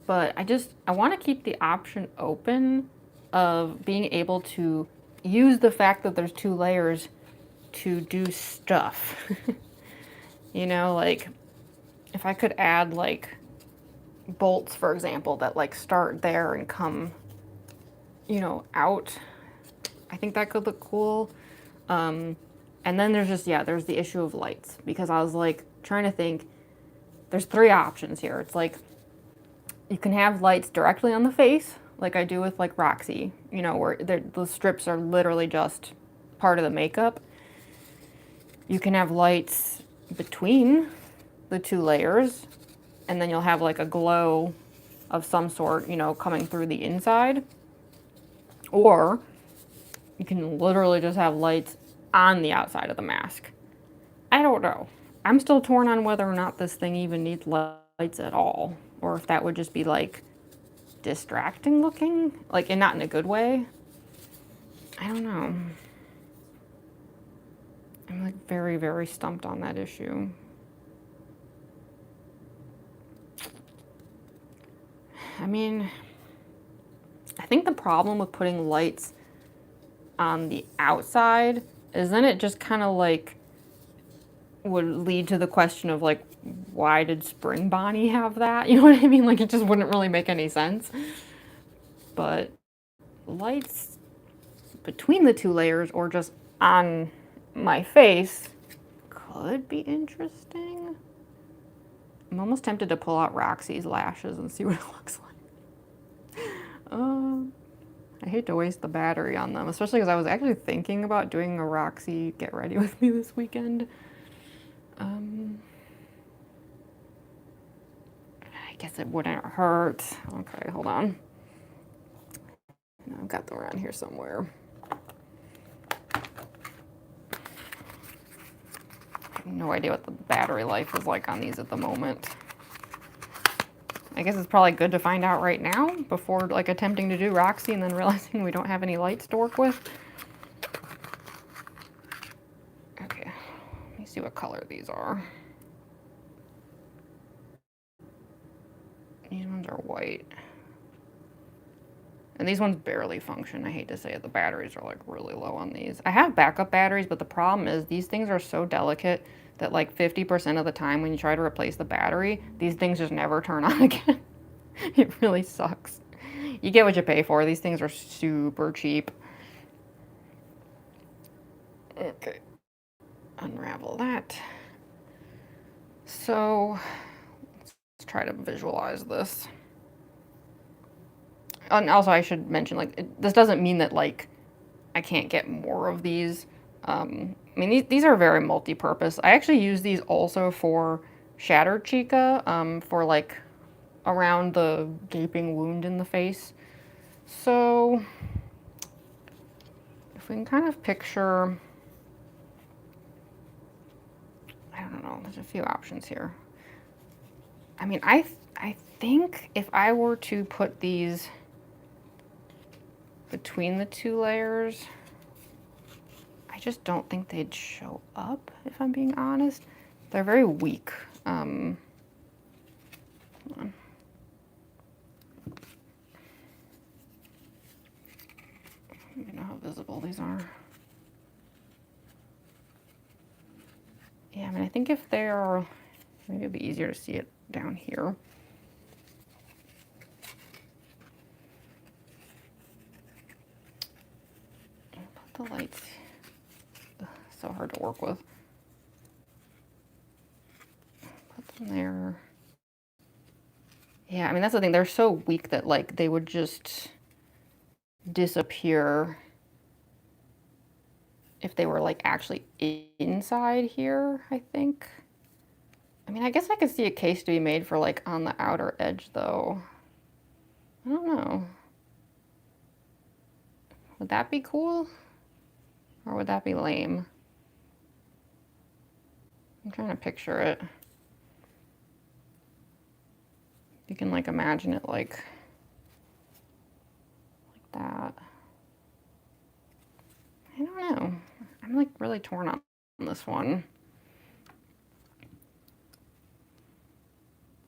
But I want to keep the option open of being able to use the fact that there's two layers to do stuff. You know, like if I could add like bolts, for example, that like start there and come, you know, out, I think that could look cool. And then there's just, yeah, there's the issue of lights, because I was like trying to think, there's three options here. It's like you can have lights directly on the face, like I do with like Roxy, you know, where the strips are literally just part of the makeup. You can have lights between the two layers, and then you'll have like a glow of some sort, you know, coming through the inside. Or you can literally just have lights on the outside of the mask. I don't know. I'm still torn on whether or not this thing even needs lights at all, or if that would just be like distracting looking, like, and not in a good way. I don't know. I'm like very, very stumped on that issue. I mean, I think the problem with putting lights on the outside, is then it just kind of like would lead to the question of like, why did Spring Bonnie have that? You know what I mean? Like, it just wouldn't really make any sense. But lights between the two layers or just on my face could be interesting. I'm almost tempted to pull out Roxy's lashes and see what it looks like. I hate to waste the battery on them, especially because I was actually thinking about doing a Roxy get ready with me this weekend. I guess it wouldn't hurt. Okay, hold on. I've got them around here somewhere. I have no idea what the battery life is like on these at the moment. I guess it's probably good to find out right now before like attempting to do Roxy and then realizing we don't have any lights to work with. Okay, let me see what color these are. These ones are white. And these ones barely function. I hate to say it, the batteries are like really low on these. I have backup batteries, but the problem is these things are so delicate that like 50% of the time when you try to replace the battery, these things just never turn on again. It really sucks. You get what you pay for. These things are super cheap. Okay, unravel that. So let's try to visualize this. And also I should mention, like, this doesn't mean that like I can't get more of these. I mean, these are very multi-purpose. I actually use these also for Shattered Chica, for like around the gaping wound in the face. So if we can kind of picture, I don't know, there's a few options here. I mean, I think if I were to put these between the two layers, I just don't think they'd show up, if I'm being honest. They're very weak. Hold on. You know how visible these are. Yeah, I mean, I think if they are, maybe it'd be easier to see it down here. Put the lights, so hard to work with. Put them there. Yeah, I mean, that's the thing. They're so weak that like they would just disappear if they were like actually inside here, I think. I mean, I guess I could see a case to be made for like on the outer edge though. I don't know. Would that be cool? Or would that be lame? I'm trying to picture it. You can like imagine it like that. I don't know. I'm like really torn up on this one.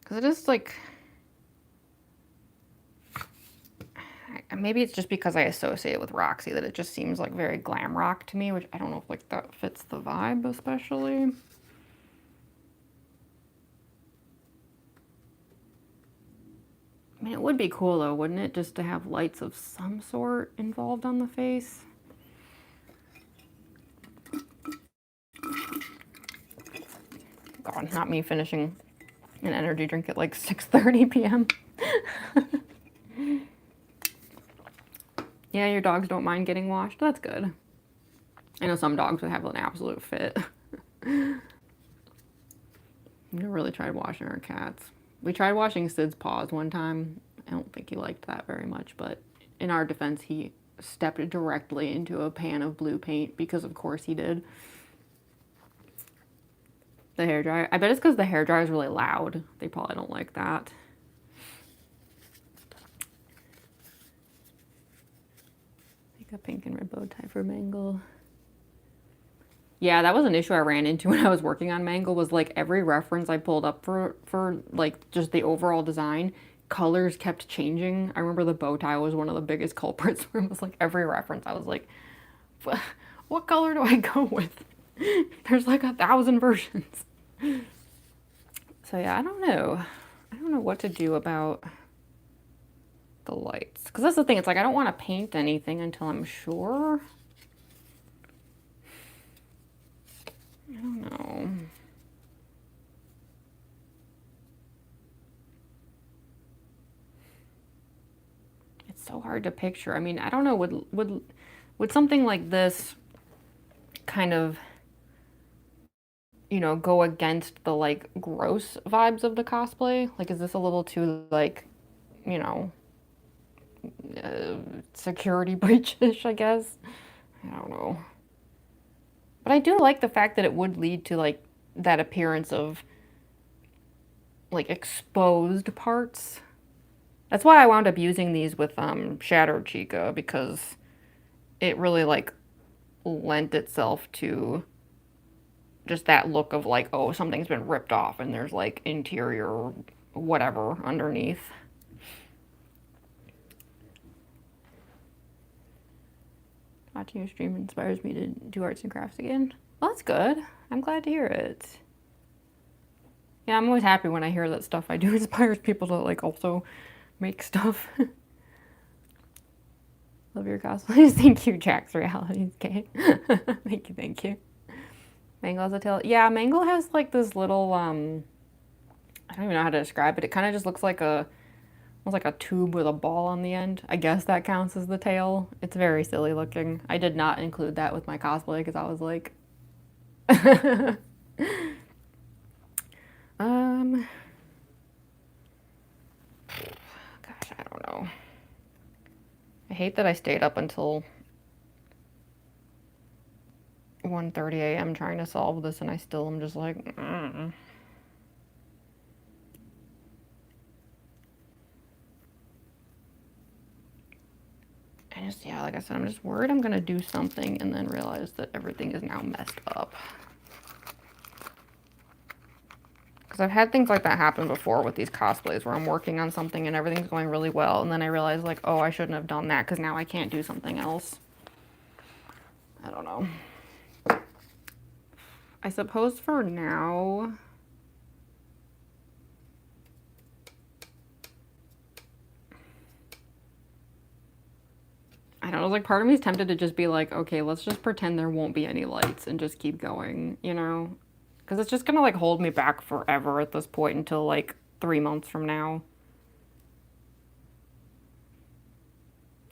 Because it is like, maybe it's just because I associate it with Roxy that it just seems like very glam rock to me, which I don't know if like that fits the vibe especially. I mean, it would be cool though, wouldn't it? Just to have lights of some sort involved on the face. God, not me finishing an energy drink at like 6:30 p.m. Yeah, your dogs don't mind getting washed. That's good. I know some dogs would have an absolute fit. I've never really tried washing our cats. We tried washing Sid's paws one time. I don't think he liked that very much, but in our defense, he stepped directly into a pan of blue paint because of course he did. The hairdryer. I bet it's because the hairdryer is really loud. They probably don't like that. Make a pink and red bow tie for Mangle. Yeah, that was an issue I ran into when I was working on Mangle, was like every reference I pulled up for like just the overall design, colors kept changing. I remember the bow tie was one of the biggest culprits where it was like every reference I was like, What color do I go with? There's like 1,000 versions. So yeah, I don't know. I don't know what to do about the lights. Because that's the thing, it's like I don't want to paint anything until I'm sure. I don't know. It's so hard to picture. I mean, I don't know, would something like this kind of, you know, go against the like gross vibes of the cosplay? Like, is this a little too like, you know, security breach-ish, I guess? I don't know. But I do like the fact that it would lead to like that appearance of like exposed parts. That's why I wound up using these with Shattered Chica, because it really like lent itself to just that look of like, oh, something's been ripped off and there's like interior whatever underneath. Watching your stream inspires me to do arts and crafts again. Well, that's good. I'm glad to hear it. Yeah, I'm always happy when I hear that stuff I do inspires people to like also make stuff. Love your cosplays. Thank you, Jack's Realities Kate. Thank you, thank you. Mango has a tail. Yeah, Mango has like this little I don't even know how to describe it. It kind of just looks like almost like a tube with a ball on the end. I guess that counts as the tail. It's very silly looking. I did not include that with my cosplay because I was like gosh, I don't know. I hate that I stayed up until 1:30 a.m. trying to solve this and I still am just like, yeah, like I said, I'm just worried I'm gonna do something and then realize that everything is now messed up. Because I've had things like that happen before with these cosplays where I'm working on something and everything's going really well and then I realize like, oh, I shouldn't have done that because now I can't do something else. I don't know. I suppose for now, I don't know, like part of me is tempted to just be like, okay, let's just pretend there won't be any lights and just keep going, you know? Because it's just gonna like hold me back forever at this point until like 3 months from now.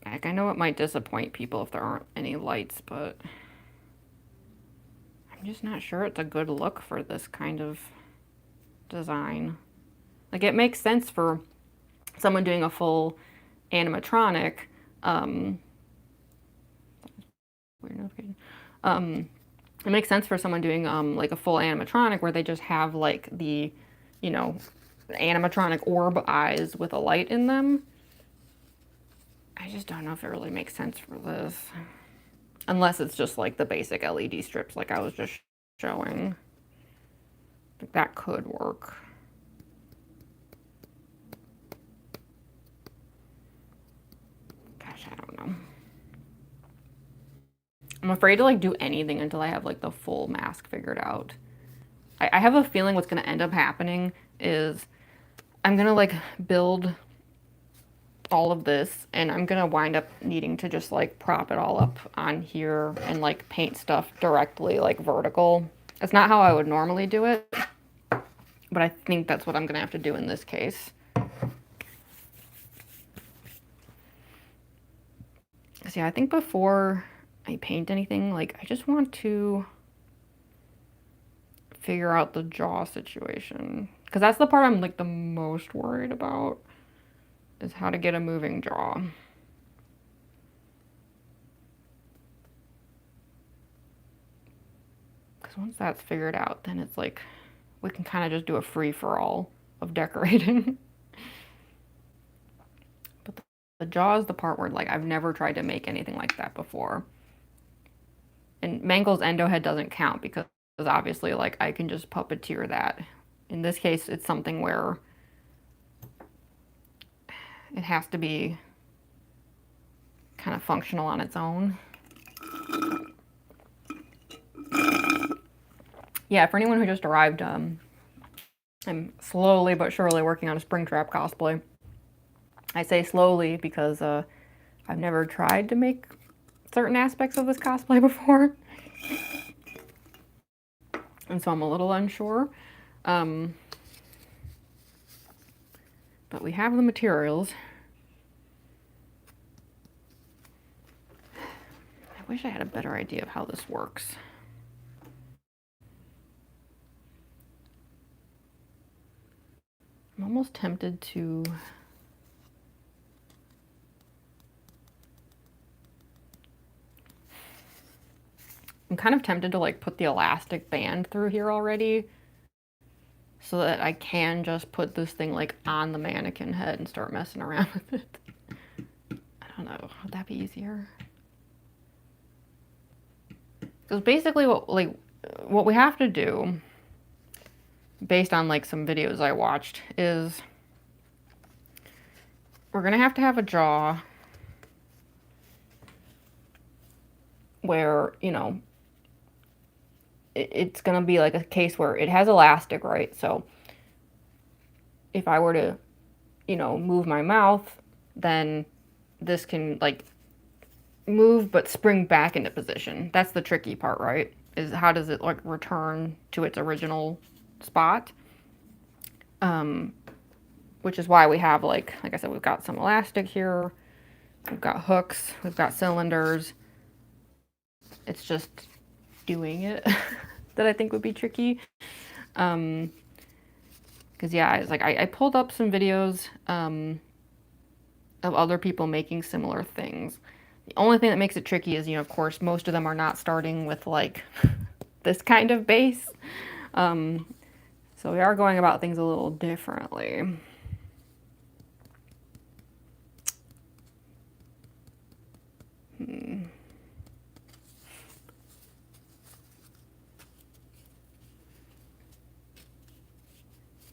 Like, I know it might disappoint people if there aren't any lights, but I'm just not sure it's a good look for this kind of design. Like, it makes sense for someone doing a full animatronic, weird notification. It makes sense for someone doing like a full animatronic where they just have like the, you know, animatronic orb eyes with a light in them. I just don't know if it really makes sense for this. Unless it's just like the basic LED strips like I was just showing. Like that could work. Gosh, I don't know. I'm afraid to like do anything until I have like the full mask figured out. I have a feeling what's gonna end up happening is I'm gonna like build all of this and I'm gonna wind up needing to just like prop it all up on here and like paint stuff directly like vertical. It's not how I would normally do it, but I think that's what I'm gonna have to do in this case. So yeah, I think before I paint anything, like I just want to figure out the jaw situation. Because that's the part I'm like the most worried about, is how to get a moving jaw. Because once that's figured out, then it's like we can kind of just do a free-for-all of decorating. But the jaw is the part where like I've never tried to make anything like that before. And Mangle's endo head doesn't count because obviously like I can just puppeteer that. In this case, it's something where it has to be kind of functional on its own. Yeah, for anyone who just arrived, I'm slowly but surely working on a Springtrap cosplay. I say slowly because I've never tried to make certain aspects of this cosplay before. And so I'm a little unsure. But we have the materials. I wish I had a better idea of how this works. I'm almost tempted to I'm kind of tempted to like put the elastic band through here already so that I can just put this thing like on the mannequin head and start messing around with it. I don't know, would that be easier? Because basically what we have to do based on like some videos I watched is we're gonna have to have a jaw where, you know, it's gonna be like a case where it has elastic, right? So if I were to, you know, move my mouth, then this can like move but spring back into position. That's the tricky part, right? Is how does it like return to its original spot? Which is why we have like I said, we've got some elastic here, we've got hooks, we've got cylinders. It's just doing it that I think would be tricky. Because yeah, it's like I pulled up some videos of other people making similar things. The only thing that makes it tricky is, you know, of course, most of them are not starting with like this kind of base. So we are going about things a little differently.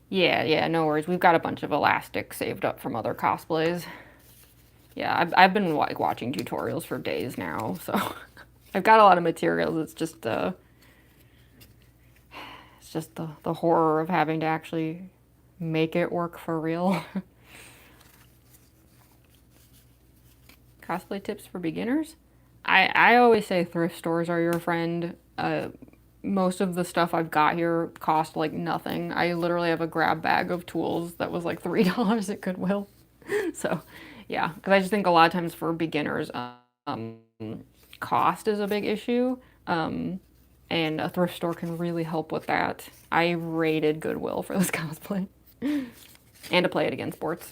Yeah, no worries. We've got a bunch of elastic saved up from other cosplays. Yeah, I've been like watching tutorials for days now, so I've got a lot of materials. It's just the horror of having to actually make it work for real. Cosplay tips for beginners? I always say thrift stores are your friend. Most of the stuff I've got here cost like nothing. I literally have a grab bag of tools that was like $3 at Goodwill. So yeah, because I just think a lot of times for beginners, cost is a big issue. And a thrift store can really help with that. I raided Goodwill for this cosplay. And to play it against sports.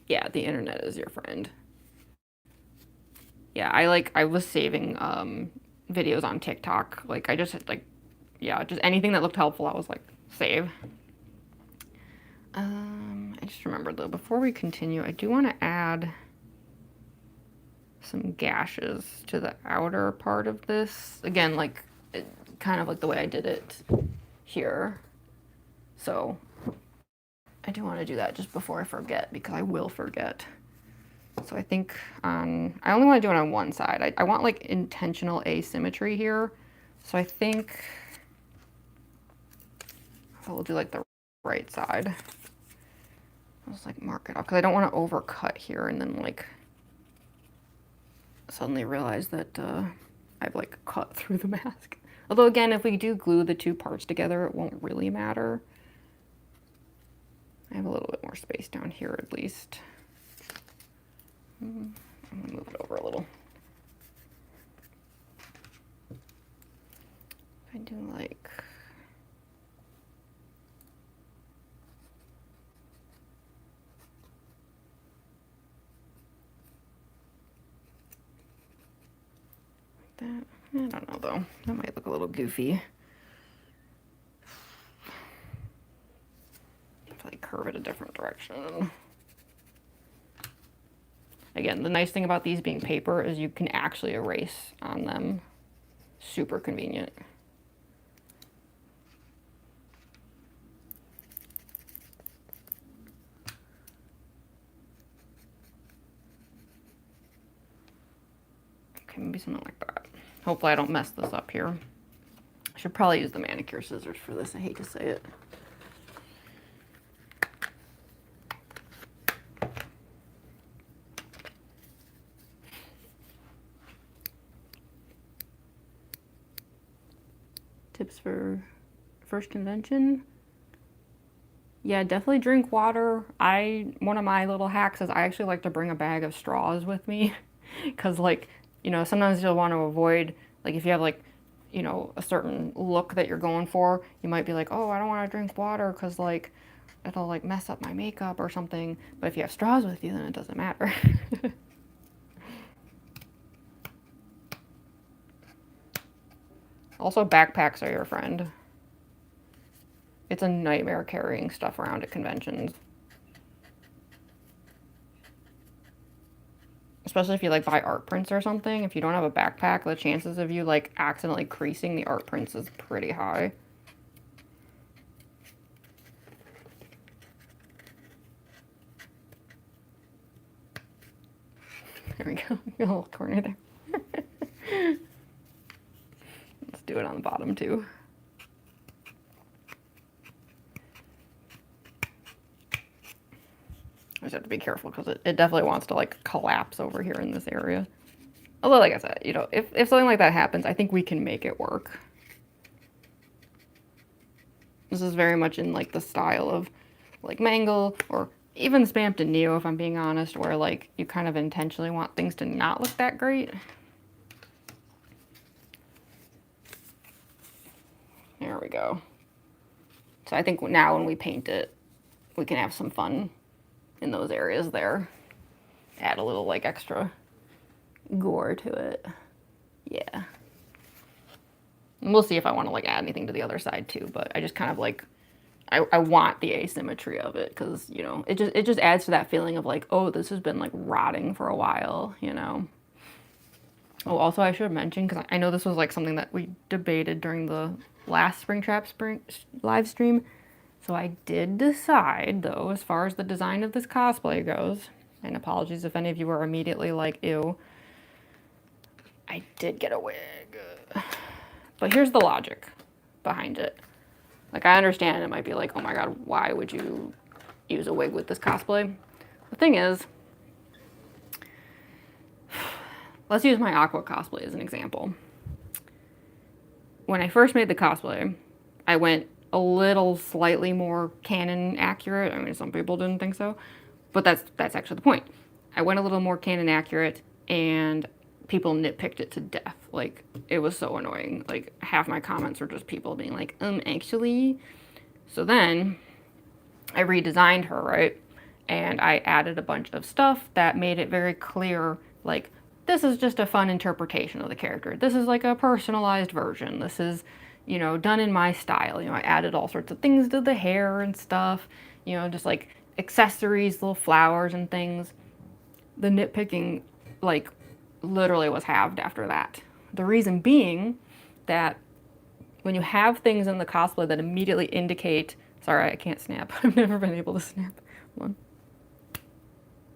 Yeah, the internet is your friend. Yeah, I was saving videos on TikTok. Like I just like yeah, just anything that looked helpful, I was like, save. I just remembered though, before we continue, I do want to add some gashes to the outer part of this. Again, like kind of like the way I did it here. So I do want to do that just before I forget, because I will forget. So I think I only want to do it on one side. I want like intentional asymmetry here. So I think we'll do like the right side. I'll just like mark it off because I don't want to overcut here and then like suddenly realize that I've like cut through the mask. Although again, if we do glue the two parts together, it won't really matter. I have a little bit more space down here at least. I'm gonna move it over a little. I do like that. I don't know though. That might look a little goofy. Like curve it a different direction. Again, the nice thing about these being paper is you can actually erase on them. Super convenient. maybe something like that. Hopefully I don't mess this up here. I should probably use the manicure scissors for this. I hate to say it. Tips for first convention. Yeah, definitely drink water. One of my little hacks is I actually like to bring a bag of straws with me because, like, you know, sometimes you'll want to avoid, like, if you have, like, you know, a certain look that you're going for, you might be like, oh, I don't want to drink water because, like, it'll, like, mess up my makeup or something. But if you have straws with you, then it doesn't matter. Also, backpacks are your friend. It's a nightmare carrying stuff around at conventions. Especially if you, like, buy art prints or something. If you don't have a backpack, the chances of you, like, accidentally creasing the art prints is pretty high. There we go. A little corner there. Let's do it on the bottom, too. I just have to be careful because it definitely wants to, like, collapse over here in this area. Although, like I said, you know, if something like that happens, I think we can make it work. This is very much in, like, the style of, like, Mangle or even Spamped and Neo, if I'm being honest, where, like, you kind of intentionally want things to not look that great. There we go. So I think now when we paint it, we can have some fun in those areas there. Add a little, like, extra gore to it. Yeah. And we'll see if I want to, like, add anything to the other side too, but I just kind of, like, I want the asymmetry of it because, you know, it just adds to that feeling of, like, oh, this has been, like, rotting for a while, you know. Oh, also I should have mentioned, because I know this was, like, something that we debated during the last Springtrap live stream. So I did decide, though, as far as the design of this cosplay goes, and apologies if any of you were immediately like, ew, I did get a wig. But here's the logic behind it. Like, I understand it might be like, oh my god, why would you use a wig with this cosplay? The thing is, let's use my Aqua cosplay as an example. When I first made the cosplay, I went a little slightly more canon accurate. I mean, some people didn't think so, but that's actually the point. I went a little more canon accurate, and people nitpicked it to death. Like, it was so annoying. Like, half my comments were just people being like, actually. So then I redesigned her, right? And I added a bunch of stuff that made it very clear, like, this is just a fun interpretation of the character. This is like a personalized version. This is, you know, done in my style. You know, I added all sorts of things to the hair and stuff, you know, just like accessories, little flowers and things. The nitpicking, like, literally was halved after that. The reason being that when you have things in the cosplay that immediately indicate, sorry, I can't snap. I've never been able to snap. Hold on.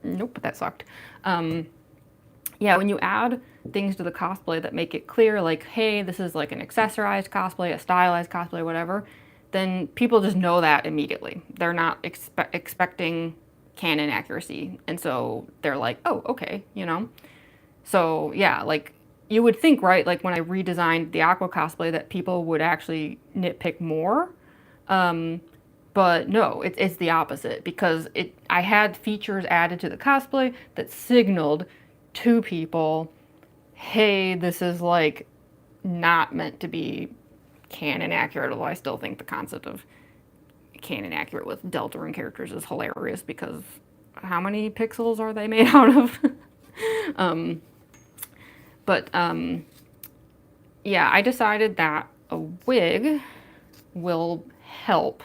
Nope, that sucked. Yeah, when you add things to the cosplay that make it clear, like, hey, this is like an accessorized cosplay, a stylized cosplay, whatever, then people just know that immediately. They're not expecting canon accuracy. And so they're like, oh, okay, you know? So yeah, like, you would think, right, like when I redesigned the Aqua cosplay that people would actually nitpick more. But no, it's the opposite, because I had features added to the cosplay that signaled to people, hey, this is like not meant to be canon accurate, although I still think the concept of canon accurate with Deltarune characters is hilarious, because how many pixels are they made out of? Yeah, I decided that a wig will help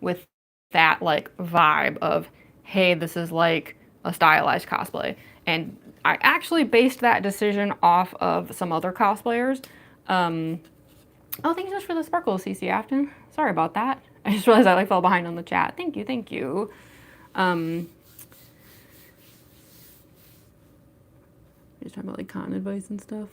with that, like, vibe of, hey, this is like a stylized cosplay. And I actually based that decision off of some other cosplayers. Oh, thank you so much for the sparkles, CC Afton. Sorry about that. I just realized I, like, fell behind on the chat. Thank you, thank you. Just talking about like con advice and stuff.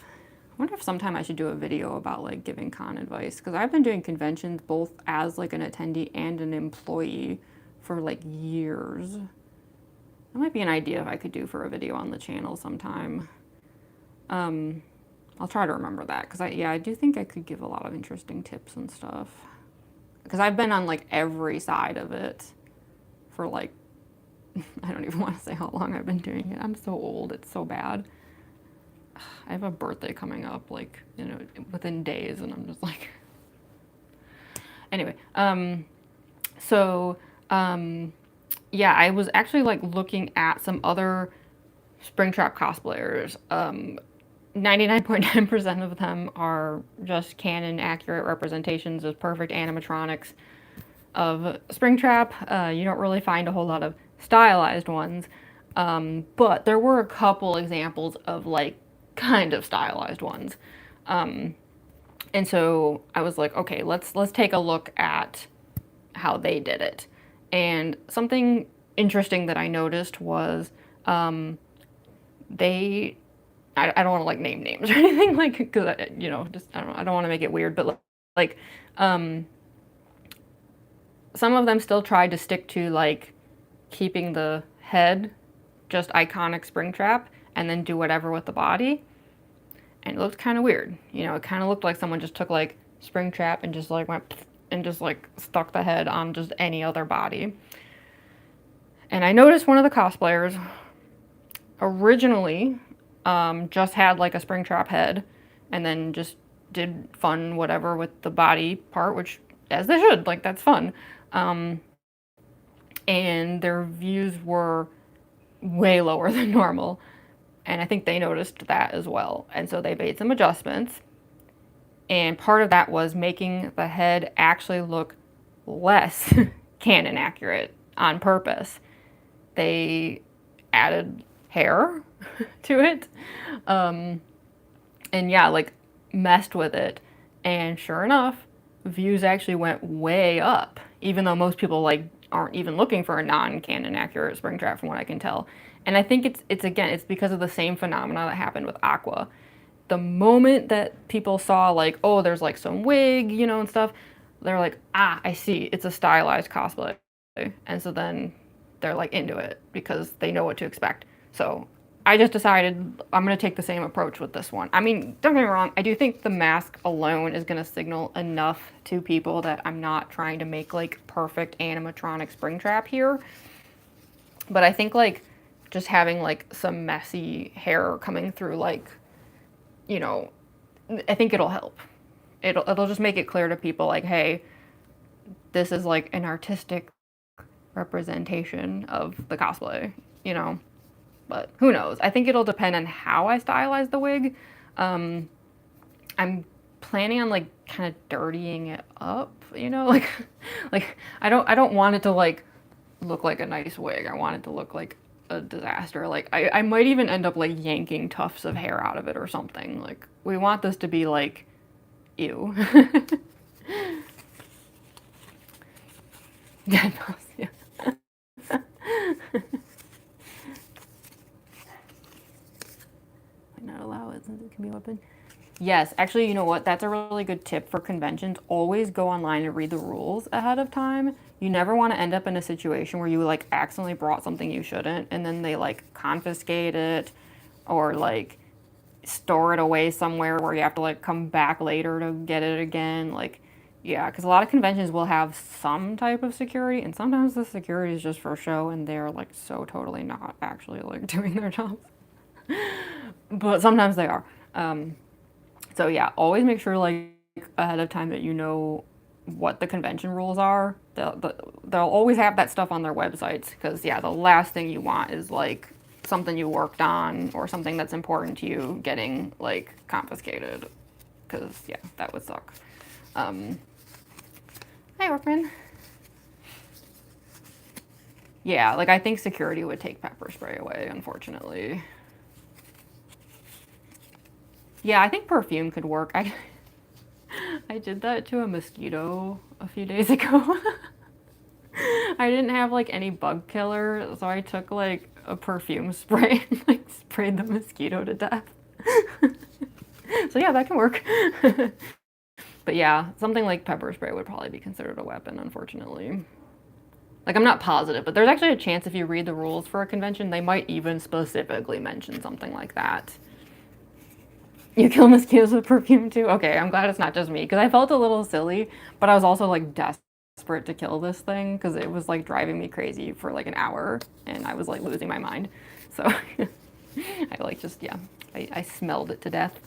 I wonder if sometime I should do a video about like giving con advice, because I've been doing conventions both as like an attendee and an employee for like years. That might be an idea if I could do for a video on the channel sometime. I'll try to remember that, because I do think I could give a lot of interesting tips and stuff. Because I've been on like every side of it for like, I don't even want to say how long I've been doing it. I'm so old, it's so bad. I have a birthday coming up like, you know, within days, and I'm just like, anyway, yeah, I was actually like looking at some other Springtrap cosplayers. 99.9% of them are just canon accurate representations of perfect animatronics of Springtrap. You don't really find a whole lot of stylized ones, but there were a couple examples of like kind of stylized ones. And so I was like, okay, let's take a look at how they did it. And something interesting that I noticed was they, I don't want to like name names or anything, like, because, you know, just I don't want to make it weird, but like some of them still tried to stick to like keeping the head just iconic Springtrap and then do whatever with the body, and it looked kind of weird. You know, it kind of looked like someone just took like Springtrap and just like went and just like stuck the head on just any other body. And I noticed one of the cosplayers originally just had like a Springtrap head and then just did fun whatever with the body part, which as they should, like that's fun. And their views were way lower than normal. And I think they noticed that as well. And so they made some adjustments. And part of that was making the head actually look less canon accurate on purpose. They added hair to it. And yeah, like messed with it. And sure enough, views actually went way up, even though most people like aren't even looking for a non-canon accurate Springtrap from what I can tell. And I think it's because of the same phenomena that happened with Aqua. The moment that people saw like, oh, there's like some wig, you know, and stuff, they're like, ah, I see, it's a stylized cosplay. And so then they're like into it because they know what to expect. So I just decided I'm going to take the same approach with this one. I mean, don't get me wrong, I do think the mask alone is going to signal enough to people that I'm not trying to make like perfect animatronic Springtrap here. But I think like just having like some messy hair coming through, like, you know, I think it'll help. It'll just make it clear to people like, hey, this is like an artistic representation of the cosplay, you know. But who knows? I think it'll depend on how I stylize the wig. I'm planning on like kind of dirtying it up, you know, like I don't want it to like look like a nice wig. I want it to look like a disaster. Like I might even end up like yanking tufts of hair out of it or something. Like we want this to be like, ew. Yeah. Not allow it since it can be a weapon. Yes, actually, you know what? That's a really good tip for conventions. Always go online and read the rules ahead of time. You never want to end up in a situation where you like accidentally brought something you shouldn't and then they like confiscate it or like store it away somewhere where you have to like come back later to get it again. Like, yeah, because a lot of conventions will have some type of security, and sometimes the security is just for show and they're like so totally not actually like doing their jobs. But sometimes they are. So yeah, always make sure like ahead of time that you know what the convention rules are. They'll always have that stuff on their websites, because yeah, the last thing you want is like something you worked on or something that's important to you getting like confiscated, because yeah, that would suck. Hi, Orphan. Yeah, like I think security would take pepper spray away, unfortunately. Yeah, I think perfume could work. I did that to a mosquito a few days ago. I didn't have like any bug killer, so I took like a perfume spray and like sprayed the mosquito to death. So yeah, that can work. But yeah, something like pepper spray would probably be considered a weapon, unfortunately. Like, I'm not positive, but there's actually a chance if you read the rules for a convention, they might even specifically mention something like that. You kill mosquitoes with perfume too? Okay, I'm glad it's not just me, because I felt a little silly, but I was also like desperate to kill this thing, because it was like driving me crazy for like an hour, and I was like losing my mind. So I like just, yeah, I smelled it to death.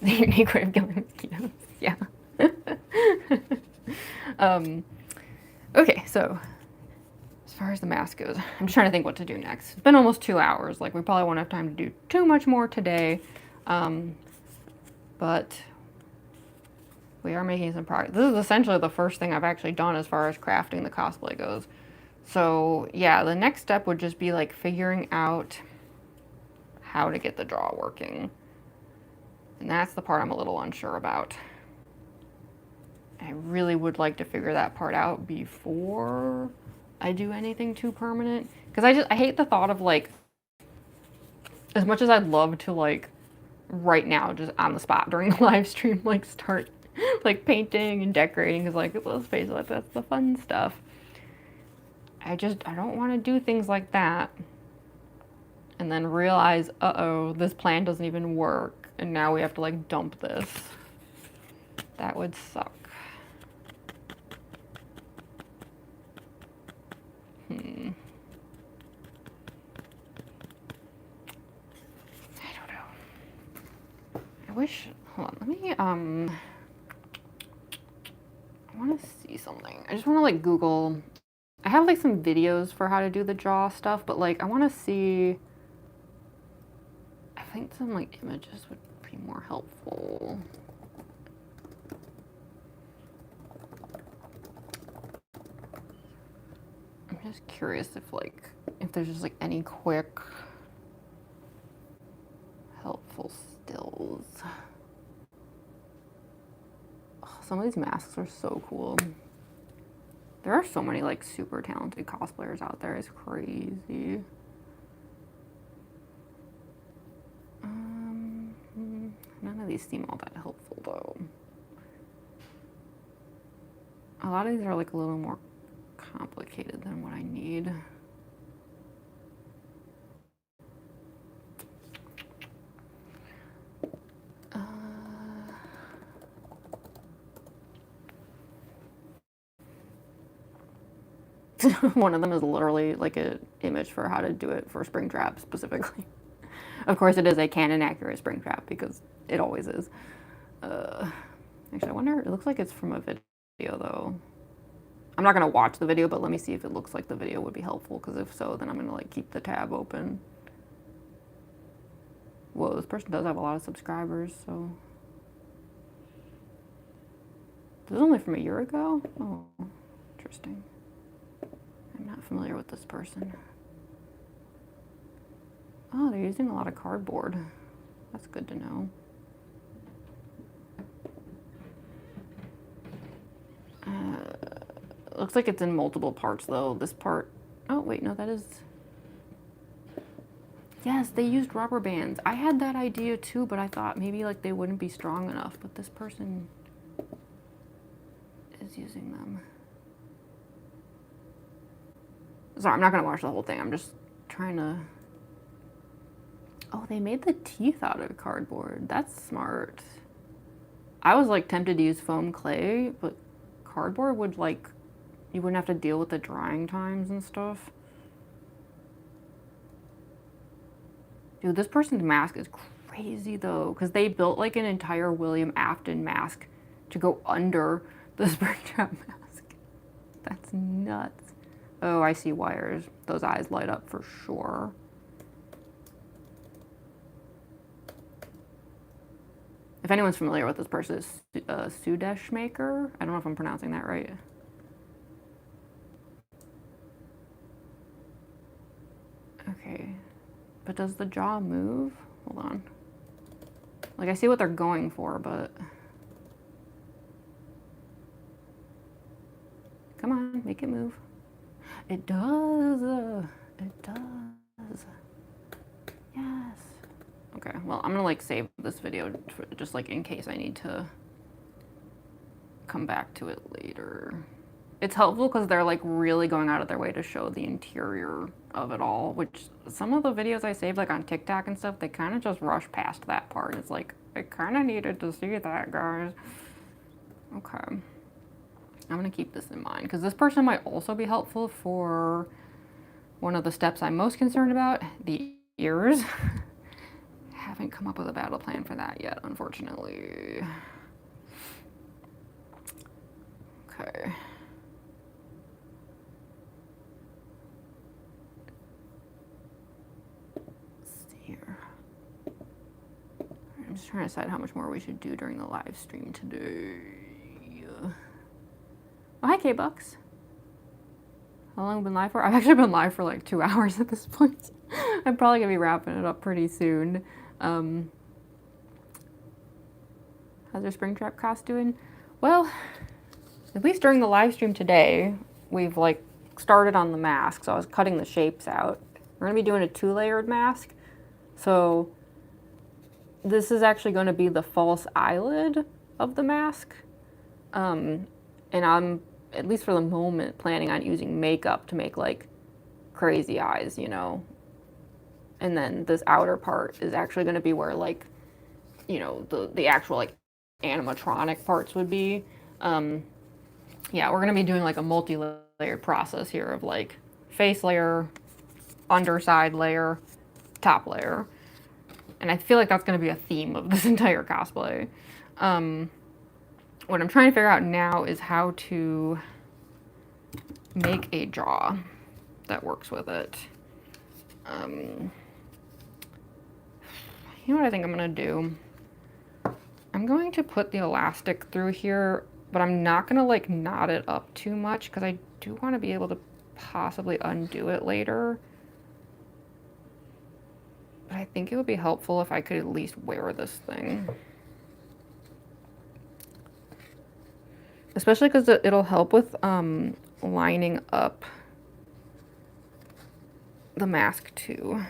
The unique way of killing mosquitoes, yeah. Okay, so as far as the mask goes, I'm just trying to think what to do next. It's been almost 2 hours. Like, we probably won't have time to do too much more today. But we are making some progress. This is essentially the first thing I've actually done as far as crafting the cosplay goes. So yeah, the next step would just be like figuring out how to get the draw working. And that's the part I'm a little unsure about. I really would like to figure that part out before I do anything too permanent. Because I hate the thought of like, as much as I'd love to like right now, just on the spot during the live stream, like start like painting and decorating, because like, let's face it, that's the fun stuff. I don't want to do things like that and then realize, uh-oh, this plan doesn't even work, and now we have to like dump this. That would suck. I don't know. I wish, hold on, let me, I want to see something. I just want to like Google, I have like some videos for how to do the jaw stuff, but like I want to see, I think some like images would be more helpful. I'm just curious if there's just like any quick helpful stills. Oh, some of these masks are so cool. There are so many like super talented cosplayers out there. It's crazy. None of these seem all that helpful though. A lot of these are like a little more complicated than what I need. One of them is literally like an image for how to do it for Springtrap specifically. Of course, it is a canon accurate Springtrap because it always is. Actually, I wonder, it looks like it's from a video though. I'm not gonna watch the video, but let me see if it looks like the video would be helpful, because if so, then I'm gonna like keep the tab open. Whoa, this person does have a lot of subscribers, so. This is only from a year ago? Oh, interesting. I'm not familiar with this person. Oh, they're using a lot of cardboard. That's good to know. Looks like it's in multiple parts though. This part, oh wait, no, that is, yes, they used rubber bands. I had that idea too, but I thought maybe like they wouldn't be strong enough, but this person is using them. Sorry, I'm not gonna watch the whole thing. I'm just trying to, oh, they made the teeth out of cardboard. That's smart. I was like tempted to use foam clay, but cardboard would like, you wouldn't have to deal with the drying times and stuff. Dude, this person's mask is crazy though, because they built like an entire William Afton mask to go under the Springtrap mask. That's nuts. Oh, I see wires. Those eyes light up for sure. If anyone's familiar with this person, is Sudesh Maker. I don't know if I'm pronouncing that right. Okay, but does the jaw move? Hold on. Like, I see what they're going for, but... Come on, make it move. It does. It does. Yes. Okay, well, I'm gonna like save this video just like in case I need to come back to it later. It's helpful because they're like really going out of their way to show the interior of it all, which some of the videos I saved like on TikTok and stuff, they kind of just rush past that part. It's like, I kind of needed to see that, guys. Okay. I'm gonna keep this in mind because this person might also be helpful for one of the steps I'm most concerned about, the ears. Haven't come up with a battle plan for that yet, unfortunately. Okay. I'm just trying to decide how much more we should do during the live stream today. Oh, hi, K-Bucks. How long have we been live for? I've actually been live for like 2 hours at this point. I'm probably gonna be wrapping it up pretty soon. How's your Springtrap Cos doing? Well, at least during the live stream today, we've like started on the mask, so I was cutting the shapes out. We're gonna be doing a 2-layered mask. So this is actually going to be the false eyelid of the mask. And I'm, at least for the moment, planning on using makeup to make like crazy eyes, you know. And then this outer part is actually going to be where like, you know, the actual like animatronic parts would be. Yeah, we're going to be doing like a multi-layered process here of like face layer, underside layer, top layer. And I feel like that's going to be a theme of this entire cosplay. What I'm trying to figure out now is how to make a jaw that works with it. You know what I think I'm going to do? I'm going to put the elastic through here, but I'm not going to like knot it up too much because I do want to be able to possibly undo it later. But I think it would be helpful if I could at least wear this thing. Especially because it'll help with lining up the mask too.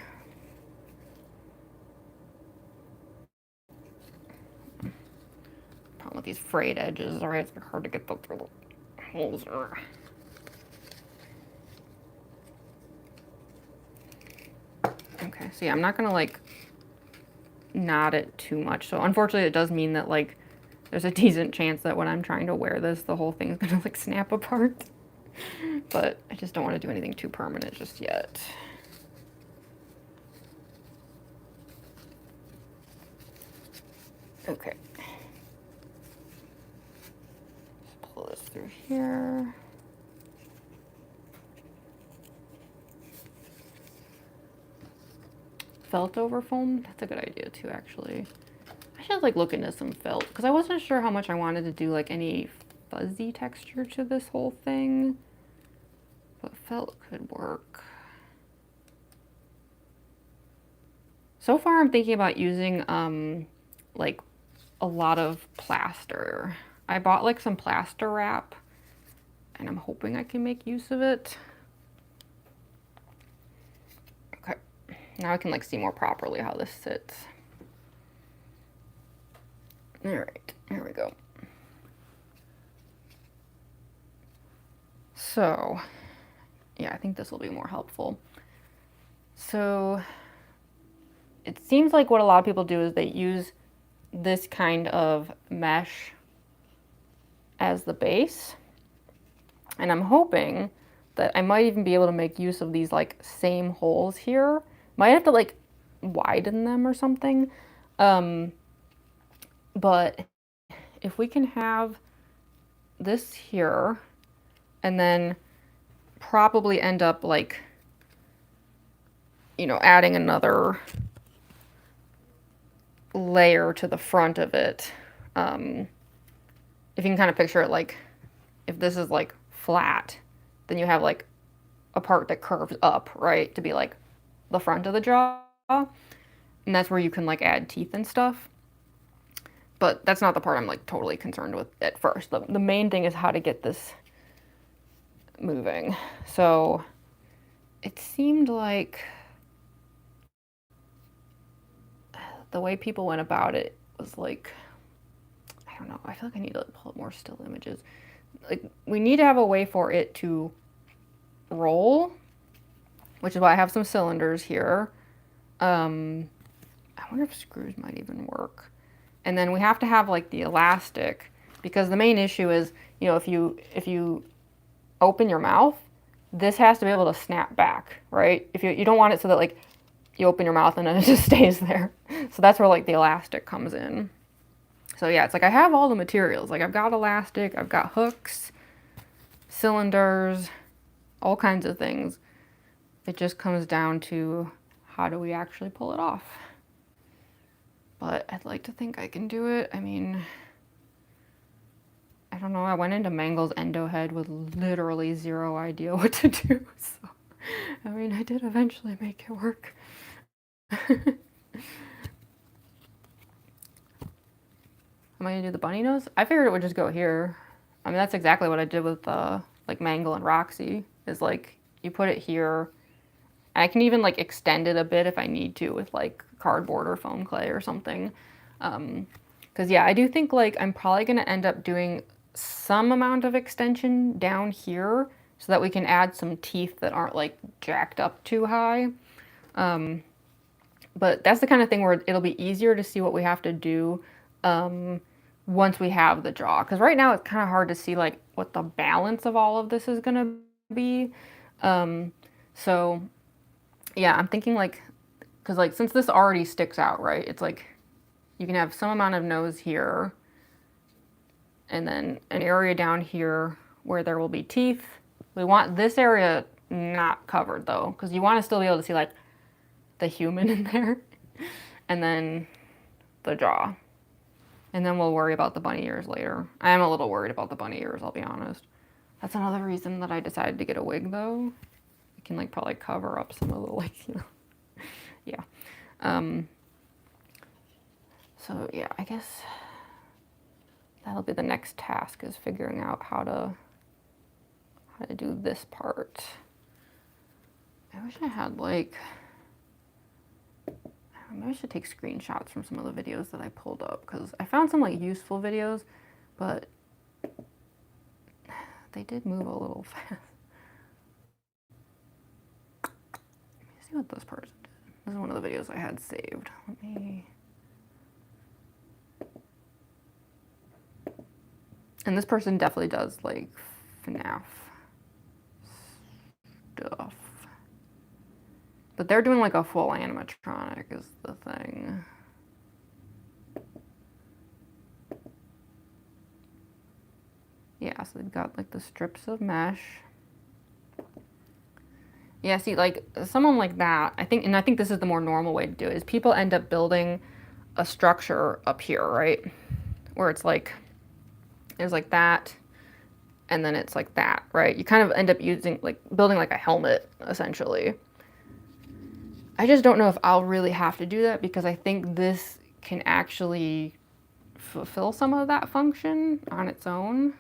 Problem with these frayed edges, alright, it's hard to get through the holes. Okay, so yeah, I'm not gonna like knot it too much. So unfortunately it does mean that like there's a decent chance that when I'm trying to wear this, the whole thing's gonna like snap apart. But I just don't want to do anything too permanent just yet. Okay. Just pull this through here. Felt over foam? That's a good idea too, actually. I should like look into some felt because I wasn't sure how much I wanted to do like any fuzzy texture to this whole thing, but felt could work. So far I'm thinking about using like a lot of plaster. I bought like some plaster wrap and I'm hoping I can make use of it. Okay, now I can like see more properly how this sits. All right, here we go. So, yeah, I think this will be more helpful. So, it seems like what a lot of people do is they use this kind of mesh as the base. And I'm hoping that I might even be able to make use of these like same holes here. Might have to like widen them or something. But if we can have this here and then probably end up like, you know, adding another layer to the front of it. If you can kind of picture it like, if this is like flat, then you have like a part that curves up, right? To be like the front of the jaw. And that's where you can like add teeth and stuff. But that's not the part I'm like totally concerned with at first. The main thing is how to get this moving. So it seemed like the way people went about it was like, I don't know, I feel like I need to pull up more still images. Like, we need to have a way for it to roll, which is why I have some cylinders here. I wonder if screws might even work. And then we have to have like the elastic, because the main issue is, you know, if you open your mouth, this has to be able to snap back, right? If you don't want it so that like you open your mouth and then it just stays there. So that's where like the elastic comes in. So yeah, it's like I have all the materials. Like I've got elastic, I've got hooks, cylinders, all kinds of things. It just comes down to how do we actually pull it off? But I'd like to think I can do it. I mean, I don't know. I went into Mangle's endo head with literally zero idea what to do. So, I mean, I did eventually make it work. Am I gonna do the bunny nose? I figured it would just go here. I mean, that's exactly what I did with like Mangle and Roxy, is like you put it here. I can even like extend it a bit if I need to with like cardboard or foam clay or something. Because yeah, I do think like I'm probably gonna end up doing some amount of extension down here so that we can add some teeth that aren't like jacked up too high. But that's the kind of thing where it'll be easier to see what we have to do once we have the jaw. Because right now it's kind of hard to see like what the balance of all of this is gonna be. So yeah, I'm thinking like, because like since this already sticks out, right? It's like you can have some amount of nose here and then an area down here where there will be teeth. We want this area not covered though, because you want to still be able to see like the human in there. And then the jaw. And then we'll worry about the bunny ears later. I am a little worried about the bunny ears, I'll be honest. That's another reason that I decided to get a wig though. It can like probably cover up some of the like, you know, yeah. So yeah, I guess that'll be the next task, is figuring out how to do this part. I wish I had like, maybe I should take screenshots from some of the videos that I pulled up, because I found some like useful videos, but they did move a little fast. Let me see what this person did. This is one of the videos I had saved. Let me. And this person definitely does like FNAF stuff. But they're doing like a full animatronic is the thing. Yeah, so they've got like the strips of mesh. Yeah, see, like someone like that, I think this is the more normal way to do it, is people end up building a structure up here, right? Where it's like, there's like that, and then it's like that, right? You kind of end up using, like, building like a helmet, essentially. I just don't know if I'll really have to do that, because I think this can actually fulfill some of that function on its own,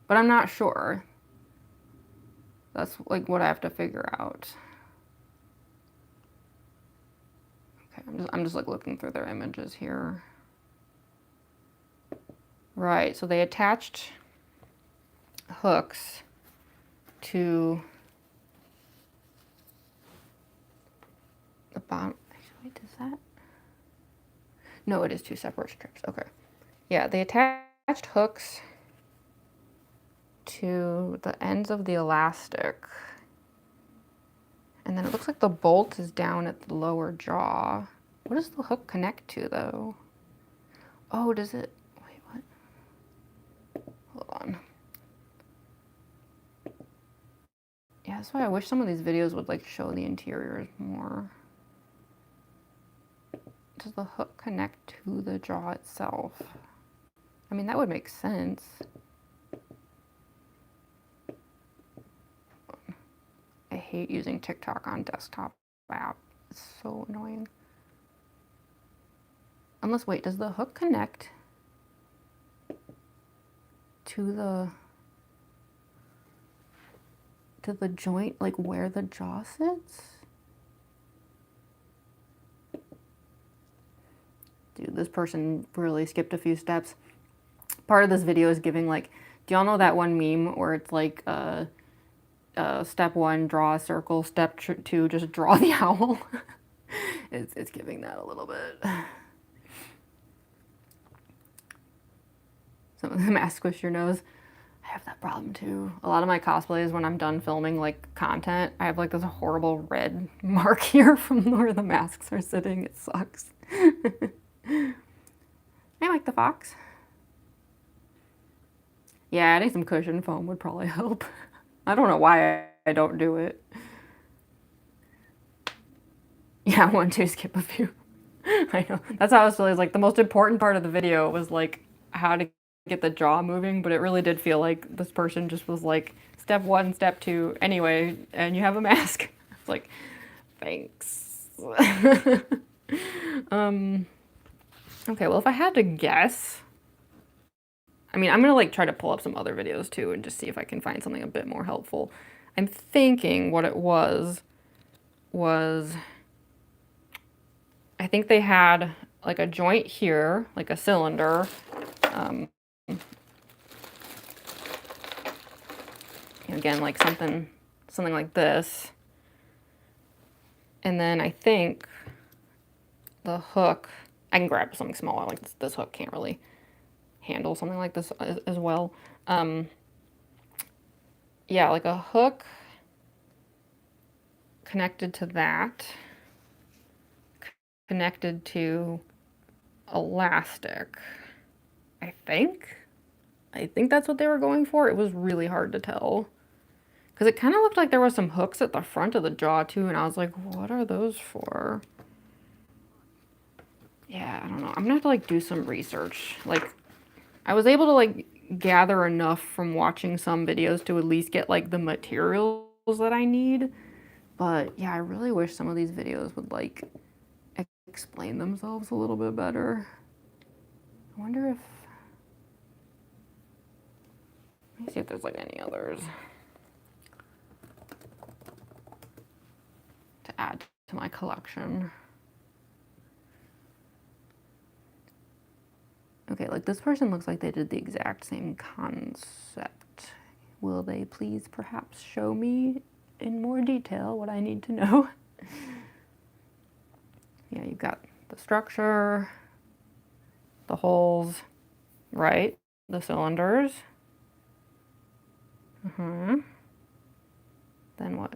but I'm not sure. That's like what I have to figure out. Okay, I'm just like looking through their images here. Right, so they attached hooks to the bottom. Actually, does that? No, it is two separate strips. Okay. Yeah, they attached hooks to the ends of the elastic. And then it looks like the bolt is down at the lower jaw. What does the hook connect to, though? Oh, does it? Wait, what? Hold on. Yeah, that's why I wish some of these videos would like show the interiors more. Does the hook connect to the jaw itself? I mean, that would make sense. I hate using TikTok on desktop app. It's so annoying. Unless, wait, does the hook connect to the... to the joint, like where the jaw sits. Dude, this person really skipped a few steps. Part of this video is giving like, do y'all know that one meme where it's like, step 1, draw a circle, step 2, just draw the owl? It's giving that a little bit. Some of the mask squish your nose. I have that problem too. A lot of my cosplays, when I'm done filming like content, I have like this horrible red mark here from where the masks are sitting. It sucks. I like the fox. Yeah, adding some cushion foam would probably help. I don't know why I don't do it. Yeah, 1, 2, skip a few. I know. That's how I was feeling. Like the most important part of the video was like how to get the jaw moving, but it really did feel like this person just was like step 1, step 2, anyway, and you have a mask. It's like, thanks. Okay, well, if I had to guess, I mean, I'm gonna like try to pull up some other videos too and just see if I can find something a bit more helpful. I'm thinking what it was, I think they had like a joint here, like a cylinder. Again, like something like this. And then I think the hook, I can grab something smaller, like this hook can't really handle something like this as well. Yeah, like a hook connected to that, connected to elastic, I think that's what they were going for. It was really hard to tell because it kind of looked like there was some hooks at the front of the jaw too, and I was like, what are those for? Yeah, I don't know. I'm gonna have to like do some research. Like, I was able to like gather enough from watching some videos to at least get like the materials that I need. But yeah, I really wish some of these videos would like explain themselves a little bit better. I wonder if, let me see if there's like any others to add to my collection. Okay, like this person looks like they did the exact same concept. Will they please perhaps show me in more detail what I need to know? Yeah, you've got the structure, the holes, right? The cylinders. Then what?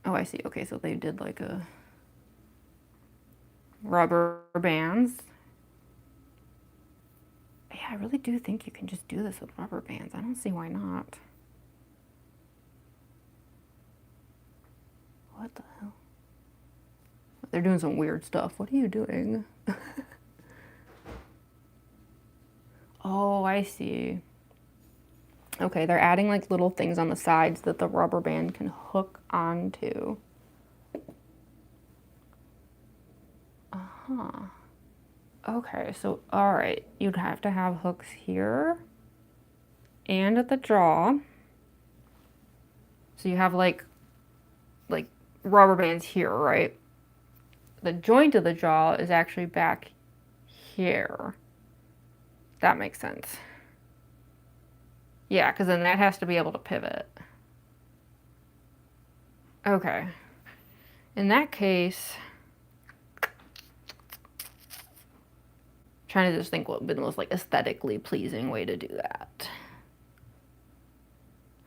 Oh, I see. Okay, so they did like a rubber bands. Yeah, I really do think you can just do this with rubber bands. I don't see why not. What the hell? They're doing some weird stuff. What are you doing? Oh, I see. Okay, they're adding like little things on the sides that the rubber band can hook onto. Okay, so all right, you'd have to have hooks here and at the jaw. So you have like rubber bands here, right? The joint of the jaw is actually back here. That makes sense. Yeah, because then that has to be able to pivot. Okay. In that case, trying to just think what would be the most like aesthetically pleasing way to do that.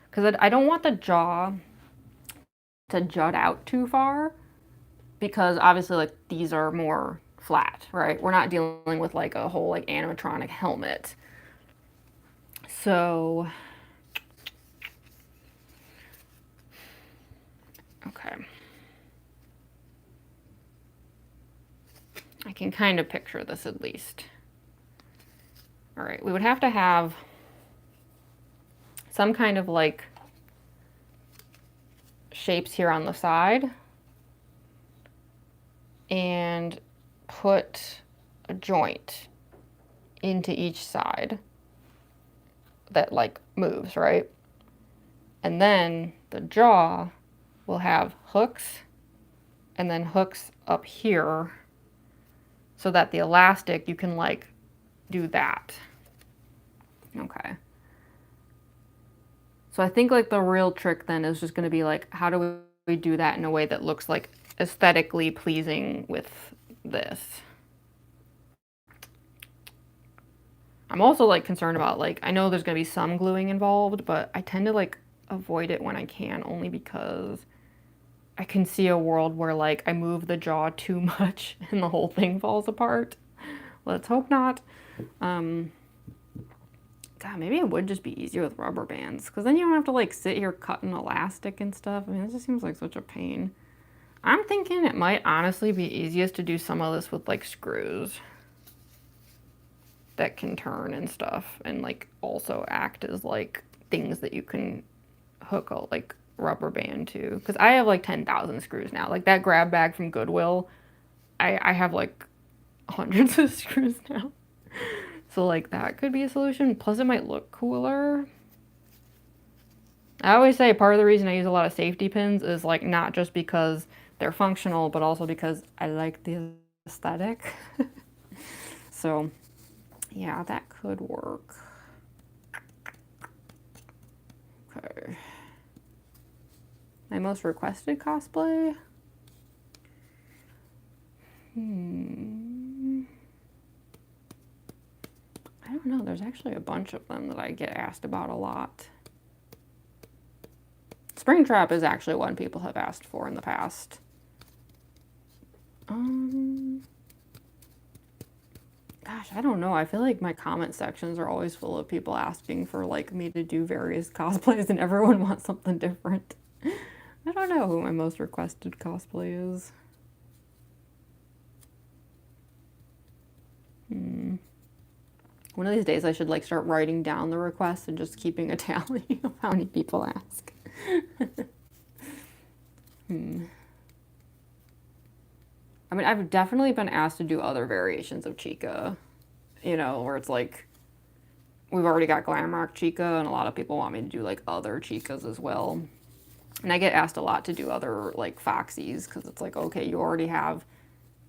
Because I don't want the jaw to jut out too far, because obviously like these are more flat, right? We're not dealing with like a whole like animatronic helmet. So, okay. I can kind of picture this at least. All right, we would have to have some kind of like shapes here on the side and put a joint into each side. that like moves, right? And then the jaw will have hooks and then hooks up here so that the elastic, you can like do that. Okay. So I think like the real trick then is just going to be like, how do we do that in a way that looks like aesthetically pleasing with this? I'm also like concerned about like, I know there's going to be some gluing involved, but I tend to like avoid it when I can, only because I can see a world where like I move the jaw too much and the whole thing falls apart. Let's hope not. God, maybe it would just be easier with rubber bands, because then you don't have to like sit here cutting elastic and stuff. I mean, it just seems like such a pain. I'm thinking it might honestly be easiest to do some of this with like screws that can turn and stuff, and like also act as like things that you can hook a like rubber band to. Because I have like 10,000 screws now. Like that grab bag from Goodwill, I have like hundreds of screws now. So like that could be a solution. Plus it might look cooler. I always say part of the reason I use a lot of safety pins is like not just because they're functional, but also because I like the aesthetic. So yeah, that could work. Okay. My most requested cosplay? I don't know. There's actually a bunch of them that I get asked about a lot. Springtrap is actually one people have asked for in the past. Gosh, I don't know. I feel like my comment sections are always full of people asking for like me to do various cosplays, and everyone wants something different. I don't know who my most requested cosplay is. One of these days I should like start writing down the requests and just keeping a tally of how many people ask. I mean, I've definitely been asked to do other variations of Chica, you know, where it's like, we've already got Glamrock Chica, and a lot of people want me to do like other Chicas as well. And I get asked a lot to do other like Foxies, because it's like, okay, you already have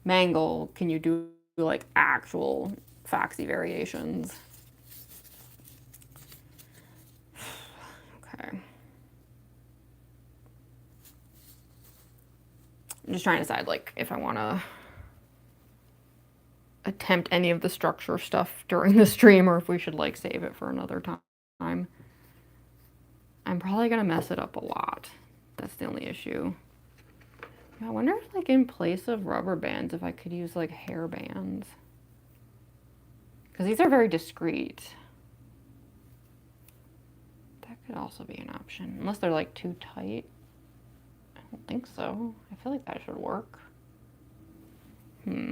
Mangle, can you do like actual Foxy variations? Okay. I'm just trying to decide like if I want to attempt any of the structure stuff during the stream, or if we should like save it for another time. I'm probably gonna mess it up a lot. That's the only issue. I wonder if like in place of rubber bands, if I could use like hair bands. Because these are very discreet. That could also be an option. Unless they're like too tight. I don't think so. I feel like that should work. Okay.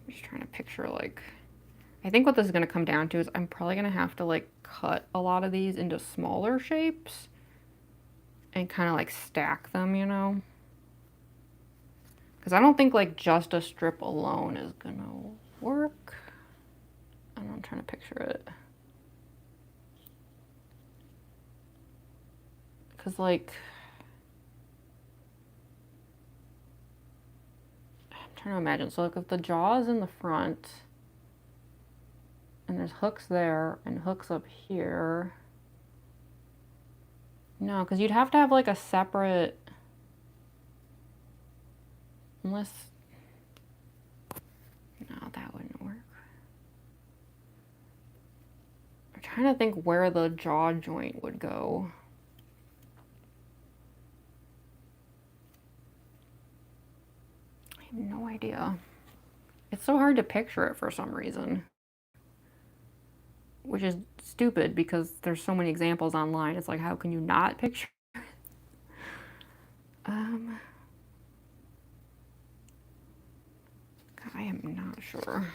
I'm just trying to picture like, I think what this is going to come down to is I'm probably going to have to like cut a lot of these into smaller shapes and kind of like stack them, you know? Because I don't think like just a strip alone is going to work. I don't know, I'm trying to picture it. Because like, I'm trying to imagine. So like if the jaw is in the front, and there's hooks there and hooks up here. No, because you'd have to have like a separate, unless, no, that wouldn't work. I'm trying to think where the jaw joint would go. I have no idea. It's so hard to picture it for some reason. Which is stupid because there's so many examples online. It's like, how can you not picture it? I am not sure.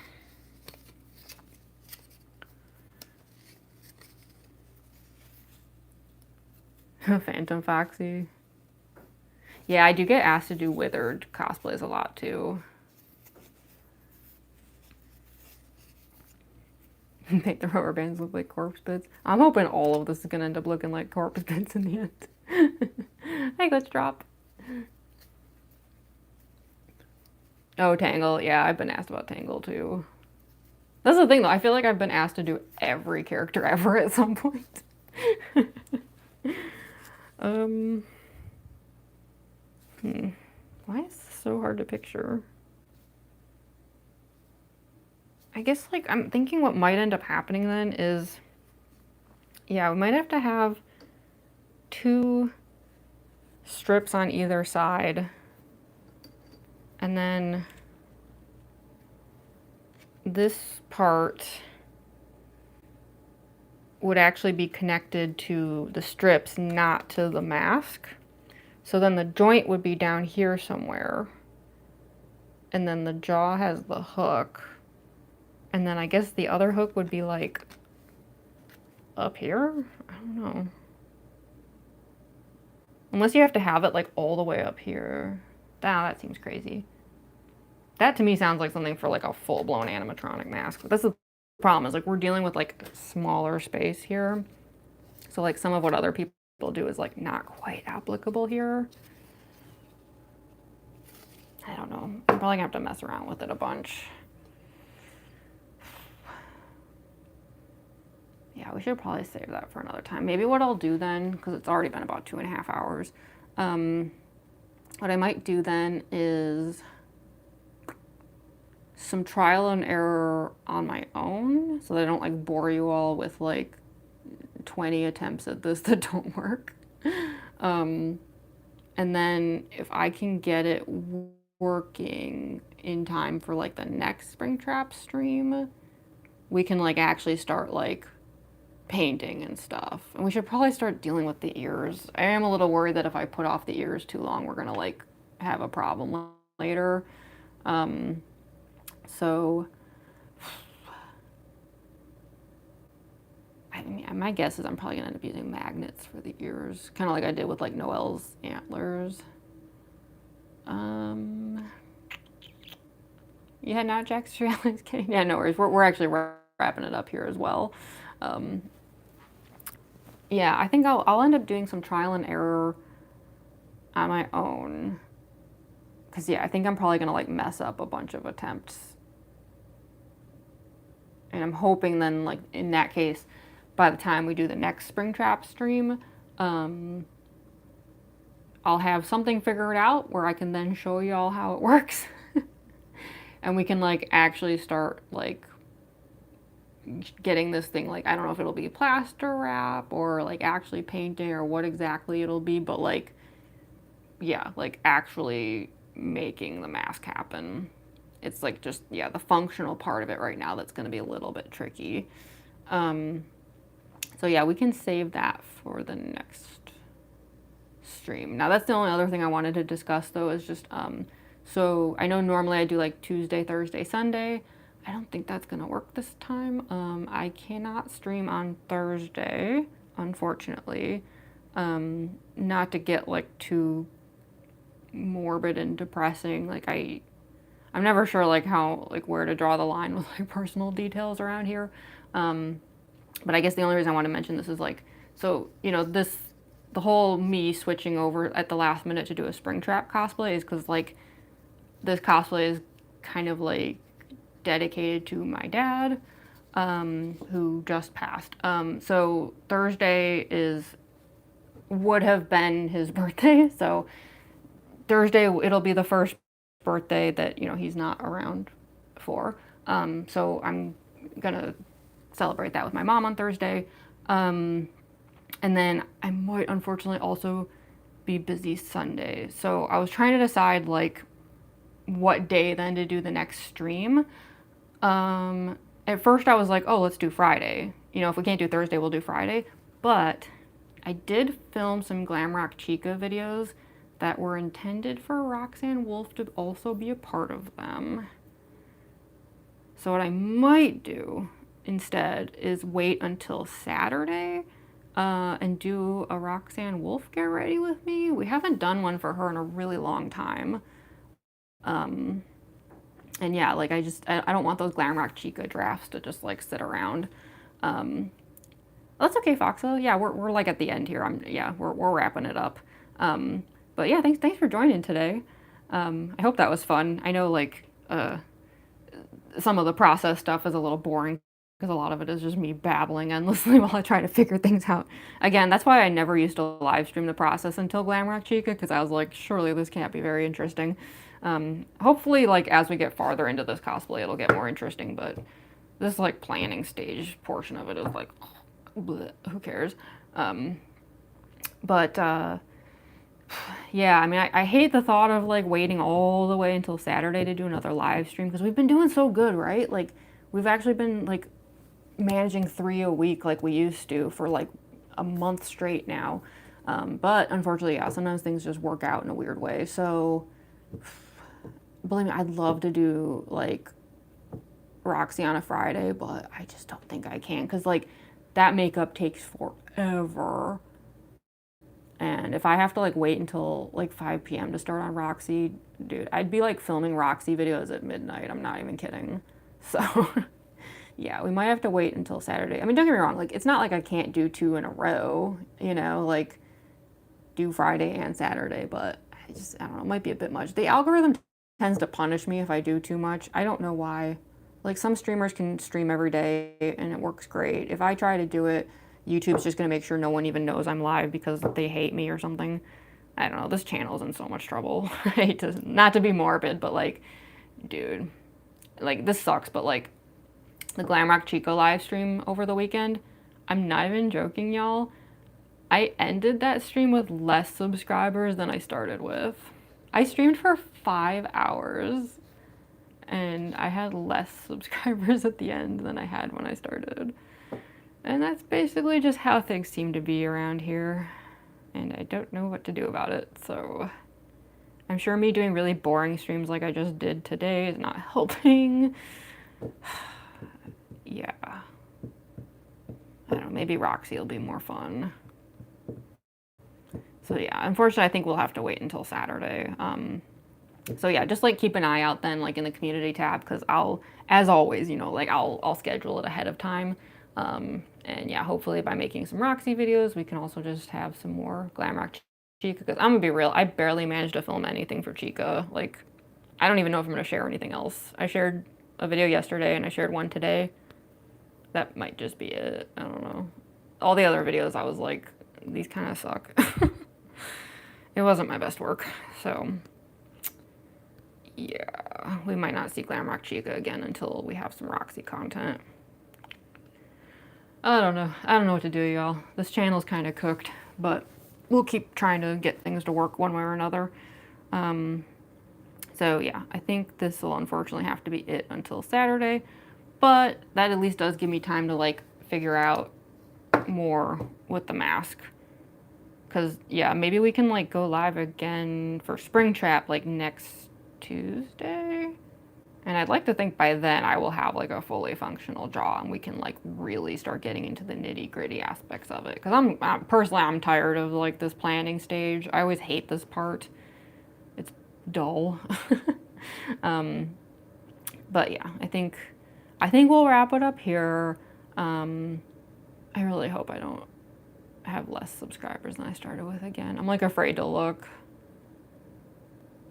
Phantom Foxy. Yeah, I do get asked to do withered cosplays a lot too. Make the rubber bands look like corpse bits. I'm hoping all of this is gonna end up looking like corpse bits in the end. Hey, let's drop. Oh, Tangle. Yeah, I've been asked about Tangle too. That's the thing though. I feel like I've been asked to do every character ever at some point. um. Why is this so hard to picture? I guess like I'm thinking what might end up happening then is, yeah, we might have to have 2 strips on either side, and then this part would actually be connected to the strips, not to the mask. So then the joint would be down here somewhere, and then the jaw has the hook, and then I guess the other hook would be like up here? I don't know. Unless you have to have it like all the way up here. That seems crazy. That to me sounds like something for like a full-blown animatronic mask. But that's the problem, is like we're dealing with like smaller space here. So like some of what other people do is like not quite applicable here. I don't know. I'm probably gonna have to mess around with it a bunch. Yeah, we should probably save that for another time. Maybe what I'll do then, because it's already been about 2.5 hours, what I might do then is some trial and error on my own, so that I don't like bore you all with like 20 attempts at this that don't work. And then if I can get it working in time for like the next Springtrap stream, we can like actually start like painting and stuff. And we should probably start dealing with the ears. I am a little worried that if I put off the ears too long, we're gonna like have a problem later. So I mean, my guess is I'm probably gonna end up using magnets for the ears, kind of like I did with like Noelle's antlers. Yeah, not Jack's Australian's kidding. Yeah, no worries. We're actually wrapping it up here as well. Yeah, I think I'll end up doing some trial and error on my own. Cause yeah, I think I'm probably gonna like mess up a bunch of attempts. And I'm hoping then like in that case, by the time we do the next Springtrap stream, I'll have something figured out where I can then show y'all how it works. And we can like actually start like getting this thing, like I don't know if it'll be plaster wrap or like actually painting or what exactly it'll be, but like yeah, like actually making the mask happen. It's like just, yeah, the functional part of it right now that's going to be a little bit tricky. So yeah, we can save that for the next stream. Now that's the only other thing I wanted to discuss though, is just so I know normally I do like Tuesday, Thursday, Sunday. I don't think that's gonna work this time. I cannot stream on Thursday, unfortunately. Not to get like too morbid and depressing. Like I'm never sure like how, like where to draw the line with like personal details around here. But I guess the only reason I want to mention this is like, so, you know, the whole me switching over at the last minute to do a Springtrap cosplay is because like this cosplay is kind of like dedicated to my dad, who just passed. So Thursday would have been his birthday. So Thursday, it'll be the first birthday that, you know, he's not around for. So I'm gonna celebrate that with my mom on Thursday. And then I might unfortunately also be busy Sunday. So I was trying to decide like what day then to do the next stream. At first I was like, oh, let's do Friday. You know, if we can't do Thursday, we'll do Friday. But I did film some Glamrock Chica videos that were intended for Roxanne Wolf to also be a part of them. So what I might do instead is wait until Saturday, and do a Roxanne Wolf get ready with me. We haven't done one for her in a really long time. And yeah, like I don't want those Glamrock Chica drafts to just like sit around. That's okay, Foxa. Yeah, we're like at the end here. We're wrapping it up. But yeah, thanks for joining today. I hope that was fun. I know like some of the process stuff is a little boring because a lot of it is just me babbling endlessly while I try to figure things out. Again, that's why I never used to live stream the process until Glamrock Chica, because I was like, surely this can't be very interesting. Hopefully, like as we get farther into this cosplay, it'll get more interesting. But this like planning stage portion of it is like, bleh, who cares? But yeah, I mean, I hate the thought of like waiting all the way until Saturday to do another live stream because we've been doing so good, right? Like we've actually been like managing 3 a week like we used to for like a month straight now. But unfortunately, yeah, sometimes things just work out in a weird way. So believe me, I'd love to do like Roxy on a Friday, but I just don't think I can because like that makeup takes forever. And if I have to like wait until like 5 p.m. to start on Roxy, dude, I'd be like filming Roxy videos at midnight. I'm not even kidding. So yeah, we might have to wait until Saturday. I mean, don't get me wrong, like it's not like I can't do 2 in a row, you know, like do Friday and Saturday, but I don't know, it might be a bit much. The algorithm tends to punish me if I do too much. I don't know why. Like some streamers can stream every day and it works great. If I try to do it, YouTube's just gonna make sure no one even knows I'm live because they hate me or something. I don't know, this channel's in so much trouble. I hate to, not to be morbid, but like, dude, like this sucks, but like the Glamrock Chico live stream over the weekend, I'm not even joking, y'all. I ended that stream with less subscribers than I started with. I streamed for 5 hours and I had less subscribers at the end than I had when I started. And that's basically just how things seem to be around here. And I don't know what to do about it, so I'm sure me doing really boring streams like I just did today is not helping. Yeah. I don't know, maybe Roxy will be more fun. So yeah, unfortunately I think we'll have to wait until Saturday. So yeah, just like keep an eye out then like in the community tab because I'll, as always, you know, like I'll schedule it ahead of time. And yeah, hopefully by making some Roxy videos, we can also just have some more Glamrock Chica, because I'm gonna be real, I barely managed to film anything for Chica. Like, I don't even know if I'm gonna share anything else. I shared a video yesterday and I shared one today. That might just be it. I don't know. All the other videos, I was like, these kind of suck. It wasn't my best work, so yeah, we might not see Glamrock Chica again until we have some Roxy content. I don't know. I don't know what to do, y'all. This channel's kind of cooked, but we'll keep trying to get things to work one way or another. So yeah, I think this will unfortunately have to be it until Saturday, but that at least does give me time to like figure out more with the mask. Cause yeah, maybe we can like go live again for Springtrap like next Tuesday. And I'd like to think by then I will have like a fully functional jaw and we can like really start getting into the nitty gritty aspects of it. Cause I'm personally, I'm tired of like this planning stage. I always hate this part. It's dull. But yeah, I think we'll wrap it up here. I really hope I don't have less subscribers than I started with again. I'm like afraid to look.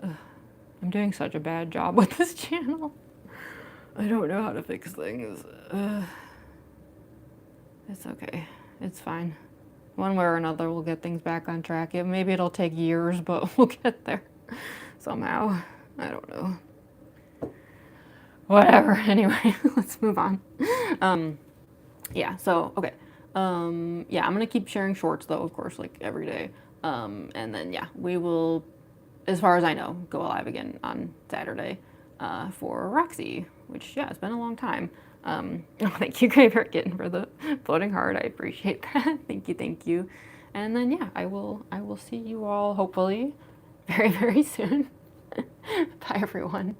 Ugh. I'm doing such a bad job with this channel. I don't know how to fix things. It's okay. It's fine. One way or another, we'll get things back on track. Maybe it'll take years, but we'll get there somehow. I don't know. Whatever. Anyway, let's move on. Yeah, so, okay. Yeah, I'm gonna keep sharing shorts though, of course, like every day. And then, yeah, we will, as far as I know, go live again on Saturday for Roxy, which, yeah, it's been a long time. Oh, thank you, Graveyard Kitten, for the floating heart. I appreciate that. Thank you. And then, yeah, I will see you all, hopefully, very, very soon. Bye, everyone.